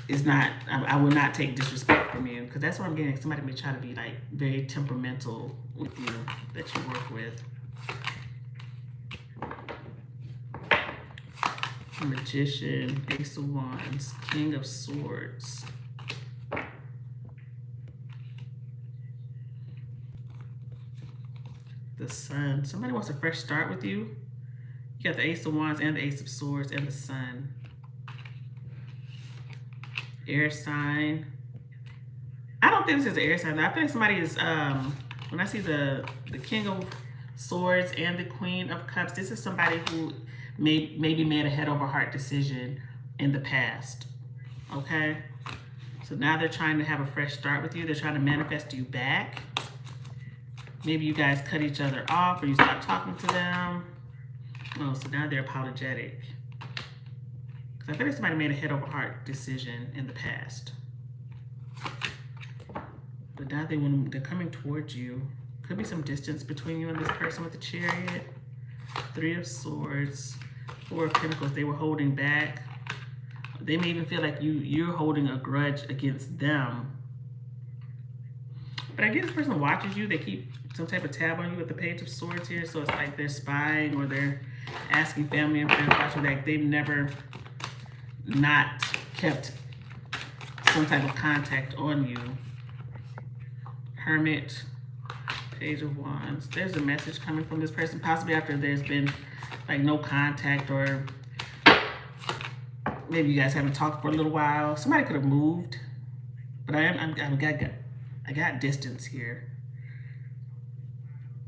it's not. I will not take disrespect from you, because that's what I'm getting. Somebody may try to be like very temperamental with you that you work with. Magician, Ace of Wands, King of Swords. The Sun. Somebody wants a fresh start with you. You got the Ace of Wands and the Ace of Swords and the Sun. Air sign. I don't think this is an air sign. I feel like somebody is, when I see the King of Swords and the Queen of Cups, this is somebody who maybe made a head over heart decision in the past. Okay? So now they're trying to have a fresh start with you. They're trying to manifest you back. Maybe you guys cut each other off, or you stopped talking to them. Oh, so now they're apologetic. So I feel like somebody made a head over heart decision in the past. But now they're coming towards you. Could be some distance between you and this person with the Chariot. 3 of Swords, 4 of Pentacles. They were holding back. They may even feel like you're holding a grudge against them. But I guess this person watches you. They keep some type of tab on you with the Page of Swords here. So it's like they're spying or they're asking family and friends to watch you. Like they've never not kept some type of contact on you. Hermit, Page of Wands. There's a message coming from this person, possibly after there's been like no contact, or maybe you guys haven't talked for a little while. Somebody could have moved, but I got distance here.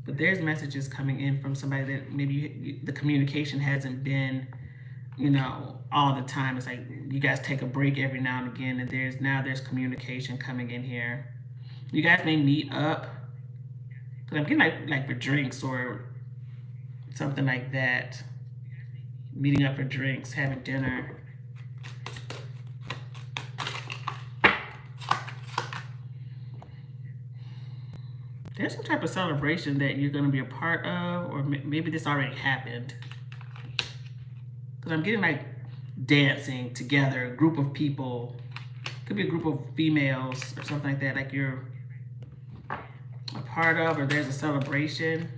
But there's messages coming in from somebody that maybe the communication hasn't been, you know, all the time. It's like you guys take a break every now and again, and there's communication coming in here. You guys may meet up. But I'm getting like for drinks or something like that. Meeting up for drinks, having dinner. There's some type of celebration that you're going to be a part of, or maybe this already happened. Because I'm getting like dancing together, a group of people. Could be a group of females or something like that, like you're a part of, or there's a celebration.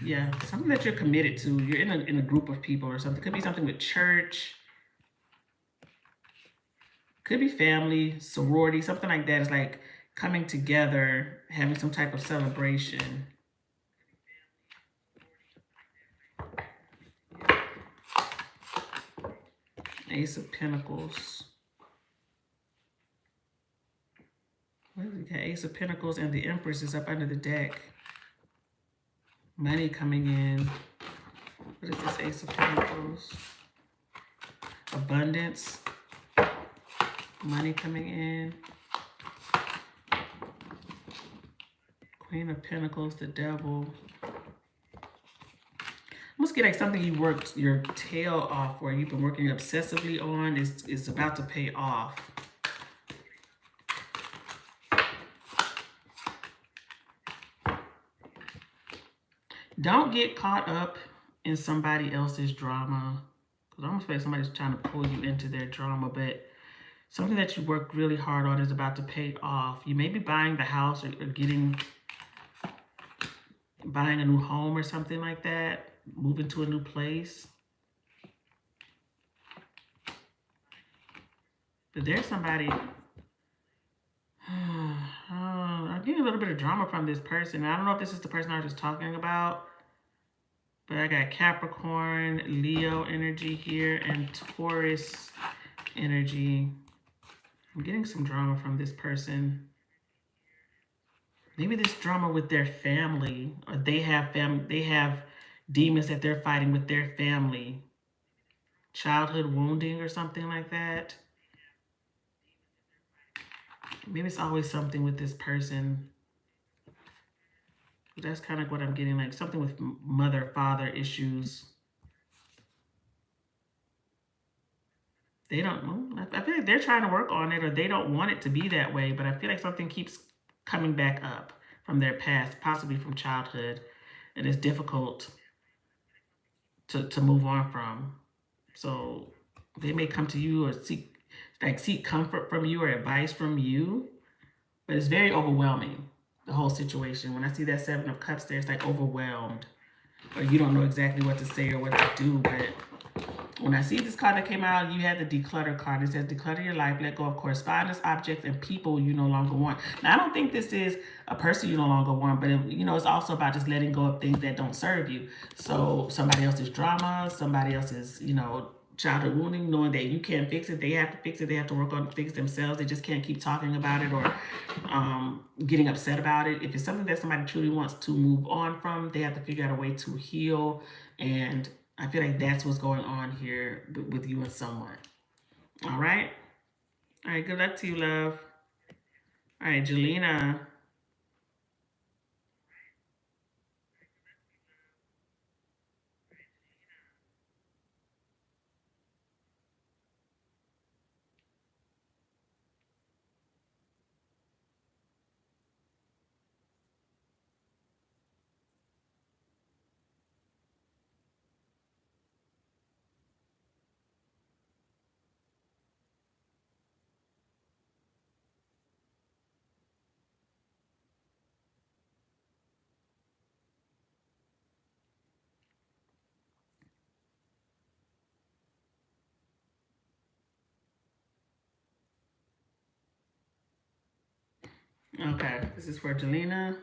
Yeah, something that you're committed to. You're in a group of people or something. Could be something with church. Could be family, sorority, something like that. It's like coming together, having some type of celebration. Ace of Pentacles. What do we got? Ace of Pentacles and the Empress is up under the deck. Money coming in. What is this Ace of Pentacles? Abundance. Money coming in. Queen of Pentacles, the Devil. Must get like something you worked your tail off for, you've been working obsessively on, is about to pay off. Don't get caught up in somebody else's drama. Because I almost feel like somebody's trying to pull you into their drama, but something that you worked really hard on is about to pay off. You may be buying the house or buying a new home or something like that. Moving to a new place. But there's somebody... I'm getting a little bit of drama from this person. I don't know if this is the person I was just talking about. But I got Capricorn, Leo energy here, and Taurus energy. I'm getting some drama from this person. Maybe this drama with their family, or they have demons that they're fighting with their family. Childhood wounding or something like that. Maybe it's always something with this person. That's kind of what I'm getting, like something with mother-father issues. They don't know. I feel like they're trying to work on it, or they don't want it to be that way, but I feel like something keeps coming back up from their past, possibly from childhood, and it's difficult to move on from. So they may come to you or seek comfort from you or advice from you, but it's very overwhelming, the whole situation. When I see that 7 of Cups there, it's like overwhelmed, or you don't know exactly what to say or what to do. But when I see this card that came out, you had the declutter card. It says declutter your life, let go of correspondence, objects, and people you no longer want. Now, I don't think this is a person you no longer want, but it's also about just letting go of things that don't serve you. So somebody else's drama, somebody else's, childhood wounding, knowing that you can't fix it, they have to fix it, they have to work on fix themselves. They just can't keep talking about it or getting upset about it. If it's something that somebody truly wants to move on from, they have to figure out a way to heal. And I feel like that's what's going on here with you and someone. All right. All right. Good luck to you, love. All right, Jelena. Okay, this is for Jelena.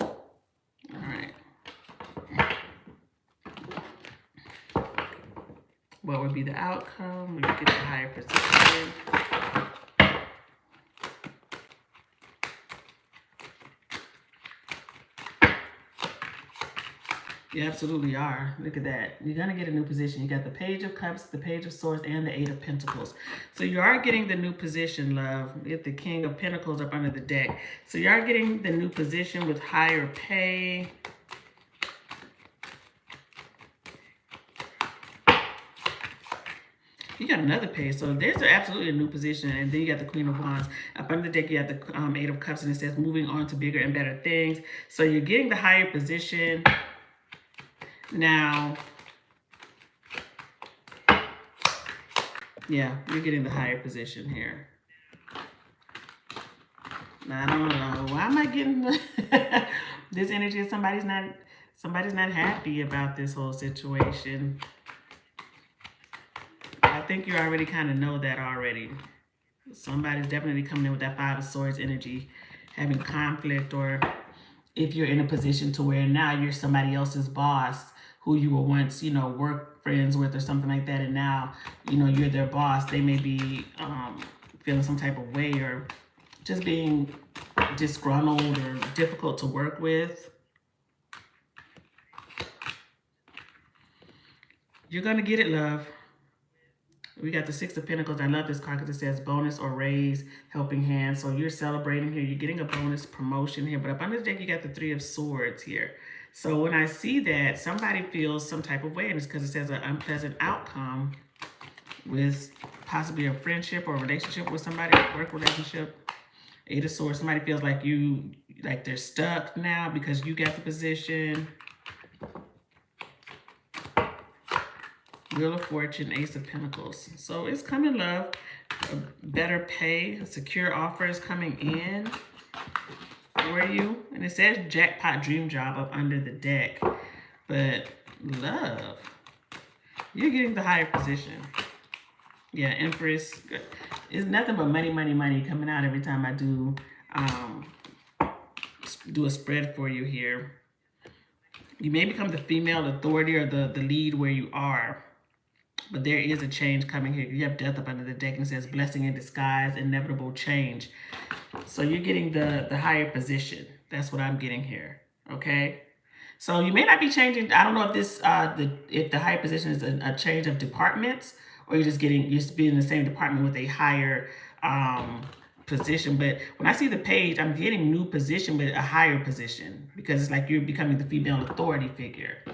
All right. What would be the outcome when you get the higher position? You absolutely are. Look at that. You're going to get a new position. You got the Page of Cups, the Page of Swords, and the Eight of Pentacles. So you are getting the new position, love. You get the King of Pentacles up under the deck. So you are getting the new position with higher pay. You got another page. So there's absolutely a new position. And then you got the Queen of Wands. Up under the deck, you got the Eight of Cups. And it says moving on to bigger and better things. So you're getting the higher position. Now, yeah, you're getting the higher position here. Now, I don't know. Why am I getting this energy? Somebody's not happy about this whole situation. I think you already kind of know that already. Somebody's definitely coming in with that Five of Swords energy, having conflict, or if you're in a position to where now you're somebody else's boss who you were once, work friends with or something like that, and now, you're their boss. They may be feeling some type of way or just being disgruntled or difficult to work with. You're going to get it, love. We got the Six of Pentacles. I love this card because it says bonus or raise, helping hand. So you're celebrating here. You're getting a bonus promotion here. But up under the deck, you got the Three of Swords here. So when I see that, somebody feels some type of way. And it's because it says an unpleasant outcome with possibly a friendship or a relationship with somebody, a work relationship. Eight of Swords. Somebody feels like they're stuck now because you got the position. Wheel of Fortune, Ace of Pentacles. So it's coming, love. Better pay, secure offers coming in for you. And it says jackpot dream job up under the deck. But love, you're getting the higher position. Yeah, Empress. It's nothing but money, money, money coming out every time I do a spread for you here. You may become the female authority or the lead where you are. But there is a change coming here. You have death up under the deck and it says blessing in disguise, inevitable change. So you're getting the higher position. That's what I'm getting here. Okay. So you may not be changing. I don't know if this if the higher position is a change of departments, or you're just being in the same department with a higher position. But when I see the page, I'm getting new position, but a higher position, because it's like you're becoming the female authority figure.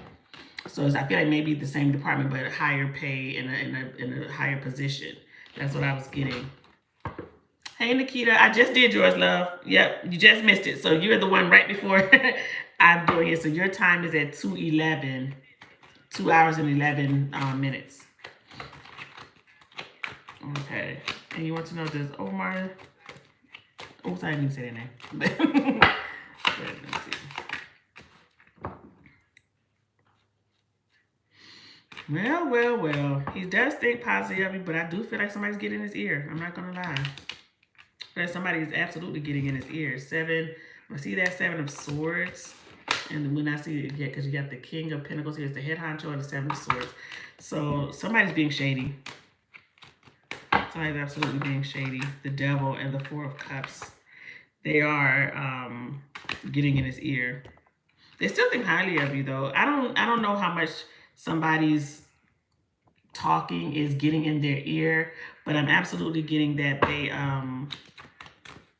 So I feel like maybe the same department, but a higher pay in a higher position. That's what I was getting. Hey, Nikita, I just did yours, love. Yep, you just missed it. So you're the one right before I'm doing it. So your time is at 2:11, 2 hours and 11 minutes. Okay. And you want to know, does Omar... Oops, I didn't say that name. Let's see. Well. He does think positive of me, but I do feel like somebody's getting in his ear. I'm not going to lie. But somebody is absolutely getting in his ear. I see that Seven of Swords. And when I see it, because you got the King of Pentacles, here's the head honcho and the Seven of Swords. So somebody's being shady. Somebody's absolutely being shady. The Devil and the Four of Cups. They are getting in his ear. They still think highly of you, though. I don't know how much somebody's talking is getting in their ear, but I'm absolutely getting that they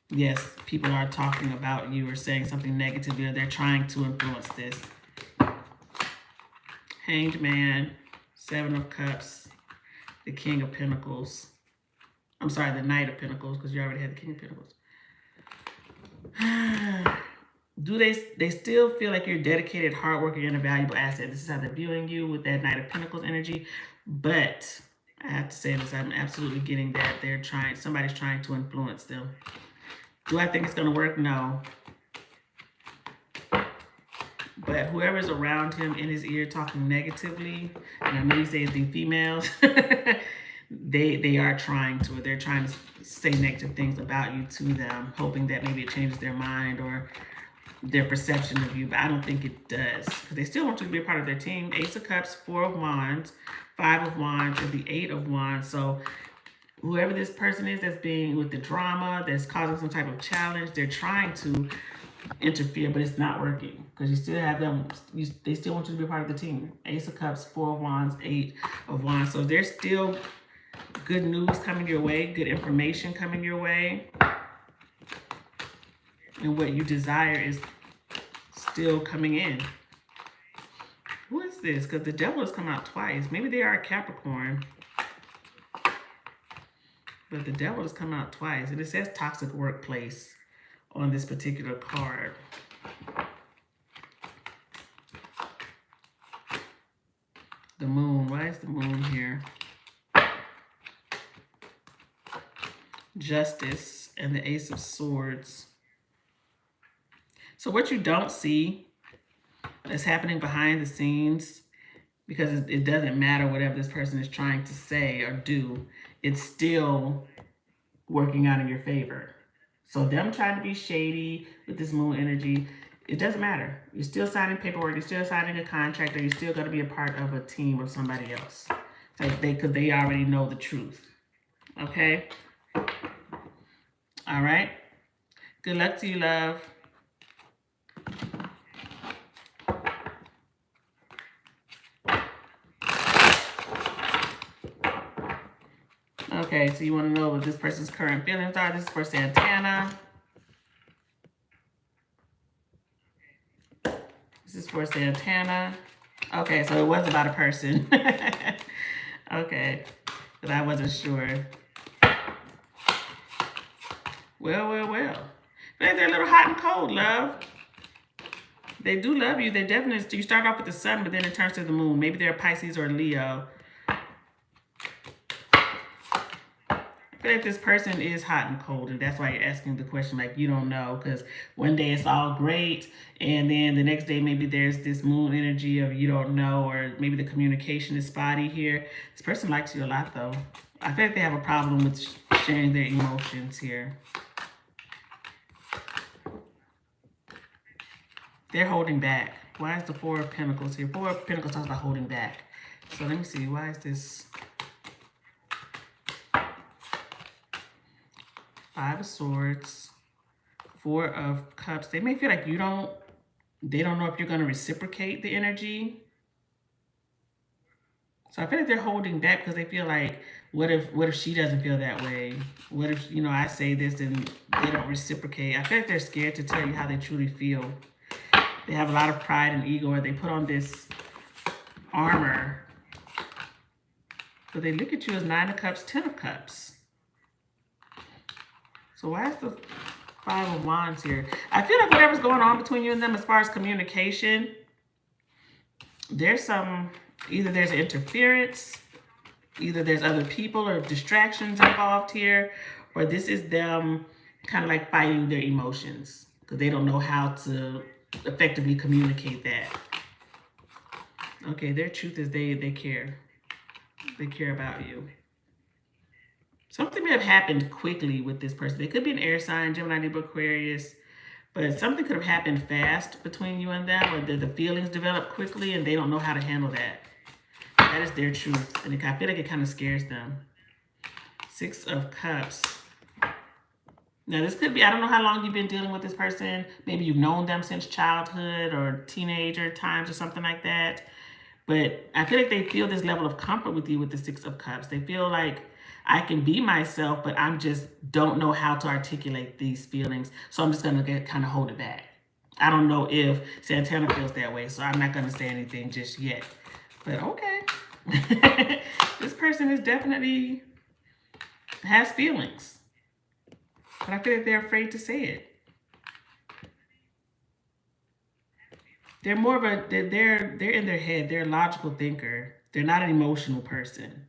yes, people are talking about you or saying something negative, or they're trying to influence this. Hanged Man, Seven of Cups, the King of Pentacles. I'm sorry, the Knight of Pentacles, because you already had the King of Pentacles. Do they still feel like you're dedicated, hardworking, and a valuable asset? This is how they're viewing you with that Knight of Pentacles energy. But I have to say this, I'm absolutely getting that somebody's trying to influence them. Do I think it's going to work? No. But whoever's around him in his ear talking negatively, and I know he says the females, they are trying to, they're trying to say negative things about you to them, hoping that maybe it changes their mind or their perception of you. But I don't think it does, because they still want you to be a part of their team. Ace of Cups, Four of Wands, Five of Wands, and the Eight of Wands. So whoever this person is that's being with the drama, that's causing some type of challenge, they're trying to interfere, but it's not working, because you still have them, they still want you to be a part of the team. Ace of Cups, Four of Wands, Eight of Wands. So there's still good news coming your way, good information coming your way, and what you desire is still coming in. Who is this? Because the Devil has come out twice. Maybe they are a Capricorn, but the Devil has come out twice, and it says toxic workplace on this particular card. The Moon. Why is the Moon here? Justice and the Ace of Swords. So what you don't see that's happening behind the scenes, because it doesn't matter whatever this person is trying to say or do, it's still working out in your favor. So them trying to be shady with this Moon energy, it doesn't matter. You're still signing paperwork. You're still signing a contract, or you're still going to be a part of a team of somebody else. Like because they already know the truth. Okay? All right? Good luck to you, love. Okay, so you want to know what this person's current feelings are. This is for Santana. This is for Santana. Okay, so it was about a person. Okay, because I wasn't sure. Well. They're a little hot and cold, love. They do love you. They definitely, you start off with the sun, but then it turns to the moon. Maybe they're Pisces or Leo. I feel like this person is hot and cold, and that's why you're asking the question like you don't know, because one day it's all great, and then the next day maybe there's this moon energy of you don't know, or maybe the communication is spotty here. This person likes you a lot, though. I feel like they have a problem with sharing their emotions here. They're holding back. Why is the Four of Pentacles here? Four of Pentacles talks about holding back. So let me see. Why is this? Five of Swords. Four of Cups. They may feel like they don't know if you're going to reciprocate the energy. So I feel like they're holding back because they feel like, what if she doesn't feel that way? What if, I say this and they don't reciprocate? I feel like they're scared to tell you how they truly feel. They have a lot of pride and ego, or they put on this armor. So they look at you as Nine of Cups, Ten of Cups. So why is the Five of Wands here? I feel like whatever's going on between you and them as far as communication, there's either there's interference, either there's other people or distractions involved here, or this is them kind of like fighting their emotions because they don't know how to effectively communicate that. Okay, their truth is they care. They care about you. Something may have happened quickly with this person. They could be an air sign, Gemini, Libra, Aquarius, but something could have happened fast between you and them, or the feelings develop quickly and they don't know how to handle that. That is their truth, and I feel like it kind of scares them. Six of Cups. Now, this could be, I don't know how long you've been dealing with this person. Maybe you've known them since childhood or teenager times or something like that. But I feel like they feel this level of comfort with you with the Six of Cups. They feel like I can be myself, but I'm just don't know how to articulate these feelings. So I'm just going to kind of hold it back. I don't know if Santana feels that way, so I'm not going to say anything just yet. But okay. This person is definitely has feelings. But I feel like they're afraid to say it. They're more of they're in their head. They're a logical thinker. They're not an emotional person.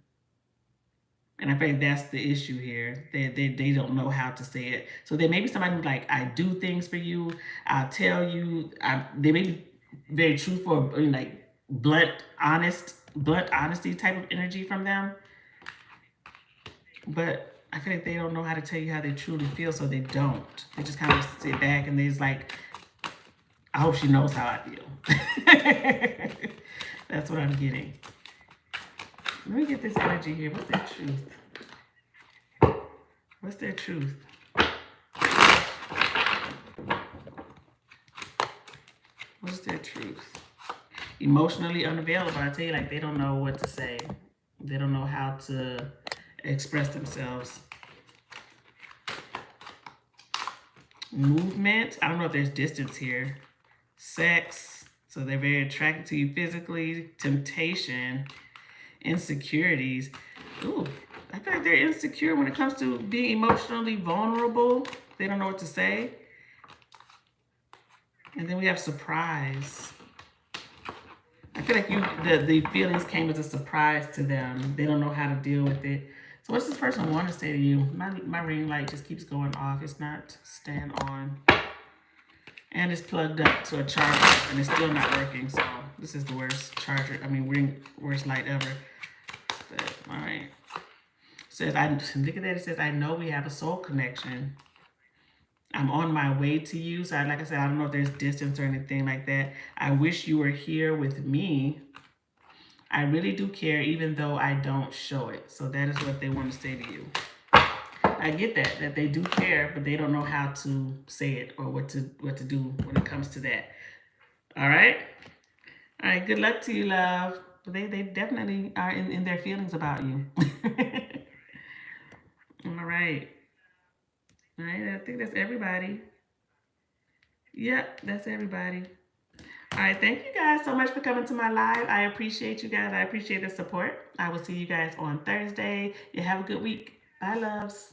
And I think that's the issue here. They don't know how to say it. So there may be somebody who's like, I do things for you. I'll tell you. They may be very truthful, like blunt honesty type of energy from them. But I feel like they don't know how to tell you how they truly feel, so they don't. They just kind of sit back and they're like, I hope she knows how I feel. That's what I'm getting. Let me get this energy here. What's their truth? What's their truth? What's their truth? Emotionally unavailable. I tell you, like, they don't know what to say. They don't know how to express themselves. Movement. I don't know if there's distance here. Sex. So they're very attracted to you physically. Temptation. Insecurities. Ooh, I feel like they're insecure when it comes to being emotionally vulnerable. They don't know what to say. And then we have surprise. I feel like the feelings came as a surprise to them. They don't know how to deal with it. So what's this person want to say to you? My ring light just keeps going off. It's not staying on. And it's plugged up to a charger and it's still not working. So this is the worst charger. Worst light ever. But, all right. Says, look at that. It says, I know we have a soul connection. I'm on my way to you. So like I said, I don't know if there's distance or anything like that. I wish you were here with me. I really do care, even though I don't show it. So that is what they want to say to you. I get that they do care, but they don't know how to say it or what to do when it comes to that. All right? All right, good luck to you, love. They definitely are in their feelings about you. All right. All right, I think that's everybody. Yep, that's everybody. All right, thank you guys so much for coming to my live. I appreciate you guys. I appreciate the support. I will see you guys on Thursday. You have a good week. Bye, loves.